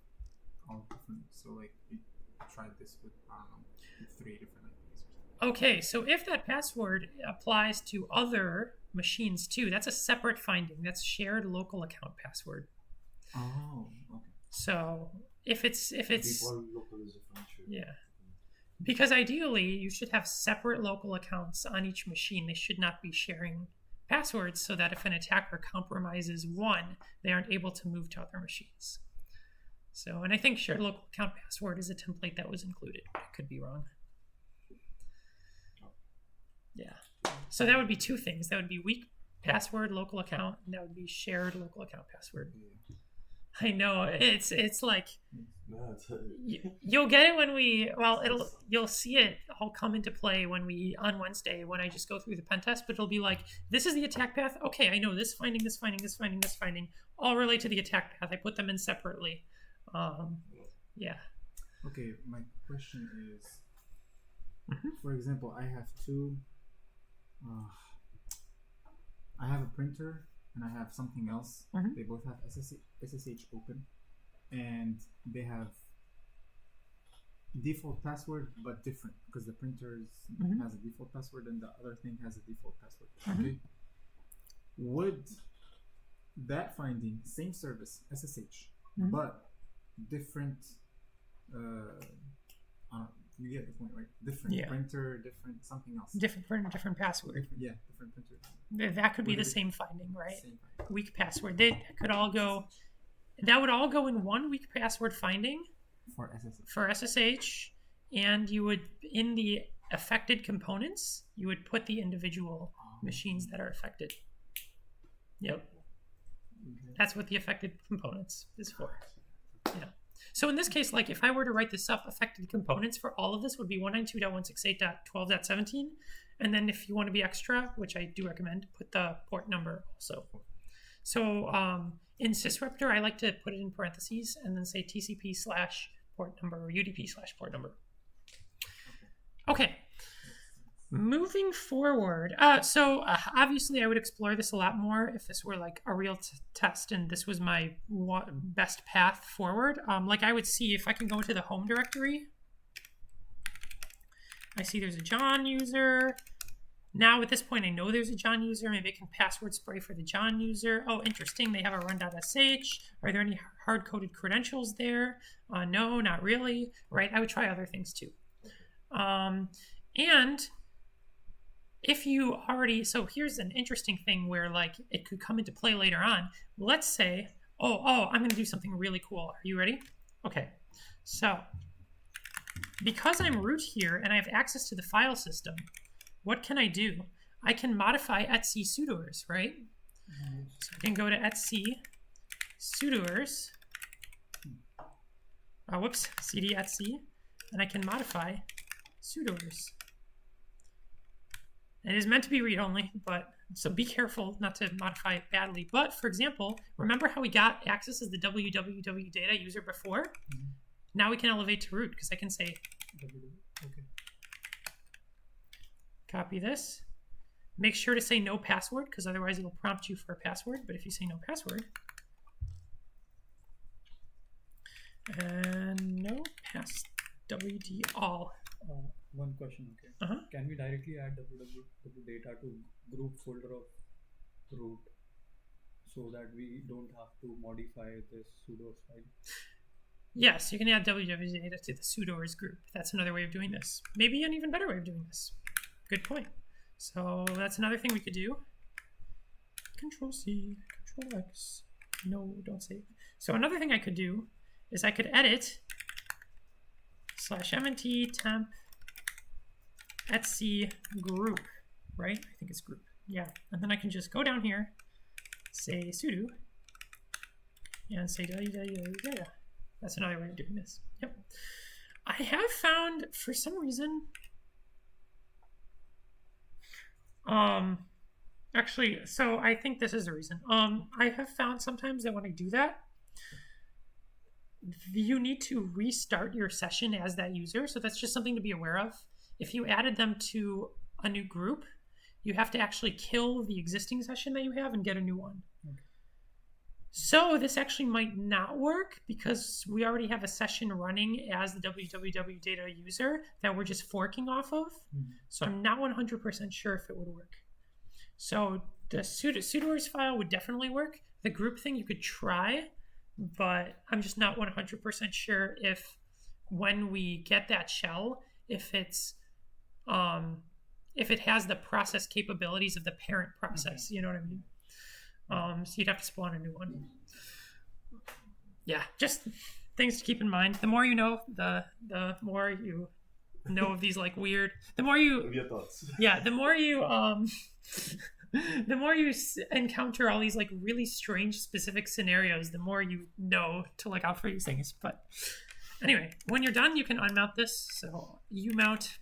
Speaker 2: all different. So like you tried this with 3 different IPs.
Speaker 1: Okay, so if that password applies to other machines too, that's a separate finding. That's shared local account password.
Speaker 2: Oh, okay.
Speaker 1: So if it's
Speaker 3: Default local is different.
Speaker 1: yeah, because ideally you should have separate local accounts on each machine. They should not be sharing passwords, so that if an attacker compromises one, they aren't able to move to other machines. So, and I think shared local account password is a template that was included. I could be wrong. Yeah. So that would be 2 things. That would be weak password local account, and that would be shared local account password. I know it's like you'll get it when you'll see it all come into play on Wednesday when I just go through the pen test, but it'll be like, this is the attack path. Okay, I know this finding, this finding, this finding, this finding all relate to the attack path. I put them in separately. Yeah.
Speaker 2: Okay, my question is, for example, I have I have a printer and I have something else. They both have SSH open, and they have default password but different, because the printer has a default password and the other thing has a default password. Okay, would that finding, same service, SSH, but different you get the point, right? Different printer, different something else.
Speaker 1: Different printer, different password.
Speaker 2: Different printer.
Speaker 1: That could be the same finding, right? Same finding. Weak password. That would all go in one weak password finding for SSH, and you would, in the affected components, you would put the individual machines that are affected. Yep. Okay. That's what the affected components is for. Yeah. So in this case, like if I were to write this up, affected components for all of this would be 192.168.12.17. And then if you want to be extra, which I do recommend, put the port number also. So in Sysreptor, I like to put it in parentheses and then say TCP/port number or UDP/port number. Okay. Moving forward, obviously I would explore this a lot more if this were like a real test and this was my best path forward. Like I would see if I can go into the home directory. I see there's a John user. Now at this point I know there's a John user. Maybe I can password spray for the John user. Oh, interesting. They have a run.sh. Are there any hard-coded credentials there? No, not really. Right? I would try other things too. And if you already, so here's an interesting thing where like it could come into play later on. Let's say, I'm going to do something really cool. Are you ready? Okay. So because I'm root here and I have access to the file system, what can I do? I can modify etc sudoers, right? So I can go to etc sudoers, cd etc, and I can modify sudoers. It is meant to be read-only, but so be careful not to modify it badly. But for example, remember how we got access as the www data user before? Mm-hmm. Now we can elevate to root because I can say, okay. Copy this. Make sure to say no password because otherwise it'll prompt you for a password. But if you say no password, and no pass wd all.
Speaker 4: One question, okay. Can we directly add www data to group folder of root so that we don't have to modify this sudo file?
Speaker 1: Yes, you can add www data to the sudoers group. That's another way of doing this. Maybe an even better way of doing this. Good point. So that's another thing we could do. Control C, Control X. No, don't save. So another thing I could do is I could edit /mnt temp etc group, right? I think it's group. Yeah. And then I can just go down here, say sudo, and say www. That's another way of doing this. Yep. I have found, for some reason, actually, so I think this is the reason. I have found sometimes that when I do that, you need to restart your session as that user. So that's just something to be aware of. If you added them to a new group, you have to actually kill the existing session that you have and get a new one. Okay. So this actually might not work because we already have a session running as the www data user that we're just forking off of. Mm-hmm. So I'm not 100% sure if it would work. So the sudoers file would definitely work. The group thing you could try, but I'm just not 100% sure if when we get that shell, if it has the process capabilities of the parent process. Okay. You know what I mean? So you'd have to spawn a new one. Yeah, just things to keep in mind. The more you know, the more you know of these like weird. The more you.
Speaker 3: Your thoughts.
Speaker 1: Yeah, the more you the more you encounter all these like really strange specific scenarios, the more you know to look out for these things. But anyway, when you're done, you can unmount this. So umount.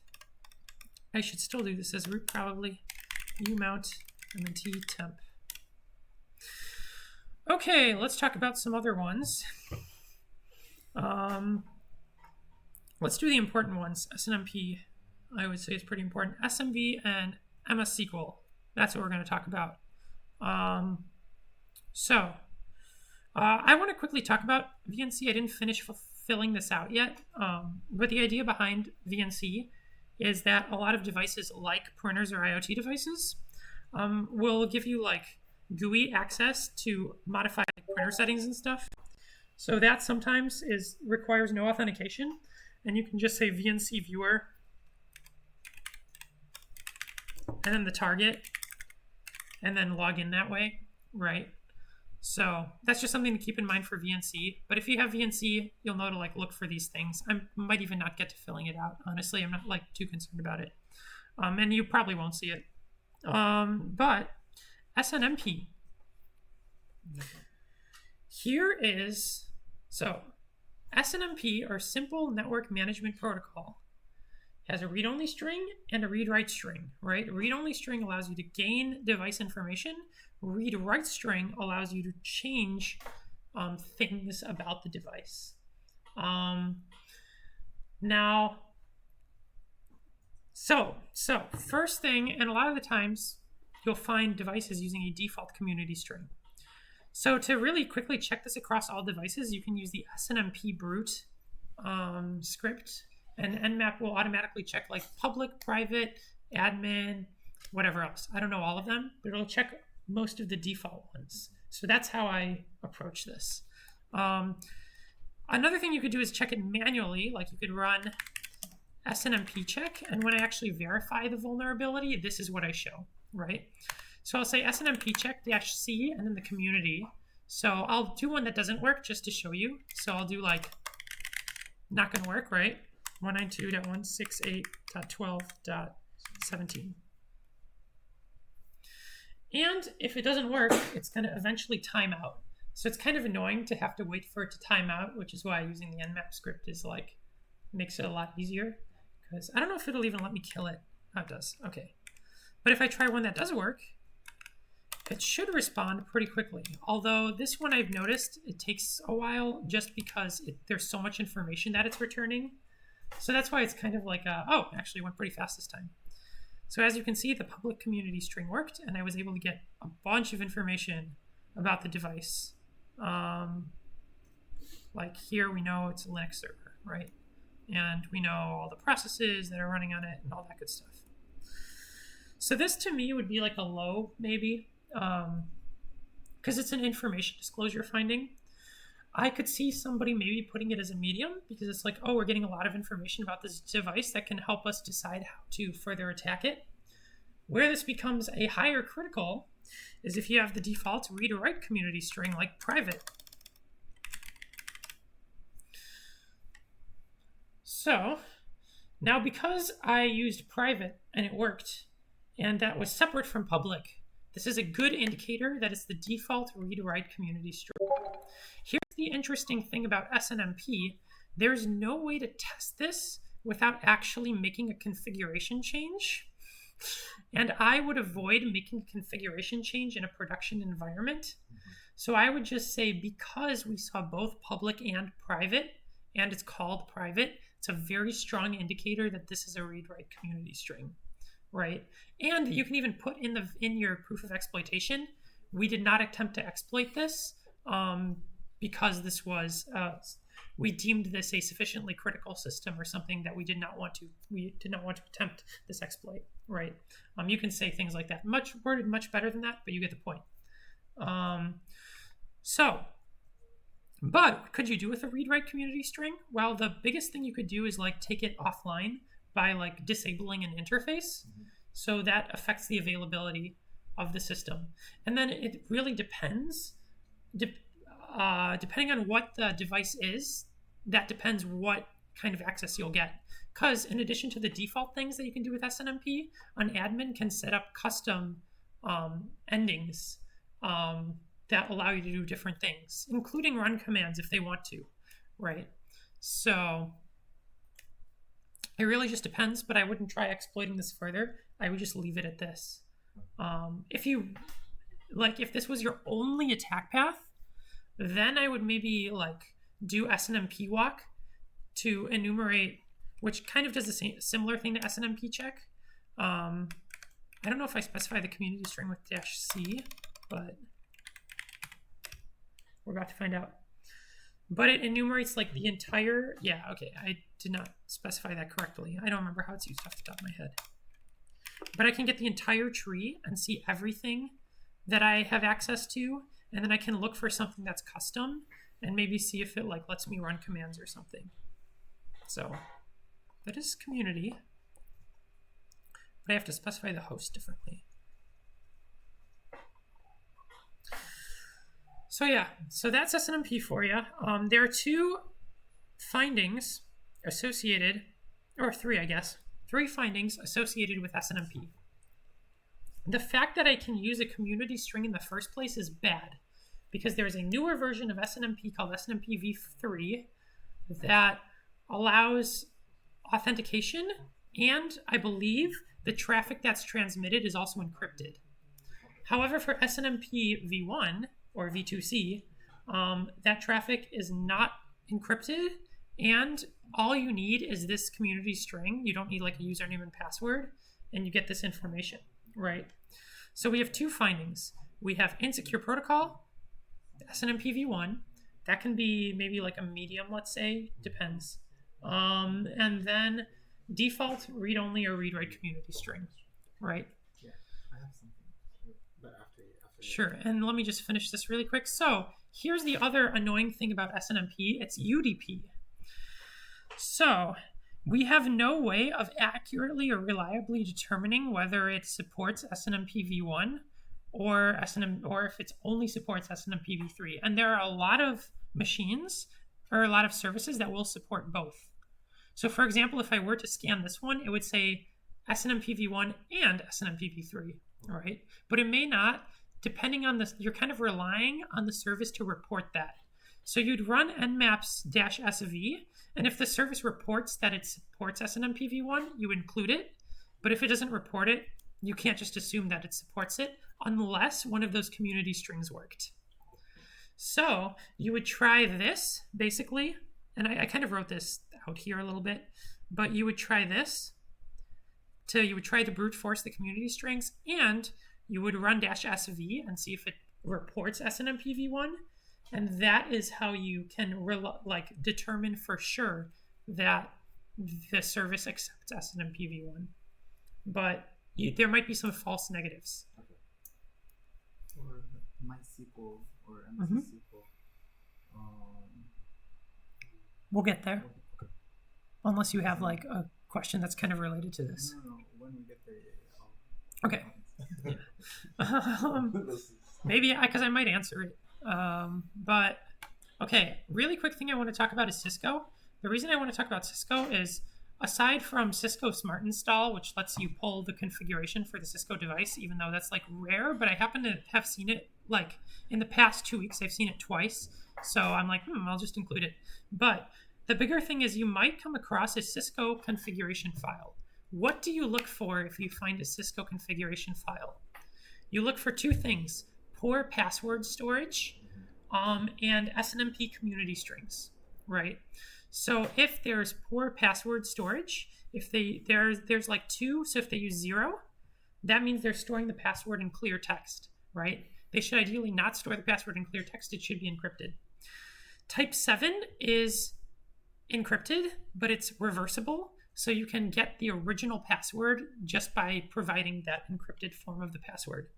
Speaker 1: I should still do this as root probably. Umount mnt temp. Okay, let's talk about some other ones. Let's do the important ones. SNMP, I would say, is pretty important. SMV and MS SQL. That's what we're going to talk about. I want to quickly talk about VNC. I didn't finish filling this out yet, but the idea behind VNC is that a lot of devices like printers or IoT devices will give you like GUI access to modify printer settings and stuff. So that sometimes requires no authentication, and you can just say VNC viewer and then the target and then log in that way, right? So that's just something to keep in mind for VNC. But if you have VNC, you'll know to like look for these things. I might even not get to filling it out. Honestly, I'm not like too concerned about it. And you probably won't see it. But SNMP. Here is, so SNMP, or Simple Network Management Protocol, has a read-only string and a read-write string, right? A read-only string allows you to gain device information. Read-write string allows you to change things about the device. First thing, and a lot of the times you'll find devices using a default community string. So to really quickly check this across all devices, you can use the SNMP brute script, and Nmap will automatically check like public, private, admin, whatever else. I don't know all of them, but it'll check most of the default ones. So that's how I approach this. Another thing you could do is check it manually. Like you could run SNMP check, and when I actually verify the vulnerability, this is what I show, right? So I'll say SNMP check -C and then the community. So I'll do one that doesn't work just to show you. So I'll do like, not gonna work, right? 192.168.12.17. And if it doesn't work, it's gonna eventually time out. So it's kind of annoying to have to wait for it to time out, which is why using the nmap script is like, makes it a lot easier. Because I don't know if it'll even let me kill it. Oh, it does, okay. But if I try one that does work, it should respond pretty quickly. Although this one I've noticed, it takes a while just because there's so much information that it's returning. So that's why it's kind of like, oh, actually went pretty fast this time. So as you can see, the public community string worked, and I was able to get a bunch of information about the device. Like here we know it's a Linux server, right? And we know all the processes that are running on it and all that good stuff. So this to me would be like a low, maybe, because it's an information disclosure finding. I could see somebody maybe putting it as a medium because it's like, oh, we're getting a lot of information about this device that can help us decide how to further attack it. Where this becomes a higher critical is if you have the default read or write community string like private. So now because I used private and it worked, and that was separate from public, this is a good indicator that it's the default read or write community string. Here's the interesting thing about SNMP. There's no way to test this without actually making a configuration change. And I would avoid making a configuration change in a production environment. So I would just say, because we saw both public and private, and it's called private, it's a very strong indicator that this is a read-write community string, right? And you can even put in your proof of exploitation, we did not attempt to exploit this because this was, we deemed this a sufficiently critical system or something that we did not want to attempt this exploit, right? You can say things like that, worded much better than that, but you get the point. But what could you do with a read-write community string? Well, the biggest thing you could do is like take it offline by like disabling an interface. So that affects the availability of the system. And then it really depends. Depending on what the device is, that depends what kind of access you'll get. Because in addition to the default things that you can do with SNMP, an admin can set up custom endings that allow you to do different things, including run commands if they want to, right? So it really just depends, but I wouldn't try exploiting this further. I would just leave it at this. If this was your only attack path, then I would maybe like do SNMP walk to enumerate, which kind of does the similar thing to SNMP check. I don't know if I specify the community string with -C, but we're about to find out. But it enumerates like the entire, yeah, okay, I did not specify that correctly. I don't remember how it's used off the top of my head. But I can get the entire tree and see everything that I have access to, and then I can look for something that's custom and maybe see if it like lets me run commands or something. So that is community, but I have to specify the host differently. So yeah, so that's SNMP for you. There are two findings associated, or three, I guess. Three findings associated with SNMP. The fact that I can use a community string in the first place is bad, because there's a newer version of SNMP called SNMP v3 that allows authentication, and I believe the traffic that's transmitted is also encrypted. However, for SNMP v1, or v2c, that traffic is not encrypted, and all you need is this community string. You don't need like a username and password, and you get this information, right? So we have two findings. We have insecure protocol, SNMP v1. That can be maybe like a medium, let's say, depends. And then default read-only or read-write community string, right?
Speaker 2: Yeah, I have something, but after
Speaker 1: Sure, and let me just finish this really quick. So here's the other annoying thing about SNMP, it's UDP. So We have no way of accurately or reliably determining whether it supports SNMP v1 or if it only supports SNMP v3. And there are a lot of machines or a lot of services that will support both. So for example, if I were to scan this one, it would say SNMP v1 and SNMP v3, right? But it may not, depending on this, you're kind of relying on the service to report that. So you'd run nmaps-sv, and if the service reports that it supports SNMP v1, you include it. But if it doesn't report it, you can't just assume that it supports it unless one of those community strings worked. So you would try this, basically, and I kind of wrote this out here a little bit, but you would try this. You would try to brute force the community strings, and you would run -sv and see if it reports SNMP v1. And that is how you can determine for sure that the service accepts SNMP v1. But there might be some false negatives.
Speaker 2: Okay. Or MySQL or MS SQL.
Speaker 1: We'll get there.
Speaker 2: Okay.
Speaker 1: Unless you have like a question that's kind of related to this.
Speaker 2: No. When we get there,
Speaker 1: okay. Maybe because I might answer it. But okay, really quick thing I want to talk about is Cisco. The reason I want to talk about Cisco is aside from Cisco Smart Install, which lets you pull the configuration for the Cisco device, even though that's like rare, but I happen to have seen it like in the past 2 weeks. I've seen it twice. So I'm like, I'll just include it. But the bigger thing is you might come across a Cisco configuration file. What do you look for if you find a Cisco configuration file? You look for two things: poor password storage and SNMP community strings, right? So if there's poor password storage, if there's like 2, so if they use 0, that means they're storing the password in clear text, right? They should ideally not store the password in clear text. It should be encrypted. Type 7 is encrypted, but it's reversible. So you can get the original password just by providing that encrypted form of the password.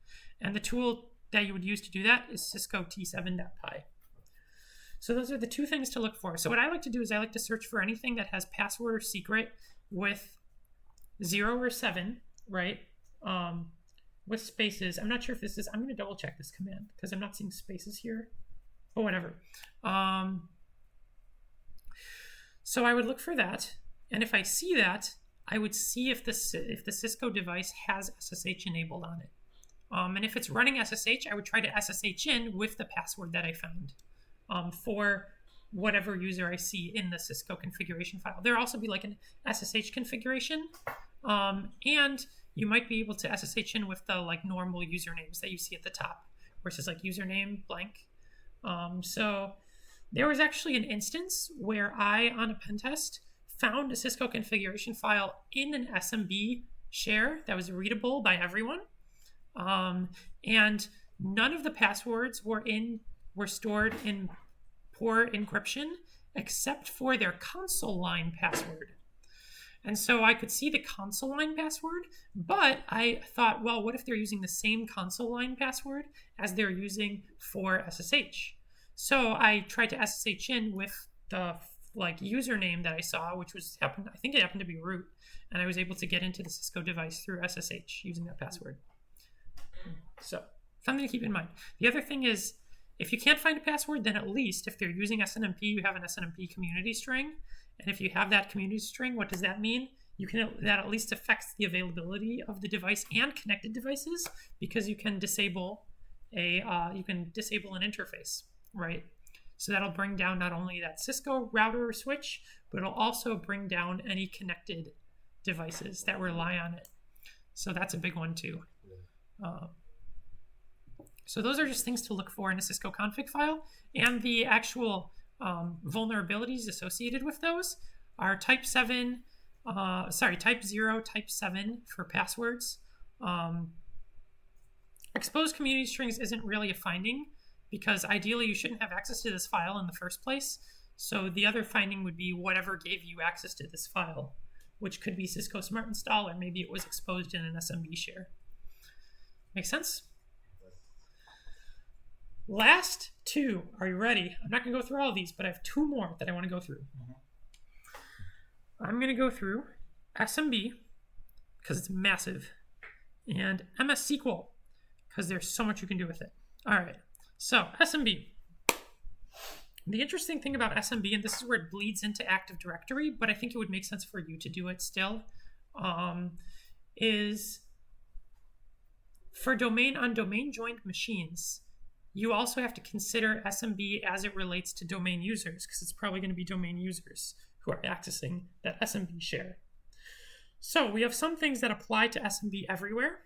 Speaker 1: And the tool that you would use to do that is Cisco T7.py. So those are the two things to look for. So what I like to do is I like to search for anything that has password or secret with 0 or 7, right? With spaces. I'm not sure if this is, I'm going to double check this command because I'm not seeing spaces here. But whatever. So I would look for that. And if I see that, I would see if the Cisco device has SSH enabled on it. And if it's running SSH, I would try to SSH in with the password that I found for whatever user I see in the Cisco configuration file. There'll also be like an SSH configuration. And you might be able to SSH in with the like normal usernames that you see at the top, where it says like username blank. So there was actually an instance where I, on a pen test, found a Cisco configuration file in an SMB share that was readable by everyone. And none of the passwords were stored in poor encryption except for their console line password. And so I could see the console line password, but I thought, well, what if they're using the same console line password as they're using for SSH? So I tried to SSH in with the like username that I saw, which was I think it happened to be root, and I was able to get into the Cisco device through SSH using that password. So something to keep in mind. The other thing is, if you can't find a password, then at least if they're using SNMP, you have an SNMP community string. And if you have that community string, what does that mean? That at least affects the availability of the device and connected devices, because you can disable an interface, right? So that'll bring down not only that Cisco router or switch, but it'll also bring down any connected devices that rely on it. So that's a big one too. So those are just things to look for in a Cisco config file, and the actual vulnerabilities associated with those are type 0, type 7 for passwords. Exposed community strings isn't really a finding, because ideally you shouldn't have access to this file in the first place. So the other finding would be whatever gave you access to this file, which could be Cisco Smart Install, or maybe it was exposed in an SMB share. Make sense? Last two. Are you ready? I'm not going to go through all of these, but I have two more that I want to go through. I'm going to go through SMB because it's massive, and MS SQL because there's so much you can do with it. All right, so SMB. The interesting thing about SMB, and this is where it bleeds into Active Directory, but I think it would make sense for you to do it still, is for domain joined machines, you also have to consider SMB as it relates to domain users, because it's probably going to be domain users who are accessing that SMB share. So we have some things that apply to SMB everywhere,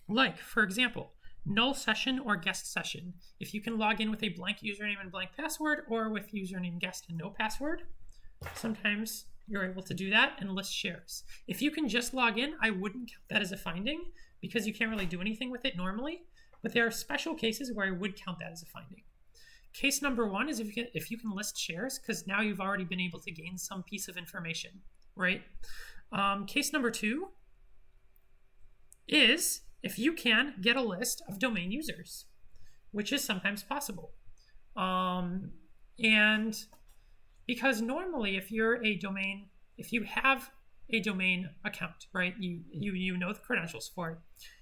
Speaker 1: like, for example, null session or guest session. If you can log in with a blank username and blank password, or with username guest and no password, sometimes you're able to do that and list shares. If you can just log in, I wouldn't count that as a finding because you can't really do anything with it normally, but there are special cases where I would count that as a finding. Case number one is if you can list shares, because now you've already been able to gain some piece of information, right? Case number two is if you can get a list of domain users, which is sometimes possible. And because normally if you have a domain account, right, you know the credentials for it,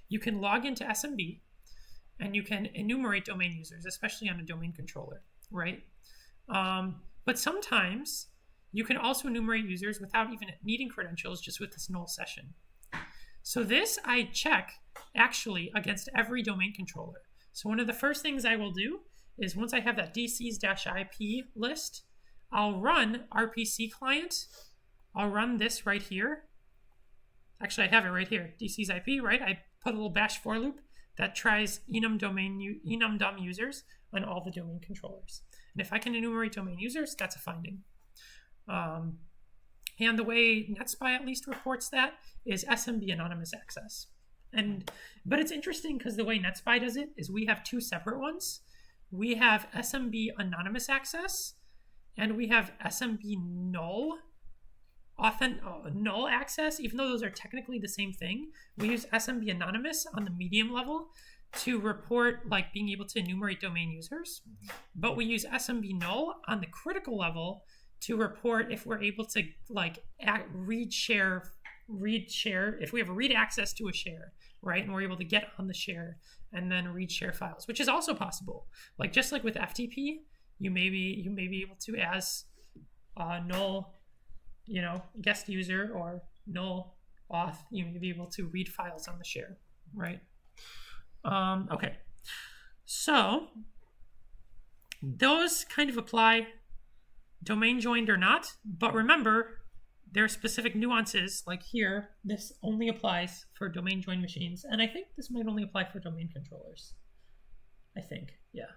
Speaker 1: you can log into SMB and you can enumerate domain users, especially on a domain controller, right? But sometimes you can also enumerate users without even needing credentials, just with this null session. So this I check actually against every domain controller. So one of the first things I will do is once I have that DCs-IP list, I'll run RPC client. I'll run this right here. Actually, I have it right here, DC's IP, right? I put a little bash for loop that tries enum dom users on all the domain controllers. And if I can enumerate domain users, that's a finding. And the way NetSpy at least reports that is SMB anonymous access. But it's interesting because the way NetSpy does it is we have two separate ones. We have SMB anonymous access, and we have SMB null access, even though those are technically the same thing. We use SMB anonymous on the medium level to report like being able to enumerate domain users, but we use SMB null on the critical level to report if we're able to like read share if we have a read access to a share, right, and we're able to get on the share and then read share files, which is also possible. Like just like with FTP, you may be able to, as null, guest user or null auth, you may be able to read files on the share, right? Okay, so those kind of apply domain joined or not, but remember there are specific nuances. Like here, this only applies for domain joined machines, and I think this might only apply for domain controllers. I think, yeah,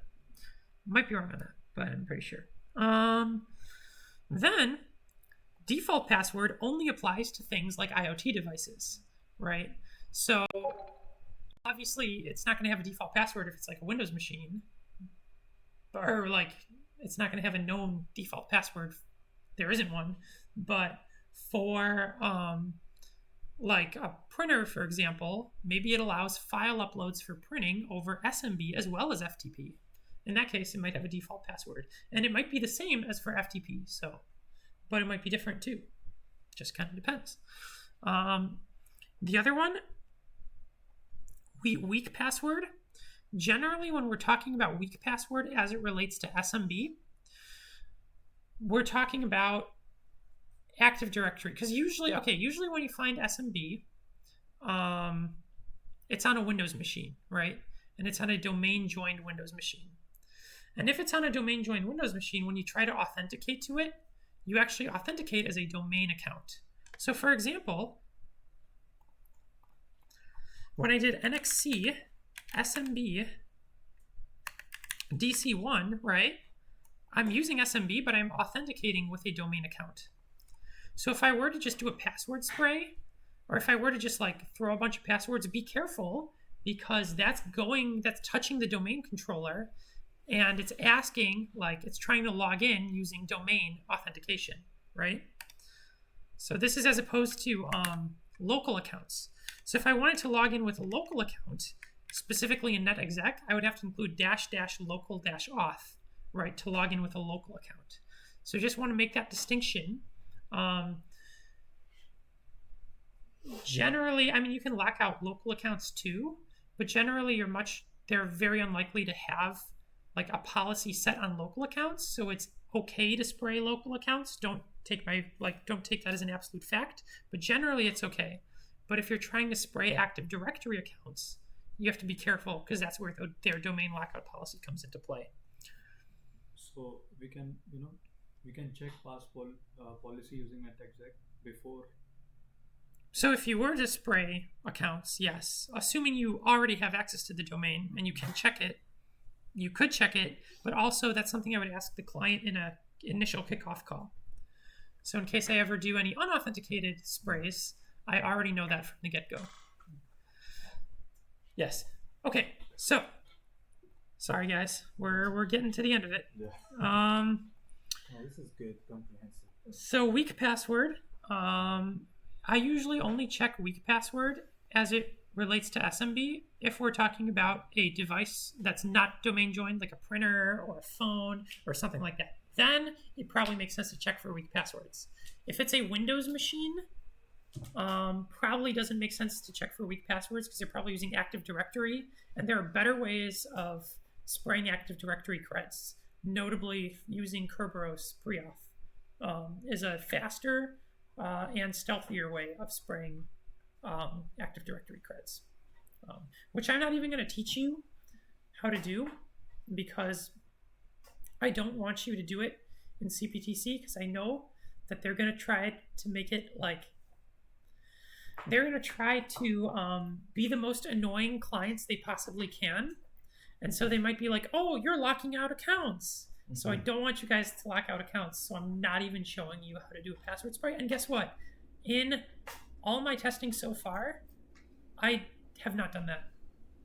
Speaker 1: might be wrong on that, but I'm pretty sure. Then default password only applies to things like IoT devices, right? So obviously it's not going to have a default password if it's like a Windows machine, or like it's not going to have a known default password. There isn't one. But for like a printer, for example, maybe it allows file uploads for printing over SMB as well as FTP. In that case, it might have a default password, and it might be the same as for FTP. So, but it might be different too. Just kind of depends. The other one, weak password. Generally, when we're talking about weak password as it relates to SMB, we're talking about Active Directory, because usually when you find SMB, it's on a Windows machine, right? And it's on a domain joined Windows machine. And if it's on a domain joined Windows machine, when you try to authenticate to it, you actually authenticate as a domain account. So for example, when I did NXC SMB DC1, right? I'm using SMB, but I'm authenticating with a domain account. So if I were to just do a password spray, or if I were to just like throw a bunch of passwords, be careful, because that's touching the domain controller, and it's asking, like it's trying to log in using domain authentication, right? So this is as opposed to local accounts. So if I wanted to log in with a local account, specifically in NetExec, I would have to include --local-auth, right, to log in with a local account. So just want to make that distinction. Generally, I mean, you can lock out local accounts too, but generally they're very unlikely to have like a policy set on local accounts. So it's okay to spray local accounts. Don't take that as an absolute fact, but generally it's okay. But if you're trying to spray Active Directory accounts, you have to be careful because that's where their domain lockout policy comes into play.
Speaker 4: So we can check past policy using netexec before.
Speaker 1: So if you were to spray accounts, yes, assuming you already have access to the domain and you can check it, you could check it, but also that's something I would ask the client in an initial kickoff call. So in case I ever do any unauthenticated sprays, I already know that from the get-go. Yes. Okay. So, sorry guys, we're getting to the end of it.
Speaker 3: Yeah.
Speaker 2: Oh, this is good, comprehensive.
Speaker 1: So weak password. I usually only check weak password as it relates to SMB if we're talking about a device that's not domain joined, like a printer or a phone or something like that. Then it probably makes sense to check for weak passwords. If it's a Windows machine, probably doesn't make sense to check for weak passwords because they're probably using Active Directory, and there are better ways of spraying Active Directory creds. Notably, using Kerberos pre-auth is a faster and stealthier way of spraying Active Directory creds, which I'm not even going to teach you how to do because I don't want you to do it in CPTC because I know that they're going to try to make it like they're going to try to be the most annoying clients they possibly can. And so they might be like, oh, you're locking out accounts. Mm-hmm. So I don't want you guys to lock out accounts. So I'm not even showing you how to do a password spray. And guess what? In all my testing so far, I have not done that.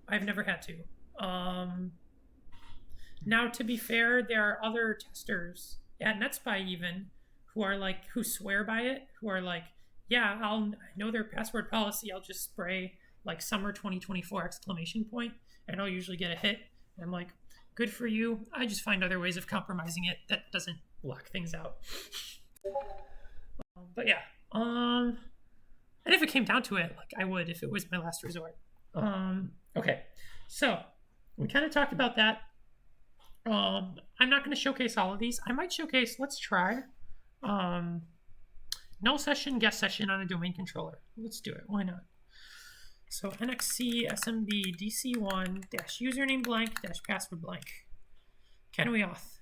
Speaker 1: I've never had to. Now, to be fair, there are other testers at NetSpy even who swear by it, who are like, yeah, I know their password policy. I'll just spray like summer 2024 ! And I'll usually get a hit. And I'm like, good for you. I just find other ways of compromising it that doesn't lock things out. But yeah. And if it came down to it, like I would if it was my last resort. Okay. So we kind of talked about that. I'm not going to showcase all of these. I might showcase, let's try null session, guest session on a domain controller. Let's do it. Why not? So NXC SMB DC1 dash username blank dash password blank. Can we auth?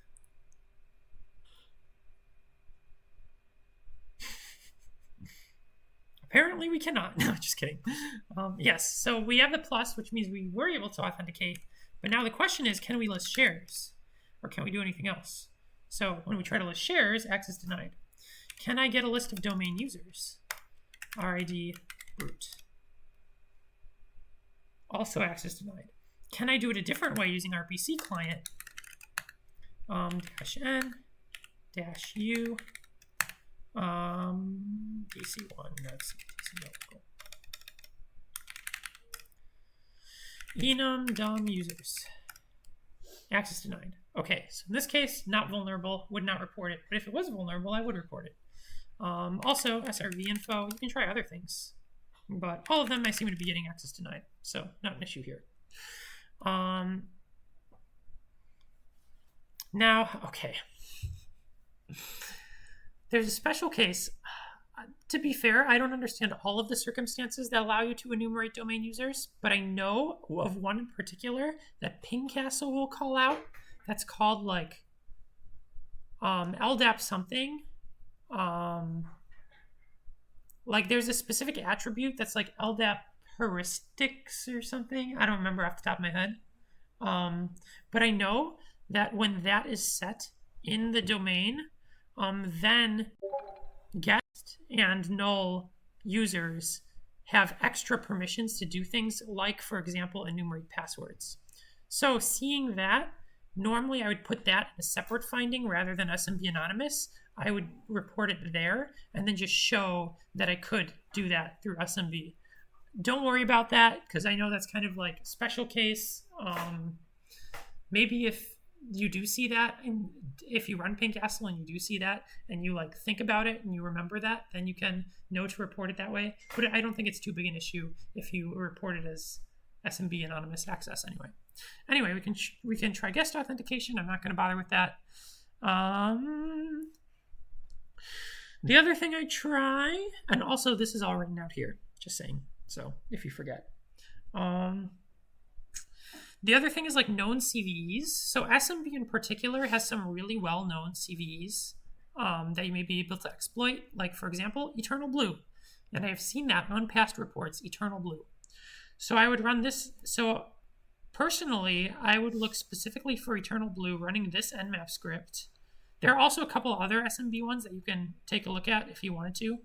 Speaker 1: Apparently we cannot. No, just kidding. Yes, so we have the plus, which means we were able to authenticate. But now the question is, can we list shares? Or can we do anything else? So when we try to list shares, access denied. Can I get a list of domain users? RID root. Also access denied. Can I do it a different way using RPC client? -n -u DC1, that's DC local. Enum DOM users. Access denied. Okay, so in this case, not vulnerable, would not report it. But if it was vulnerable, I would report it. Also, SRV info, you can try other things. But all of them I seem to be getting access denied. So not an issue here. Now, okay. There's a special case. To be fair, I don't understand all of the circumstances that allow you to enumerate domain users, but I know of one in particular that Pingcastle will call out. That's called like LDAP something. Like there's a specific attribute that's like LDAP heuristics or something. I don't remember off the top of my head. But I know that when that is set in the domain, then guest and null users have extra permissions to do things like, for example, enumerate passwords. So seeing that, normally I would put that in a separate finding rather than SMB anonymous. I would report it there and then just show that I could do that through SMB. Don't worry about that because I know that's kind of like a special case. Maybe if you do see that, and if you run Pink Castle and you do see that, and you like think about it and you remember that, then you can know to report it that way. But I don't think it's too big an issue if you report it as SMB anonymous access anyway. Anyway, we can try guest authentication. I'm not going to bother with that. The other thing I try, and also this is all written out here, just saying, so if you forget. The other thing is like known CVEs. So SMB in particular has some really well-known CVEs that you may be able to exploit. Like for example, Eternal Blue. And I have seen that on past reports, Eternal Blue. So I would run this. So personally, I would look specifically for Eternal Blue running this Nmap script. There are also a couple other SMB ones that you can take a look at if you wanted to.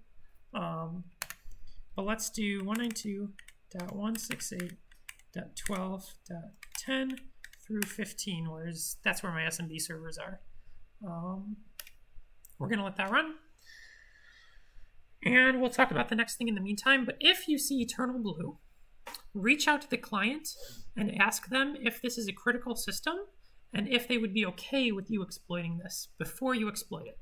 Speaker 1: But let's do 192.168.12.10 through 15, that's where my SMB servers are. We're going to let that run. And we'll talk about the next thing in the meantime. But if you see Eternal Blue, reach out to the client and ask them if this is a critical system and if they would be okay with you exploiting this before you exploit it.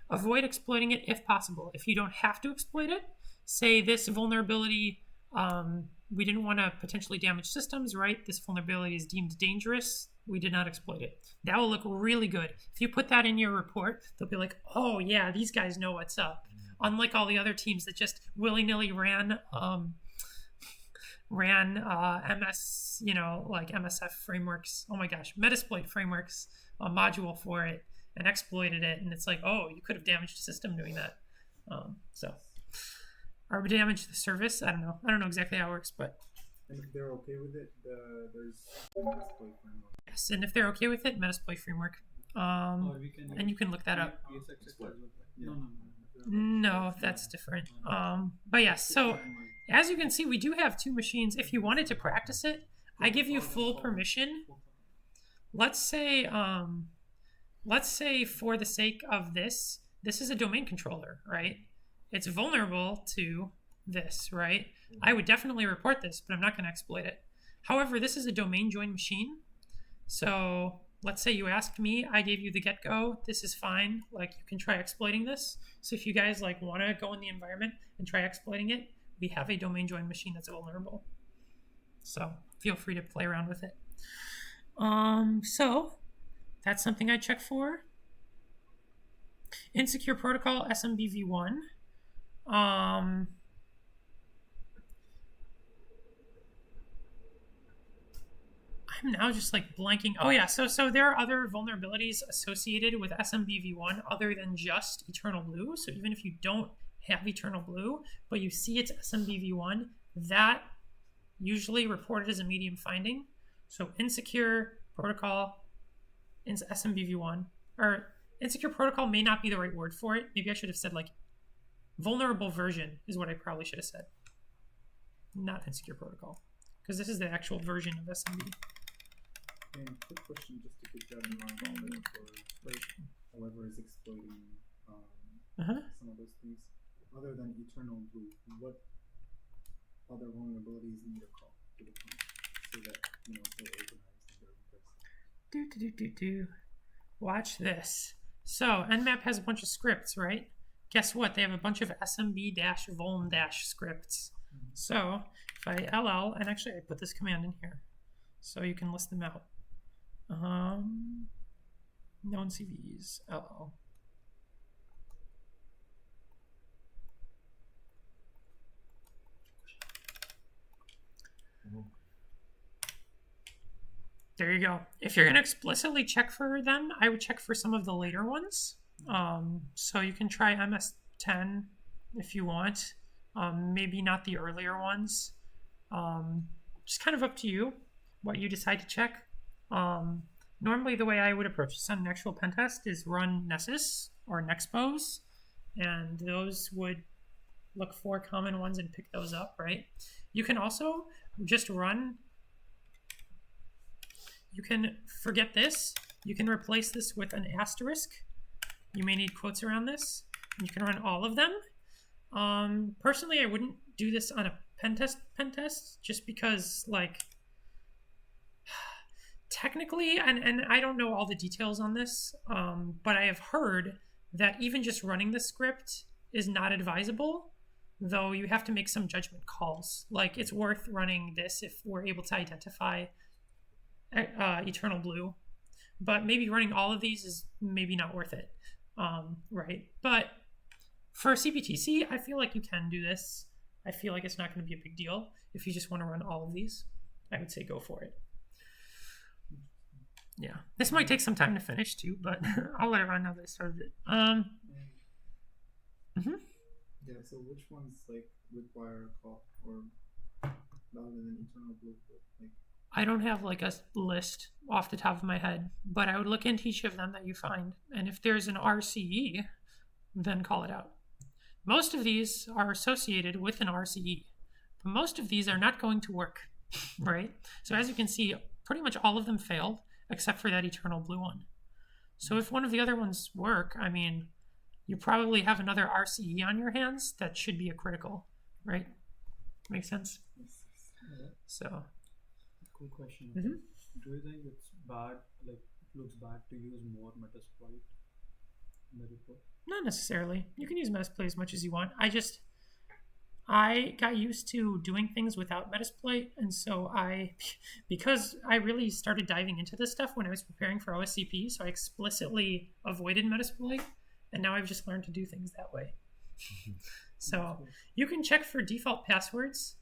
Speaker 1: Avoid exploiting it if possible. If you don't have to exploit it, say this vulnerability, we didn't want to potentially damage systems, right? This vulnerability is deemed dangerous. We did not exploit it. That will look really good. If you put that in your report, they'll be like, oh yeah, these guys know what's up. Unlike all the other teams that just willy-nilly ran MS, like MSF frameworks. Oh my gosh, Metasploit frameworks, a module for it, and exploited it. And it's like, oh, you could have damaged the system doing that. Or damaged the service. I don't know exactly how it works, but.
Speaker 2: And if they're okay with it, there's Metasploit framework.
Speaker 1: Yes, and if they're okay with it, Metasploit framework. And you can look that up. No, that's different. But yes, so as you can see, we do have two machines. If you wanted to practice it, I give you full permission. Let's say for the sake of this is a domain controller, right? It's vulnerable to this, right? I would definitely report this, but I'm not going to exploit it. However, this is a domain joined machine. So let's say you asked me, I gave you the get-go. This is fine. Like you can try exploiting this. So if you guys like want to go in the environment and try exploiting it, we have a domain joined machine that's vulnerable. So feel free to play around with it. So that's something I check for. Insecure protocol SMBv1. I'm now just like blanking. Oh yeah, so there are other vulnerabilities associated with SMBv1 other than just Eternal Blue. So even if you don't have Eternal Blue, but you see it's SMBv1, that usually reported as a medium finding. So insecure protocol in SMBv1, or insecure protocol may not be the right word for it. Maybe I should have said like vulnerable version is what I probably should have said. Not insecure protocol, because this is the actual version of SMB.
Speaker 2: And quick question, just to keep that in mind, for whoever is exploiting some of those things, other than Eternal Blue, what other vulnerabilities need a call to the client so that they're organized and they're requested?
Speaker 1: Watch this. So Nmap has a bunch of scripts, right? Guess what? They have a bunch of SMB-vuln- scripts. So if I ll, and actually I put this command in here, so you can list them out. Known CVEs, ll. There you go. If you're going to explicitly check for them, I would check for some of the later ones. So you can try MS10 if you want. Maybe not the earlier ones. Just kind of up to you what you decide to check. Normally the way I would approach this on an actual pen test is run Nessus or Nexpose, and those would look for common ones and pick those up, right? You can also just run, you can forget this, you can replace this with an asterisk. You may need quotes around this, and you can run all of them. Personally, I wouldn't do this on a pen test, just because like technically, and I don't know all the details on this, but I have heard that even just running the script is not advisable, though you have to make some judgment calls. Like, it's worth running this if we're able to identify eternal blue, but maybe running all of these is maybe not worth it, right? But for CPTC, I feel like you can do this. I feel like it's not going to be a big deal. If you just want to run all of these, I would say go for it. Yeah, this might take some time to finish too, but I'll let it run now that I started it.
Speaker 2: Yeah, so which ones like require a call or rather than eternal blue? Like,
Speaker 1: I don't have like a list off the top of my head, but I would look into each of them that you find, and if there's an RCE, then call it out. Most of these are associated with an RCE, but most of these are not going to work, right? So as you can see, pretty much all of them failed except for that eternal blue one. So if one of the other ones work, I mean, you probably have another RCE on your hands that should be a critical, right? Make sense?
Speaker 4: Yeah.
Speaker 1: So,
Speaker 4: Cool question.
Speaker 1: Mm-hmm.
Speaker 4: Do you think it's bad, like it looks bad to use more Metasploit in the report?
Speaker 1: not necessarily. You can use Metasploit as much as you want. I got used to doing things without Metasploit, and so because I really started diving into this stuff when I was preparing for OSCP, so I explicitly avoided Metasploit, and now I've just learned to do things that way. So you can check for default passwords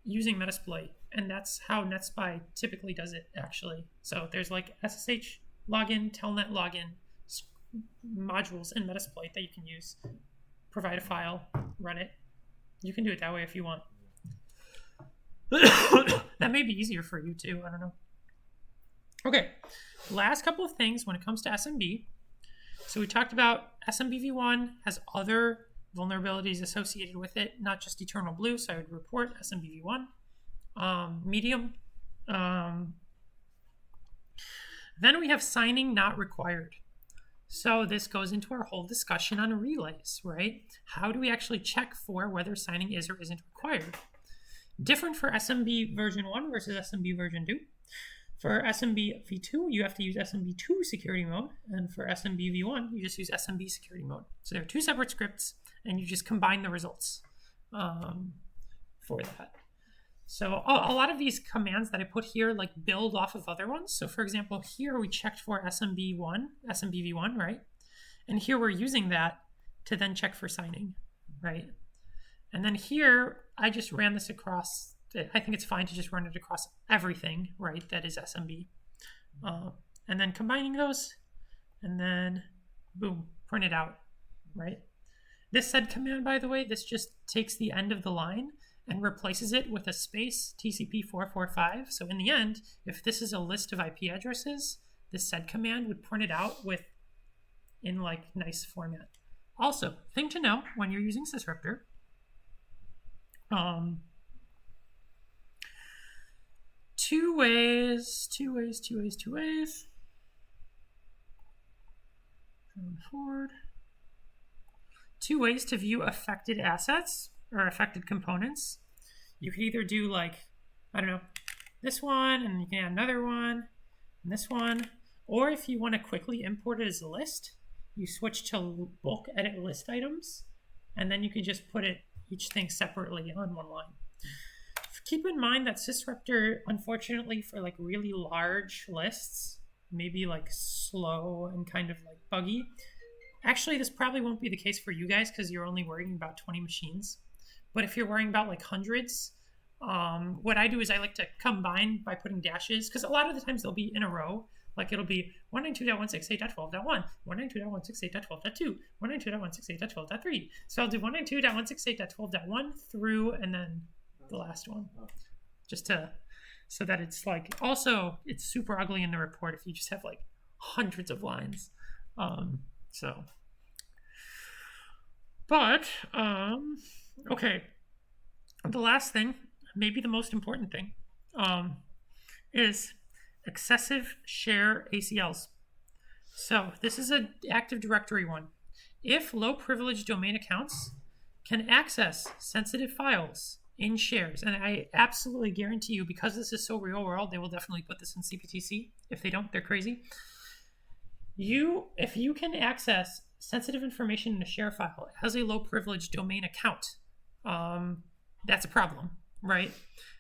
Speaker 1: using Metasploit, and that's how NetSpy typically does it, actually. So there's like SSH login, Telnet login modules in Metasploit that you can use. Provide a file, run it. You can do it that way if you want. That may be easier for you too. I don't know. Okay, last couple of things when it comes to SMB. So we talked about SMBv1 has other vulnerabilities associated with it, not just Eternal Blue. So I would report SMBv1. Medium. Then we have signing not required. So this goes into our whole discussion on relays, right? How do we actually check for whether signing is or isn't required? Different for SMB version 1 versus SMB version 2. For SMB v2, you have to use SMB2 security mode, and for SMB v1, you just use SMB security mode. So they're two separate scripts, and you just combine the results for that. So a lot of these commands that I put here like build off of other ones. So for example, here we checked for SMBv1, right? And here we're using that to then check for signing, right? And then here, I just ran this across. I think it's fine to just run it across everything, right? That is SMB. And then combining those, and then boom, print it out, right? This sed command, by the way, this just takes the end of the line and replaces it with a space TCP445. So in the end, if this is a list of IP addresses, this sed command would print it out in like nice format. Also, thing to know when you're using Sysriptor, two ways. Going forward. Two ways to view affected assets or affected components. You could either do like, I don't know, this one, and you can add another one, and this one. Or if you want to quickly import it as a list, you switch to bulk edit list items, and then you can just put each thing separately on one line. Keep in mind that Sysriptor, unfortunately, for like really large lists, maybe like slow and kind of like buggy. Actually, this probably won't be the case for you guys because you're only worrying about 20 machines. But if you're worrying about like hundreds, what I do is I like to combine by putting dashes, because a lot of the times they'll be in a row. Like it'll be 192.168.12.1, 192.168.12.2, 192.168.12.3. So I'll do 192.168.12.1 through and then the last one, so that it's like, also it's super ugly in the report if you just have like hundreds of lines. Okay, the last thing, maybe the most important thing, is excessive share ACLs. So this is an Active Directory one. If low privilege domain accounts can access sensitive files in shares. And I absolutely guarantee you, because this is so real world, they will definitely put this in CPTC. If they don't, they're crazy. If you can access sensitive information in a share file as a low privilege domain account, that's a problem, right?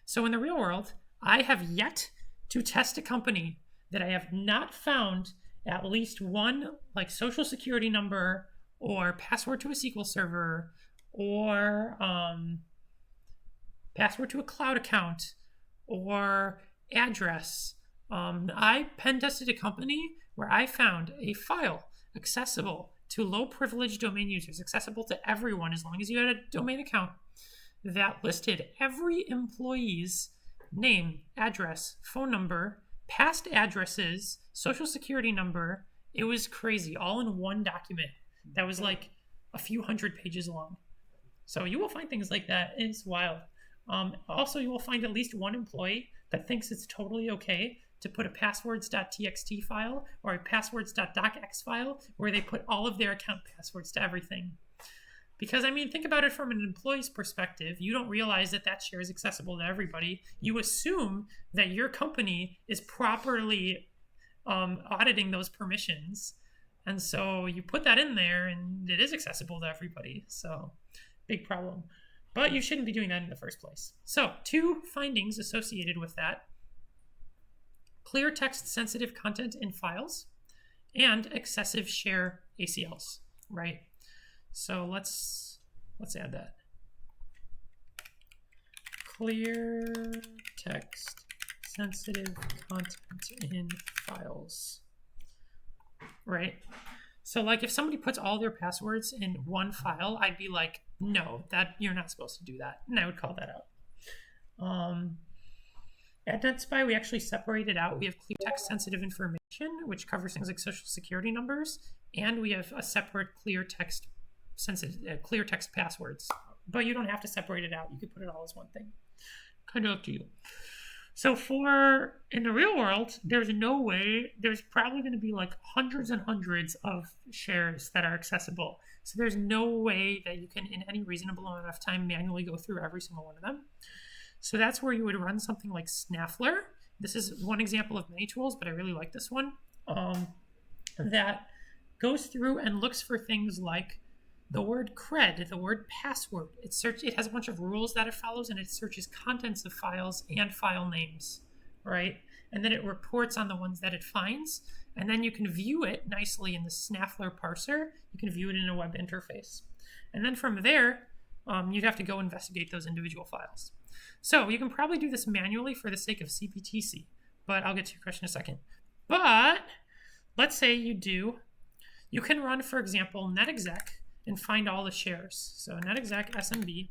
Speaker 1: So in the real world, I have yet to test a company that I have not found at least one like social security number or password to a SQL server or password to a cloud account or address. I pen tested a company where I found a file accessible to low privilege domain users, accessible to everyone as long as you had a domain account, that listed every employee's name, address, phone number, past addresses, social security number. It was crazy, all in one document that was like a few hundred pages long. So you will find things like that. It's wild. Also, you will find at least one employee that thinks it's totally okay to put a passwords.txt file or a passwords.docx file where they put all of their account passwords to everything. Because, I mean, think about it from an employee's perspective. You don't realize that that share is accessible to everybody. You assume that your company is properly auditing those permissions. And so you put that in there and it is accessible to everybody. So, big problem. But you shouldn't be doing that in the first place. So, 2 findings associated with that: clear text sensitive content in files and excessive share ACLs, right? So let's add that. Clear text sensitive content in files, right? So like if somebody puts all their passwords in one file, I'd be like, no, that you're not supposed to do that. And I would call that out. At NetSpy, we actually separated out. We have clear text sensitive information, which covers things like social security numbers, and we have a separate clear text passwords. But you don't have to separate it out. You could put it all as one thing. Kind of up to you. So in the real world, there's no way, there's probably going to be like hundreds and hundreds of shares that are accessible. So there's no way that you can, in any reasonable amount of time, manually go through every single one of them. So that's where you would run something like Snaffler. This is one example of many tools, but I really like this one. That goes through and looks for things like the word cred, the word password. It has a bunch of rules that it follows, and it searches contents of files and file names, right? And then it reports on the ones that it finds, and then you can view it nicely in the Snaffler parser. You can view it in a web interface. And then from there, you'd have to go investigate those individual files. So you can probably do this manually for the sake of CPTC, but I'll get to your question in a second. But let's say you do. You can run, for example, netexec and find all the shares. So netexec SMB.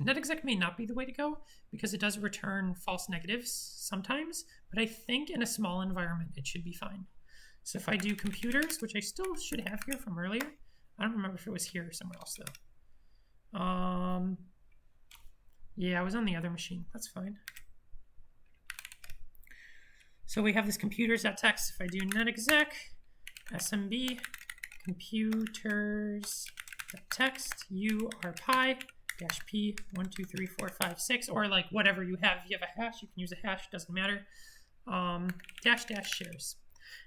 Speaker 1: Netexec may not be the way to go because it does return false negatives sometimes, but I think in a small environment it should be fine. So if I do computers, which I still should have here from earlier, I don't remember if it was here or somewhere else though. Yeah, I was on the other machine. That's fine. So we have this computers.txt. If I do netexec SMB computers.txt urpi -p 1 2 3 4 5 6, or like whatever you have. If you have a hash, you can use a hash. Doesn't matter. -- shares.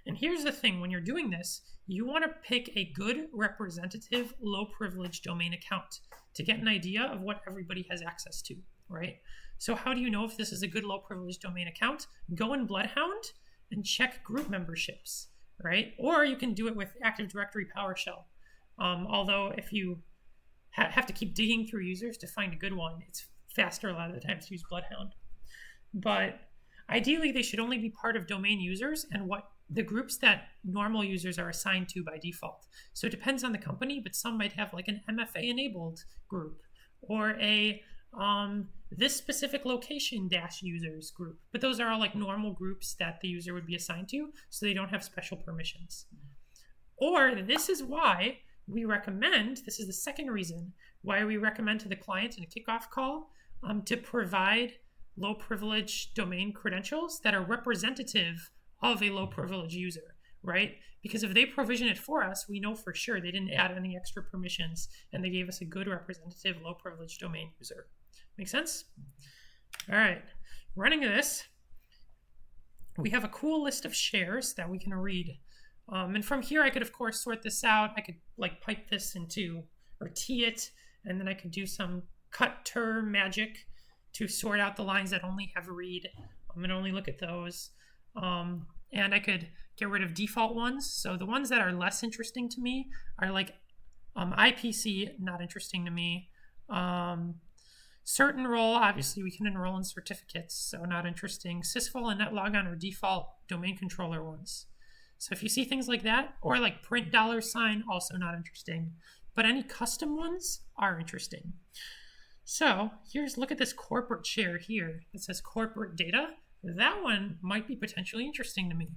Speaker 1: And here's the thing: when you're doing this, you want to pick a good representative low privilege domain account to get an idea of what everybody has access to, right? So how do you know if this is a good low privilege domain account? Go in Bloodhound and check group memberships, right? Or you can do it with Active Directory PowerShell. Although if you have to keep digging through users to find a good one, it's faster a lot of the times to use Bloodhound. But ideally, they should only be part of domain users and what the groups that normal users are assigned to by default. So it depends on the company, but some might have like an MFA enabled group or a this specific location -users group. But those are all like normal groups that the user would be assigned to, so they don't have special permissions. Or this is why we recommend, this is the second reason why we recommend to the client in a kickoff call to provide low privilege domain credentials that are representative of a low privilege user, right? Because if they provision it for us, we know for sure they didn't add any extra permissions and they gave us a good representative low privilege domain user. Make sense? All right, running this, we have a cool list of shares that we can read. And from here, I could, of course, sort this out. I could like pipe this into, or tee it, and then I could do some cut-ter magic to sort out the lines that only have read. I'm going to only look at those. And I could get rid of default ones. So the ones that are less interesting to me are like IPC, not interesting to me. Certain role, obviously we can enroll in certificates, so not interesting. Sysvol and netlogon are default domain controller ones. So if you see things like that, or like print $, also not interesting. But any custom ones are interesting. So look at this corporate share here. It says corporate data. That one might be potentially interesting to me.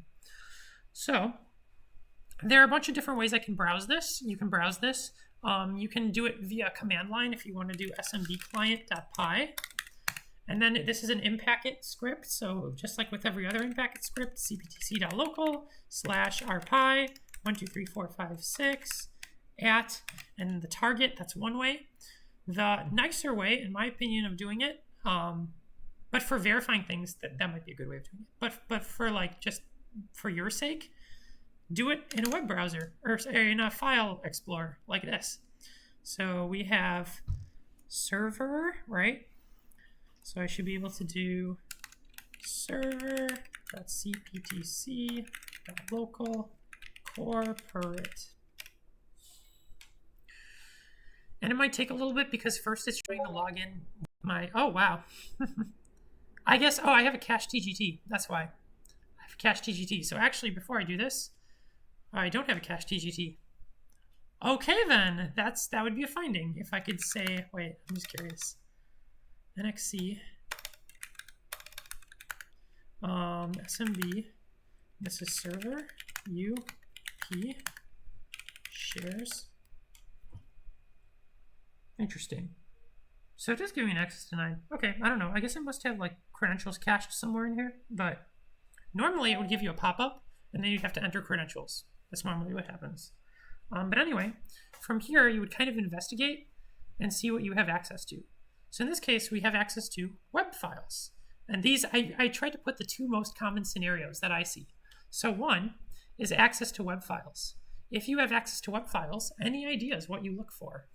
Speaker 1: So there are a bunch of different ways I can browse this. You can browse this. You can do it via command line if you want to do smbclient.py. And then this is an inpacket script. So just like with every other inpacket script, cptc.local/rpy 123456 at, and the target, that's one way. The nicer way, in my opinion, of doing it, but for verifying things, that might be a good way of doing it. But for like, just for your sake, do it in a web browser or in a file explorer like this. So we have server, right? So I should be able to do server.cptc.local corporate. And it might take a little bit because first it's trying to log in oh, wow. I guess, I have a cache TGT. That's why. I have a cache TGT. So actually, before I do this, I don't have a cache TGT. Okay, then. That would be a finding. If I could say, wait, I'm just curious. NXC. SMB. This is server. UP. Shares. Interesting. So it does give me an access denied. Okay, I don't know. I guess I must have like credentials cached somewhere in here, but normally it would give you a pop-up and then you'd have to enter credentials. That's normally what happens. But anyway, from here you would kind of investigate and see what you have access to. So in this case, we have access to web files. And these, I tried to put the two most common scenarios that I see. So one is access to web files. If you have access to web files, any ideas what you look for?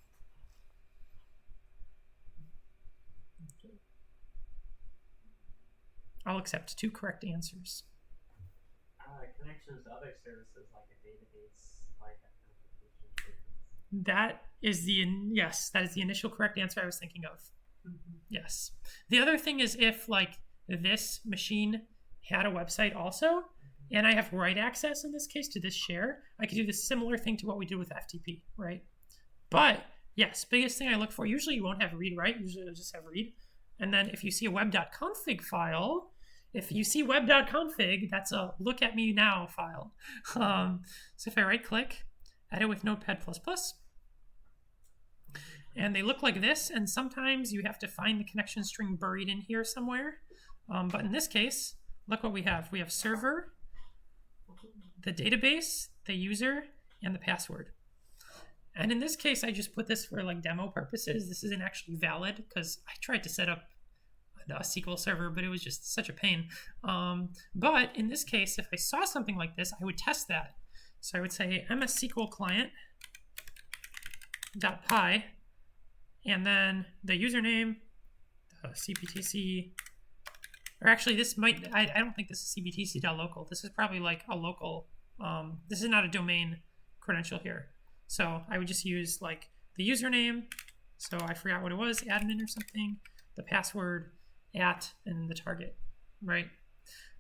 Speaker 1: I'll accept 2 correct answers.
Speaker 5: Connections to other services like a database, like application.
Speaker 1: That is the initial correct answer I was thinking of. Mm-hmm. Yes. The other thing is if like this machine had a website also, and I have write access in this case to this share, I could do the similar thing to what we did with FTP, right? But yes, biggest thing I look for, usually you won't have read write, usually you'll just have read. And then if you see a web.config file, if you see web.config, that's a look at me now file. So if I right click, edit with Notepad++, and they look like this, and sometimes you have to find the connection string buried in here somewhere. But in this case, look what we have. We have server, the database, the user, and the password. And in this case, I just put this for like demo purposes. This isn't actually valid because I tried to set up a SQL server, but it was just such a pain. But in this case, if I saw something like this, I would test that. So I would say MSSQL client.py, and then the username, the CPTC, or actually this might, I don't think this is CPTC.local. This is probably like a local, this is not a domain credential here. So I would just use like the username, so I forgot what it was, admin or something, the password, @ and the target, right?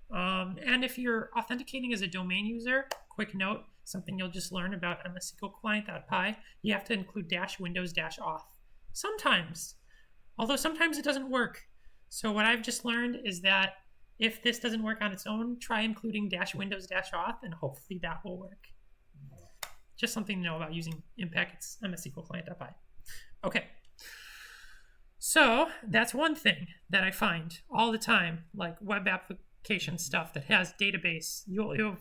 Speaker 1: And if you're authenticating as a domain user, quick note, something you'll just learn about MSSQL client.py, you have to include -windows-auth. Sometimes, although sometimes it doesn't work. So what I've just learned is that if this doesn't work on its own, try including -windows-auth and hopefully that will work. Just something to know about using Impact's MSSQL client.py. Okay. So that's one thing that I find all the time, like web application stuff that has database. You'll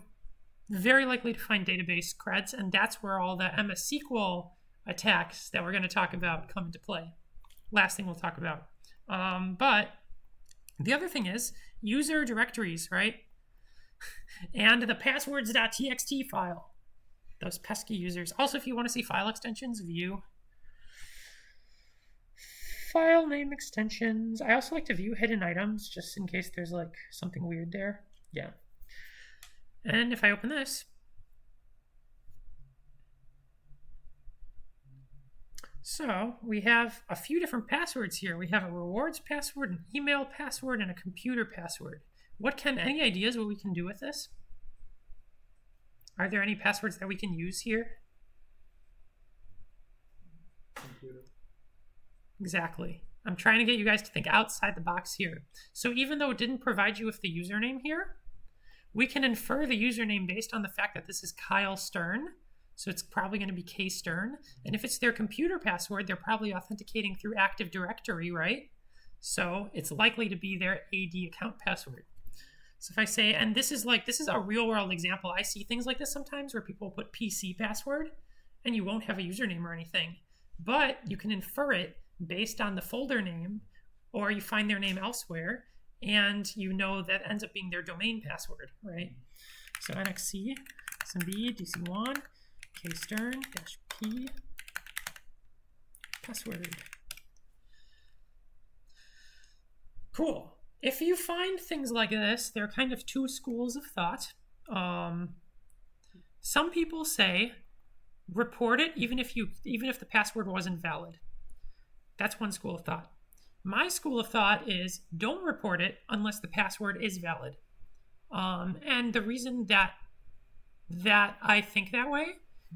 Speaker 1: very likely to find database creds, and that's where all the MS SQL attacks that we're going to talk about come into play. Last thing we'll talk about, But the other thing is user directories, right? And the passwords.txt file. Those pesky users. Also, if you want to see file extensions, view file name extensions. I also like to view hidden items just in case there's like something weird there. Yeah. And if I open this, so we have a few different passwords here. We have a rewards password, an email password, and a computer password. Any ideas what we can do with this? Are there any passwords that we can use here?
Speaker 4: Computer.
Speaker 1: Exactly. I'm trying to get you guys to think outside the box here. So even though it didn't provide you with the username here, we can infer the username based on the fact that this is Kyle Stern. So it's probably going to be K Stern. And if it's their computer password, they're probably authenticating through Active Directory, right? So it's likely to be their AD account password. So if I say, and this is a real world example. I see things like this sometimes where people put PC password and you won't have a username or anything, but you can infer it based on the folder name, or you find their name elsewhere and you know that ends up being their domain password, right? So NXC, SMB, DC1, K Stern -P password. Cool. If you find things like this, there are kind of two schools of thought. Some people say report it even if the password wasn't valid. That's one school of thought. My school of thought is don't report it unless the password is valid. And the reason that I think that way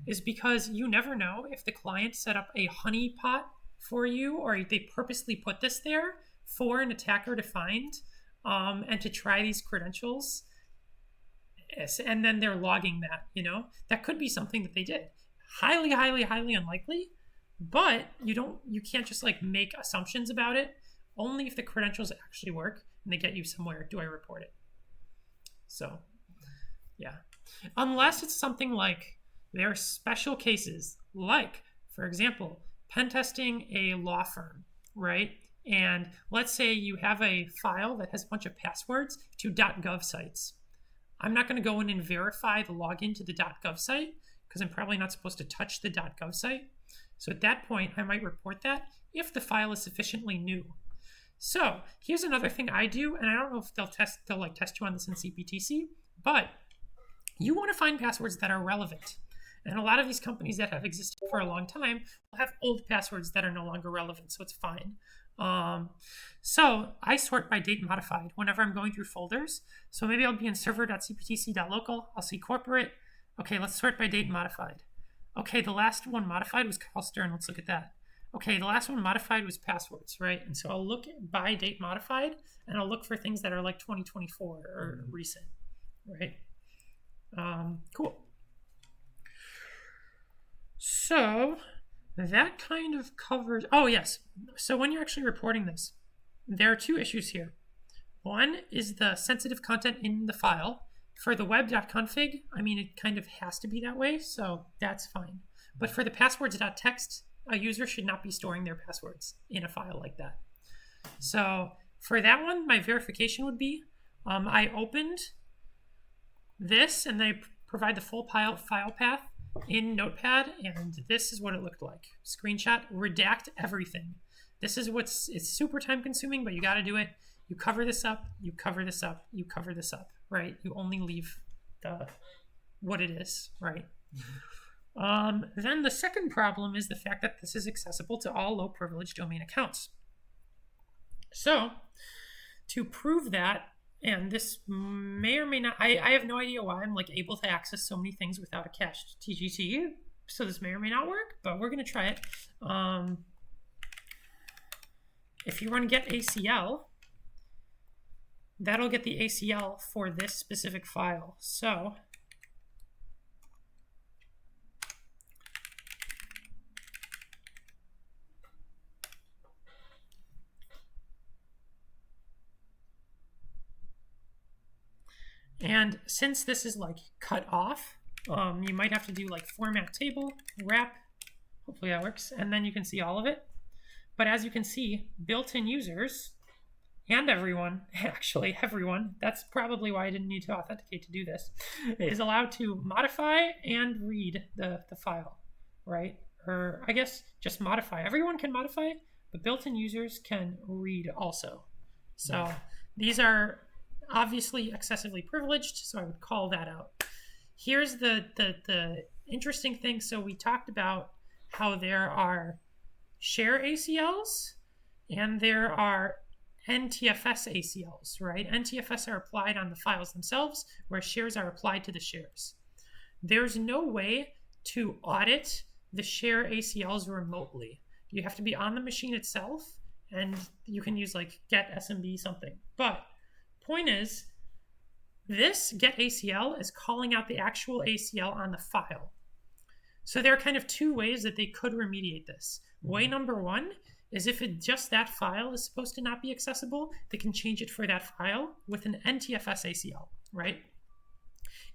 Speaker 1: is because you never know if the client set up a honeypot for you, or they purposely put this there for an attacker to find and to try these credentials. And then they're logging that, that could be something that they did. Highly, highly, highly unlikely, but you can't just like make assumptions about it. Only if the credentials actually work and they get you somewhere do I report it. So, yeah. Unless it's something like there are special cases, like, for example, pen testing a law firm, right? And let's say you have a file that has a bunch of passwords to .gov sites. I'm not going to go in and verify the login to the .gov site because I'm probably not supposed to touch the .gov site. So at that point, I might report that if the file is sufficiently new. So here's another thing I do, and I don't know if they'll test you on this in CPTC, but you want to find passwords that are relevant. And a lot of these companies that have existed for a long time will have old passwords that are no longer relevant, so it's fine. So I sort by date modified whenever I'm going through folders. So maybe I'll be in server.cptc.local. I'll see corporate. Okay, let's sort by date modified. Okay, the last one modified was Carl Stern. Let's look at that. Okay, the last one modified was passwords, right? And so I'll look by date modified, and I'll look for things that are like 2024 or recent, right? Cool. So that kind of covers, oh yes. So when you're actually reporting this, there are two issues here. One is the sensitive content in the file. For the web.config, I mean, it kind of has to be that way, so that's fine. But for the passwords.txt, a user should not be storing their passwords in a file like that. So for that one, my verification would be, I opened this and they provide the full file path in Notepad, and this is what it looked like. Screenshot, redact everything. This is it's super time consuming, but you got to do it. You cover this up, you cover this up, you cover this up, right? You only leave what it is, right? Mm-hmm. Then the second problem is the fact that this is accessible to all low privilege domain accounts. So to prove that, and this may or may not, I have no idea why I'm like able to access so many things without a cached TGT. So this may or may not work, but we're going to try it. If you run get ACL, that'll get the ACL for this specific file. So and since this is like cut off, you might have to do like format table, wrap, hopefully that works, and then you can see all of it. But as you can see, built-in users and everyone, actually everyone, that's probably why I didn't need to authenticate to do this, is allowed to modify and read the file, right? Or I guess just modify. Everyone can modify, but built-in users can read also. So these are obviously excessively privileged, so I would call that out. Here's the interesting thing. So we talked about how there are share ACLs and there are NTFS ACLs, right? NTFS are applied on the files themselves, where shares are applied to the shares. There's no way to audit the share ACLs remotely. You have to be on the machine itself, and you can use like get SMB something. But point is, this get ACL is calling out the actual ACL on the file. So there are kind of two ways that they could remediate this. Way number one is if just that file is supposed to not be accessible, they can change it for that file with an NTFS ACL, right?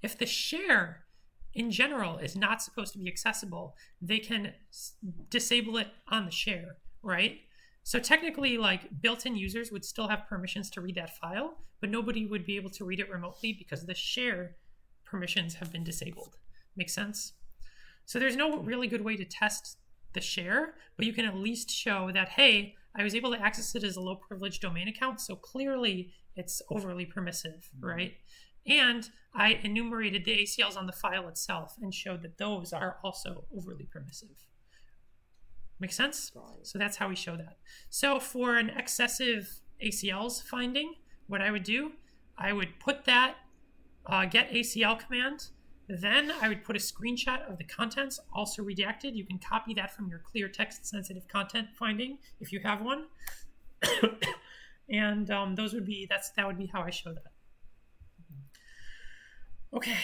Speaker 1: If the share in general is not supposed to be accessible, they can disable it on the share, right? So technically, like, built-in users would still have permissions to read that file, but nobody would be able to read it remotely because the share permissions have been disabled. Make sense? So there's no really good way to test the share, but you can at least show that, hey, I was able to access it as a low privilege domain account, so clearly it's overly permissive, right? And I enumerated the ACLs on the file itself and showed that those are also overly permissive. Make sense? So that's how we show that. So for an excessive ACLs finding, what I would do, I would put that get ACL command. Then I would put a screenshot of the contents, also redacted. You can copy that from your clear text sensitive content finding if you have one. And that would be how I show that. Okay.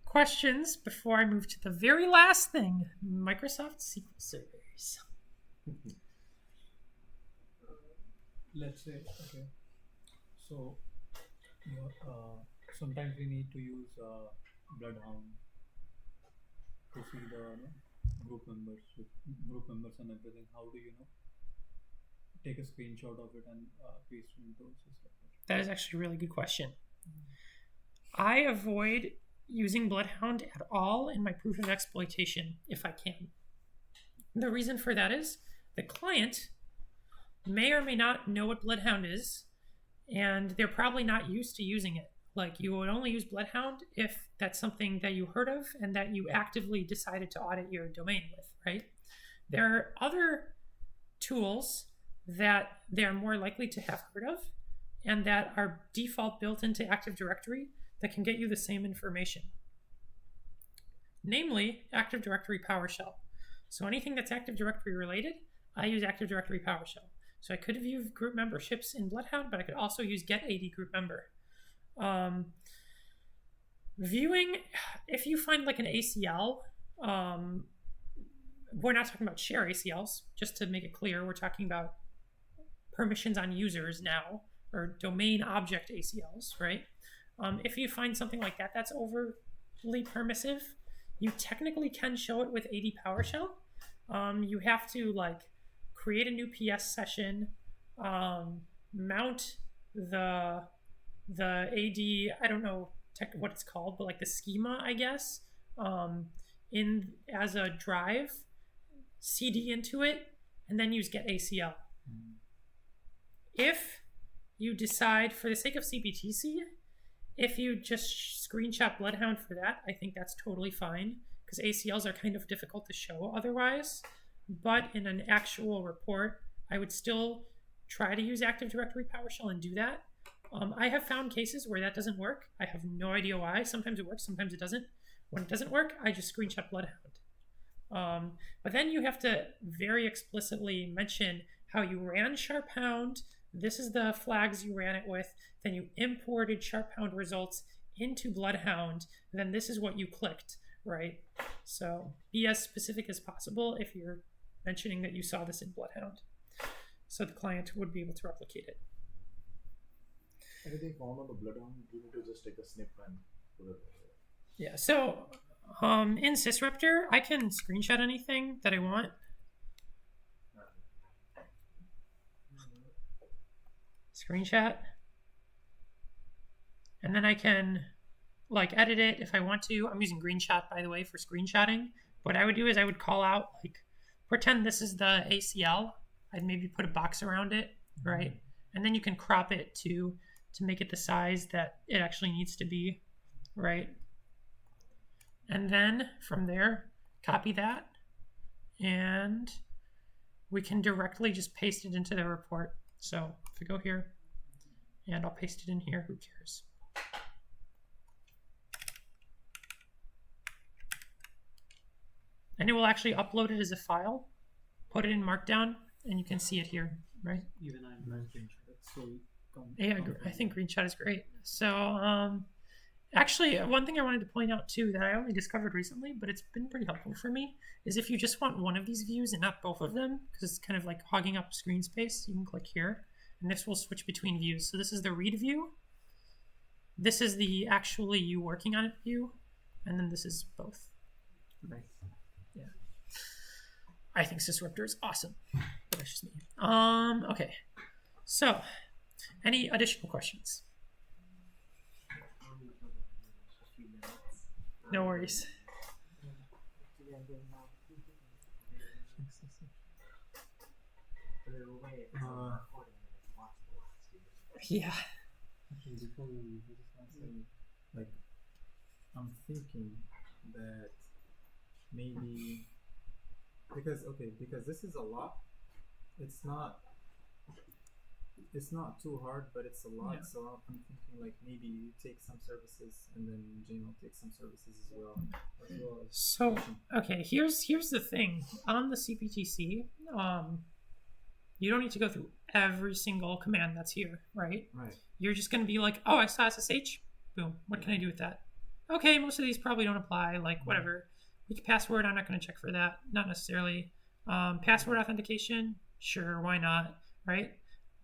Speaker 1: Questions before I move to the very last thing, Microsoft SQL servers.
Speaker 4: Let's say, okay, so sometimes we need to use Bloodhound to see the group members and everything. How do you take a screenshot of it and paste it into the system?
Speaker 1: That is actually a really good question. I avoid using Bloodhound at all in my proof of exploitation if I can. The reason for that is the client may or may not know what Bloodhound is, and they're probably not used to using it. Like, you would only use Bloodhound if that's something that you heard of and that you actively decided to audit your domain with, right? There are other tools that they're more likely to have heard of and that are default built into Active Directory that can get you the same information. Namely, Active Directory PowerShell. So anything that's Active Directory related, I use Active Directory PowerShell. So I could have used group memberships in Bloodhound, but I could also use get AD group member. Viewing, if you find like an ACL, we're not talking about share ACLs, just to make it clear, we're talking about permissions on users now, or domain object ACLs, right? If you find something like that that's overly permissive, you technically can show it with AD PowerShell. You have to like create a new PS session, mount the AD, I don't know what it's called, but like the schema, I guess, in as a drive, CD into it, and then use get ACL. If you decide, for the sake of CPTC, if you just screenshot Bloodhound for that, I think that's totally fine, because ACLs are kind of difficult to show otherwise. But in an actual report, I would still try to use Active Directory PowerShell and do that. I have found cases where that doesn't work. I have no idea why. Sometimes it works, sometimes it doesn't. When it doesn't work, I just screenshot Bloodhound. But then you have to very explicitly mention how you ran sharphound. This is the flags you ran it with. Then you imported sharphound results into Bloodhound. Then this is what you clicked, right? So be as specific as possible if you're mentioning that you saw this in Bloodhound, so the client would be able to replicate it.
Speaker 3: Anything found on the Bloodhound, you need to just take a snip and put it.
Speaker 1: Yeah, so In Sysraptor, I can screenshot anything that I want. Screenshot. And then I can like edit it if I want to. I'm using GreenShot, by the way, for screenshotting. What I would do is I would call out, like, pretend this is the ACL. I'd maybe put a box around it, right? And then you can crop it to make it the size that it actually needs to be, right? And then from there, copy that, and we can directly just paste it into the report. So if I go here, and I'll paste it in here, who cares? And it will actually upload it as a file, put it in Markdown, and you can see it here, right?
Speaker 4: Even I'm not screenshot. So
Speaker 1: Yeah, I think GreenShot is great. So, actually, one thing I wanted to point out too that I only discovered recently, but it's been pretty helpful for me, is if you just want one of these views and not both of them, because it's kind of like hogging up screen space, you can click here, and this will switch between views. So this is the read view. This is the actually you working on it view, and then this is both.
Speaker 2: Nice.
Speaker 1: Yeah. I think Sysraptor is awesome. But that's just me. Okay. So, any additional questions? No worries. Yeah.
Speaker 2: Actually, before we just want to say, like, I'm thinking that maybe because this is a lot. It's not too hard, but it's a lot.
Speaker 1: Yeah.
Speaker 2: So I'm thinking like maybe you take some services and then Jane will take some services as well.
Speaker 1: So okay, here's the thing on the CPTC. You don't need to go through every single command that's here, right?
Speaker 2: Right.
Speaker 1: You're just going to be like, oh, I saw SSH. Boom. What can I do with that? Okay, most of these probably don't apply. Like, whatever. Weak password, I'm not going to check for that. Not necessarily. Password authentication, sure, why not, right?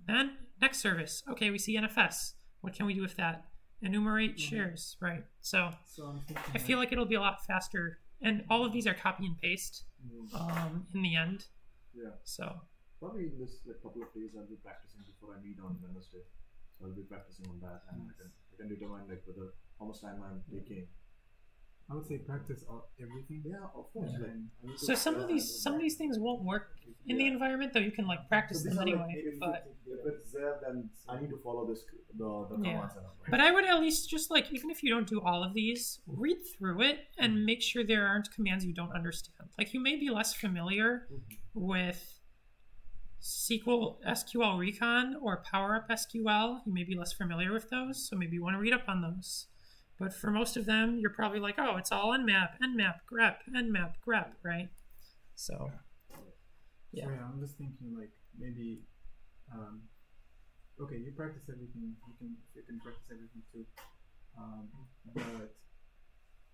Speaker 1: Then, next service. Okay, we see NFS. What can we do with that? Enumerate shares, right? So
Speaker 2: I'm thinking
Speaker 1: I feel like it'll be a lot faster. And all of these are copy and paste in the end.
Speaker 3: Yeah.
Speaker 1: So
Speaker 3: Probably in this couple of days I'll be practicing before I meet on Wednesday. So I'll be practicing on that, and I can determine like whether how much time I'm taking.
Speaker 2: I would say practice everything.
Speaker 3: Yeah, of course.
Speaker 2: Yeah.
Speaker 3: Like, I need
Speaker 1: So
Speaker 3: to-
Speaker 1: some of these things won't work in the environment, though you can like practice them
Speaker 3: these are, like,
Speaker 1: anyway. But
Speaker 3: if it's there, then I need to follow the
Speaker 1: Yeah.
Speaker 3: commands. And all, right?
Speaker 1: but I would at least just like, even if you don't do all of these, read through it and make sure there aren't commands you don't understand. Like you may be less familiar with SQL Recon or PowerUp SQL. You may be less familiar with those, so maybe you want to read up on those. But for most of them, you're probably like, oh, it's all nmap, grep, right? So, yeah.
Speaker 2: So, I'm just thinking like maybe, okay, you practice everything. You can practice everything too, but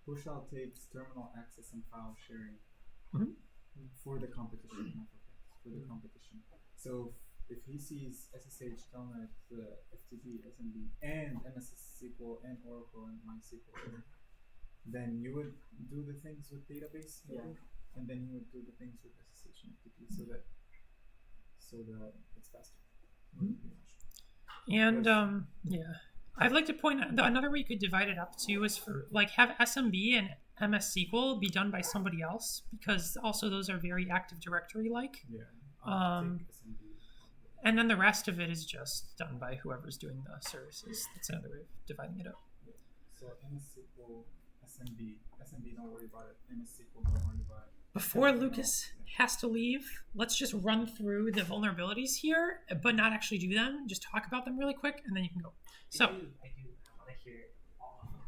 Speaker 2: Pushal takes terminal access and file sharing for the competition, not for practice, for the competition. So if he sees SSH, Telnet, FTP, SMB, and MS SQL, and Oracle, and MySQL, then you would do the things with database, and then you would do the things with SSH and FTP, so that it's faster.
Speaker 1: And yeah, I'd like to point out another way you could divide it up too is for like have SMB and MS SQL be done by somebody else, because also those are very Active Directory like.
Speaker 2: Yeah. Take SMB.
Speaker 1: And then the rest of it is just done by whoever's doing the services. That's another way of dividing it up.
Speaker 2: So MS SQL, SMB, don't worry about it. MS SQL, don't worry about it.
Speaker 1: Before Lucas has to leave, let's just run through the vulnerabilities here, but not actually do them. Just talk about them really quick, and then you can go. So,
Speaker 5: I want to hear all of them.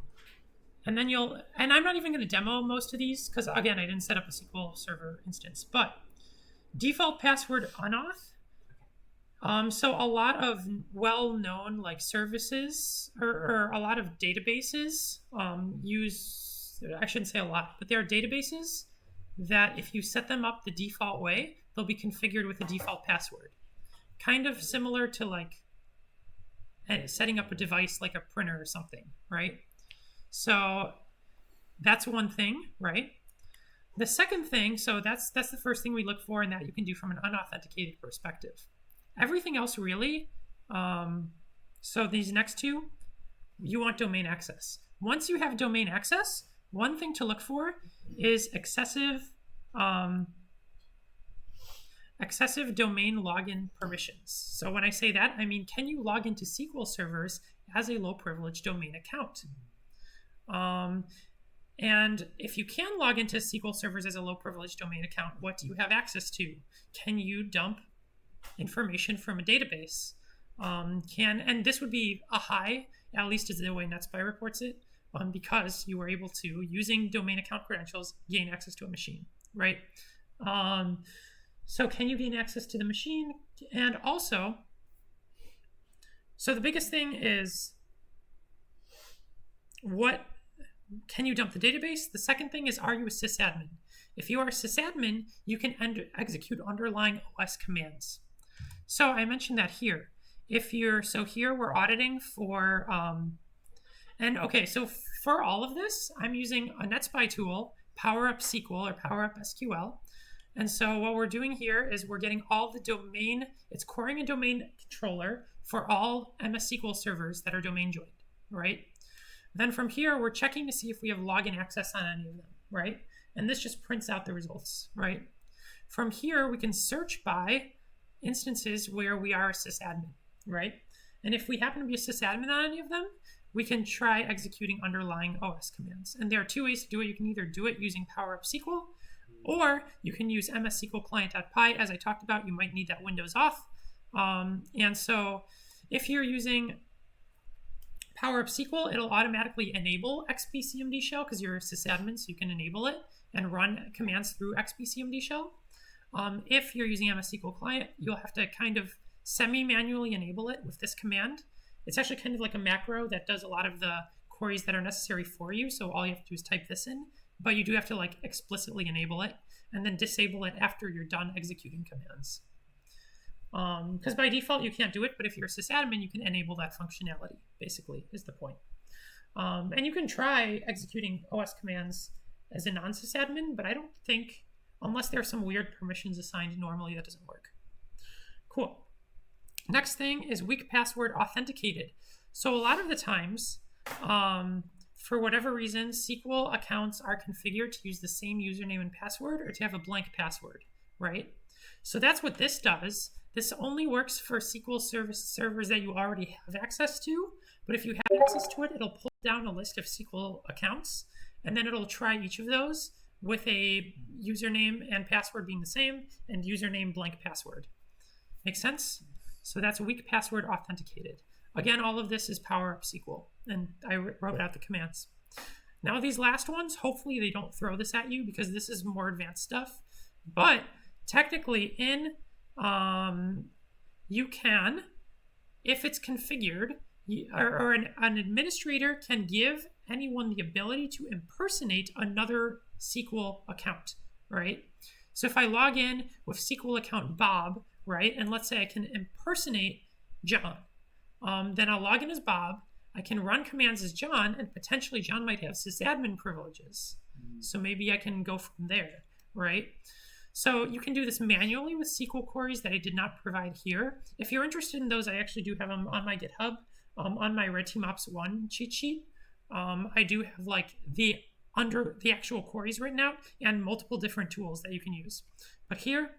Speaker 1: and then and I'm not even going to demo most of these, because again, I didn't set up a SQL Server instance, but default password unauth. So a lot of well-known like services or a lot of databases use, I shouldn't say a lot, but there are databases that if you set them up the default way, they'll be configured with the default password. Kind of similar to like setting up a device like a printer or something, right? So that's one thing, right? The second thing, so that's the first thing we look for, and that you can do from an unauthenticated perspective. Everything else really, so these next two, you want domain access. Once you have domain access, one thing to look for is excessive domain login permissions. So when I say that, I mean, can you log into SQL servers as a low privilege domain account? And if you can log into SQL servers as a low privilege domain account, what do you have access to? Can you dump information from a database? And this would be a high, at least is the way NetSpy reports it, because you were able to, using domain account credentials, gain access to a machine, right? So can you gain access to the machine? And also, so the biggest thing is, what can you dump the database? The second thing is, are you a sysadmin? If you are a sysadmin, you can execute underlying OS commands. So I mentioned that here. So here we're auditing for, so for all of this, I'm using a NetSpy tool, PowerUp SQL or PowerUp SQL. And so what we're doing here is we're getting all the domain, it's coring a domain controller for all MS SQL servers that are domain joined, right? Then from here, we're checking to see if we have login access on any of them, right? And this just prints out the results, right? From here, we can search by instances where we are a sysadmin, right? And if we happen to be a sysadmin on any of them, we can try executing underlying OS commands. And there are two ways to do it. You can either do it using PowerUp SQL, or you can use MS SQL client.py. As I talked about, you might need that Windows off. And so if you're using PowerUp SQL, it'll automatically enable XPCMD shell because you're a sysadmin, so you can enable it and run commands through XPCMD shell. If you're using MS SQL Client, you'll have to kind of semi-manually enable it with this command. It's actually kind of like a macro that does a lot of the queries that are necessary for you, so all you have to do is type this in, but you do have to like explicitly enable it and then disable it after you're done executing commands. Because by default you can't do it, but if you're a sysadmin, you can enable that functionality, basically, is the point. And you can try executing OS commands as a non-sysadmin, but I don't think, unless there are some weird permissions assigned, normally that doesn't work. Cool. Next thing is weak password authenticated. So a lot of the times, for whatever reason, SQL accounts are configured to use the same username and password or to have a blank password, right? So that's what this does. This only works for SQL servers that you already have access to, but if you have access to it, it'll pull down a list of SQL accounts, and then it'll try each of those with a username and password being the same, and username blank password. Make sense? So that's weak password authenticated. Again, all of this is PowerUp SQL, and I wrote out the commands. Now these last ones, hopefully they don't throw this at you because this is more advanced stuff, but technically you can, if it's configured, or an administrator can give anyone the ability to impersonate another SQL account, right? So if I log in with SQL account Bob, right, and let's say I can impersonate John, then I'll log in as Bob, I can run commands as John, and potentially John might have sysadmin privileges. So maybe I can go from there, right? So you can do this manually with SQL queries that I did not provide here. If you're interested in those, I actually do have them on my GitHub, on my Red Team Ops 1 cheat sheet. I do have like the actual queries written out and multiple different tools that you can use. But here,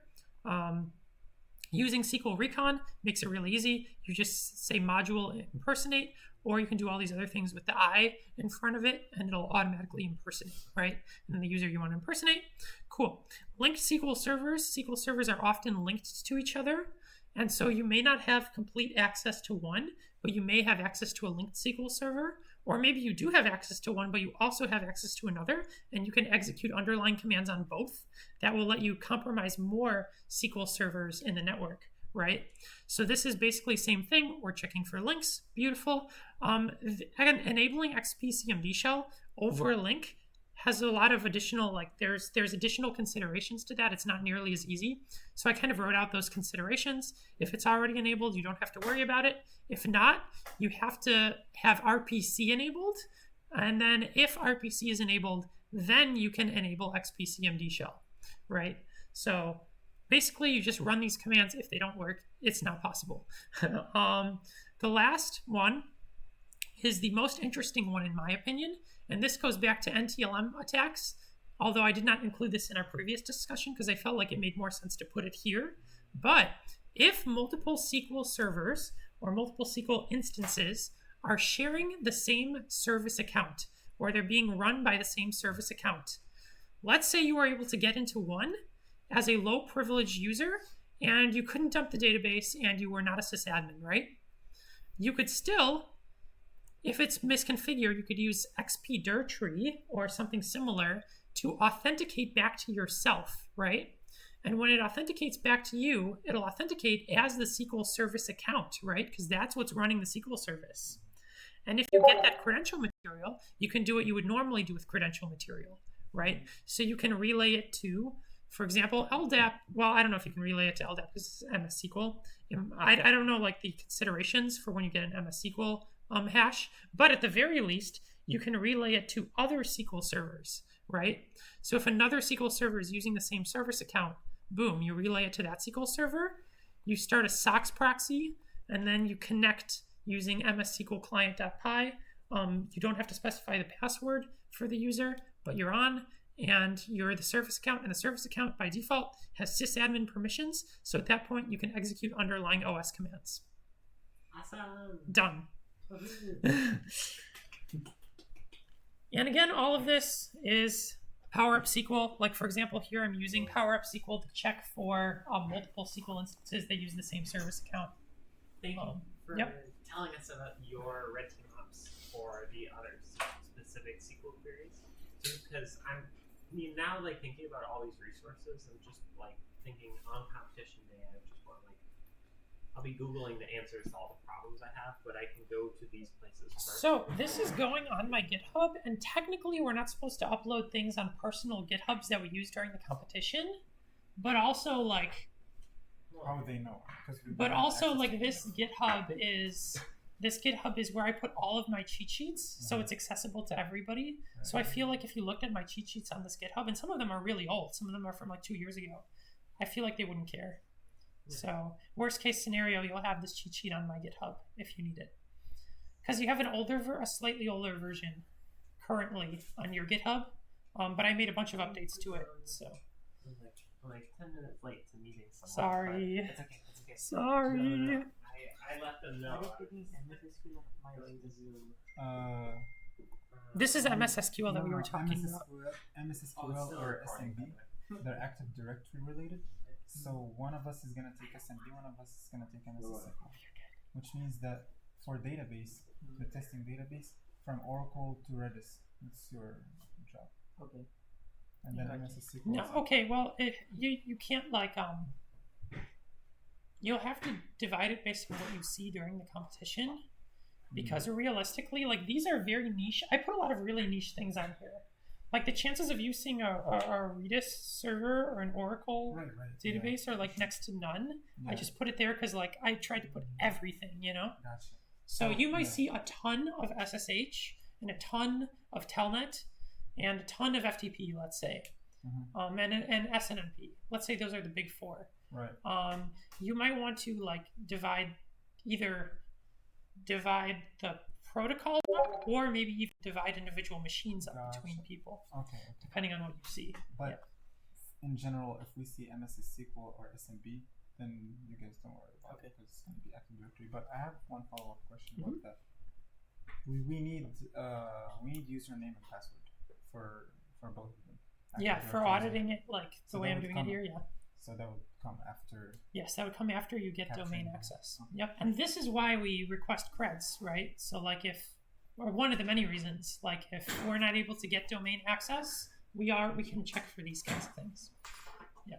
Speaker 1: using SQL Recon makes it really easy. You just say module impersonate, or you can do all these other things with the I in front of it, and it'll automatically impersonate, right? And then the user you want to impersonate. Cool. Linked SQL servers. SQL servers are often linked to each other, and so you may not have complete access to one, but you may have access to a linked SQL server, or maybe you do have access to one, but you also have access to another, and you can execute underlying commands on both. That will let you compromise more SQL servers in the network, right? So this is basically the same thing. We're checking for links. Beautiful. Again, enabling XPCMD shell over a link has a lot of additional, like there's additional considerations to that. It's not nearly as easy. So I kind of wrote out those considerations. If it's already enabled, you don't have to worry about it. If not, you have to have RPC enabled. And then if RPC is enabled, then you can enable XPCMD shell, right? So basically you just run these commands. If they don't work, it's not possible. The last one is the most interesting one in my opinion, and this goes back to NTLM attacks, although I did not include this in our previous discussion because I felt like it made more sense to put it here. But if multiple SQL servers or multiple SQL instances are sharing the same service account, or they're being run by the same service account, let's say you were able to get into one as a low privilege user and you couldn't dump the database and you were not a sysadmin, right? You could still, if it's misconfigured, you could use XP Directory or something similar to authenticate back to yourself, right? And when it authenticates back to you, it'll authenticate as the SQL service account, right? Because that's what's running the SQL service. And if you get that credential material, you can do what you would normally do with credential material, right? So you can relay it to, for example, LDAP. Well, I don't know if you can relay it to LDAP because it's MS SQL. I don't know like the considerations for when you get an MS SQL hash, but at the very least, you can relay it to other SQL servers, right? So if another SQL server is using the same service account, boom, you relay it to that SQL server, you start a SOX proxy, and then you connect using MSSQL client.py. You don't have to specify the password for the user, but you're on, and you're the service account, and the service account by default has sysadmin permissions, so at that point you can execute underlying OS commands.
Speaker 5: Awesome.
Speaker 1: Done. And again, all of this is PowerUp SQL. Like for example, here I'm using PowerUp SQL to check for multiple SQL instances that use the same service account.
Speaker 5: Thank you for
Speaker 1: Yep.
Speaker 5: telling us about your red team ops for the other specific SQL queries. Because now like thinking about all these resources, I'm just like thinking on competition day, I just want like I'll be Googling the answers to all the problems I have, but I can go to these places first.
Speaker 1: So this is going on my GitHub, and technically we're not supposed to upload things on personal GitHubs that we use during the competition, but also like,
Speaker 2: How would they know? 'Cause we
Speaker 1: but
Speaker 2: don't have
Speaker 1: also
Speaker 2: access
Speaker 1: like
Speaker 2: to
Speaker 1: this GitHub is where I put all of my cheat sheets, so it's accessible to everybody. So I feel like if you looked at my cheat sheets on this GitHub, and some of them are really old, some of them are from like 2 years ago, I feel like they wouldn't care. So worst case scenario, you'll have this cheat sheet on my GitHub if you need it, because you have a slightly older version currently on your GitHub, but I made a bunch of updates to it. So
Speaker 5: I'm like 10 minutes late to meeting someone.
Speaker 1: sorry,
Speaker 5: It's okay. It's okay.
Speaker 1: sorry.
Speaker 5: No. I let them know.
Speaker 1: This is MSSQL that we were talking about.
Speaker 2: MSSQL or SMB, they're Active Directory related. So one of us is going to take SMB, one of us is going to take MSSQL. Which means that for database, the testing database, from Oracle to Redis, that's your job.
Speaker 4: Okay.
Speaker 2: And then MSSQL.
Speaker 1: No, okay, well, you can't like you'll have to divide it based on what you see during the competition, because realistically, like these are very niche. I put a lot of really niche things on here. Like the chances of you seeing a Redis server or an Oracle database are like next to none. Yeah. I just put it there because like I tried to put everything, you know?
Speaker 2: Gotcha.
Speaker 1: So you might see a ton of SSH and a ton of Telnet and a ton of FTP, let's say, and SNMP. Let's say those are the big four.
Speaker 2: Right.
Speaker 1: You might want to like divide the protocol up, or maybe even divide individual machines up between people.
Speaker 2: Okay.
Speaker 1: Depending on what you see.
Speaker 2: But in general, if we see MSSQL or SMB, then you guys don't worry about it because it's going to be Active Directory. But I have one follow-up question about that. We need username and password for both of them.
Speaker 1: For auditing it like the way I'm doing it here.
Speaker 2: So that would come after.
Speaker 1: Yes, that would come after you get domain access. Yep. And this is why we request creds, right? So like one of the many reasons, like if we're not able to get domain access, we can check for these kinds of things. Yeah.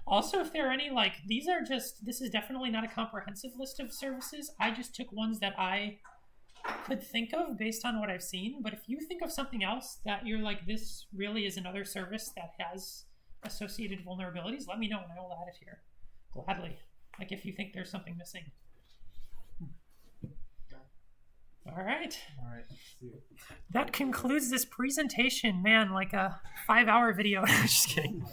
Speaker 1: Also, if there are any this is definitely not a comprehensive list of services. I just took ones that I could think of based on what I've seen. But if you think of something else that you're like, this really is another service that has associated vulnerabilities, let me know and I will add it here gladly. Like if you think there's something missing. All right.
Speaker 2: All right. See you.
Speaker 1: That concludes this presentation. Man, like a 5-hour video. Just kidding.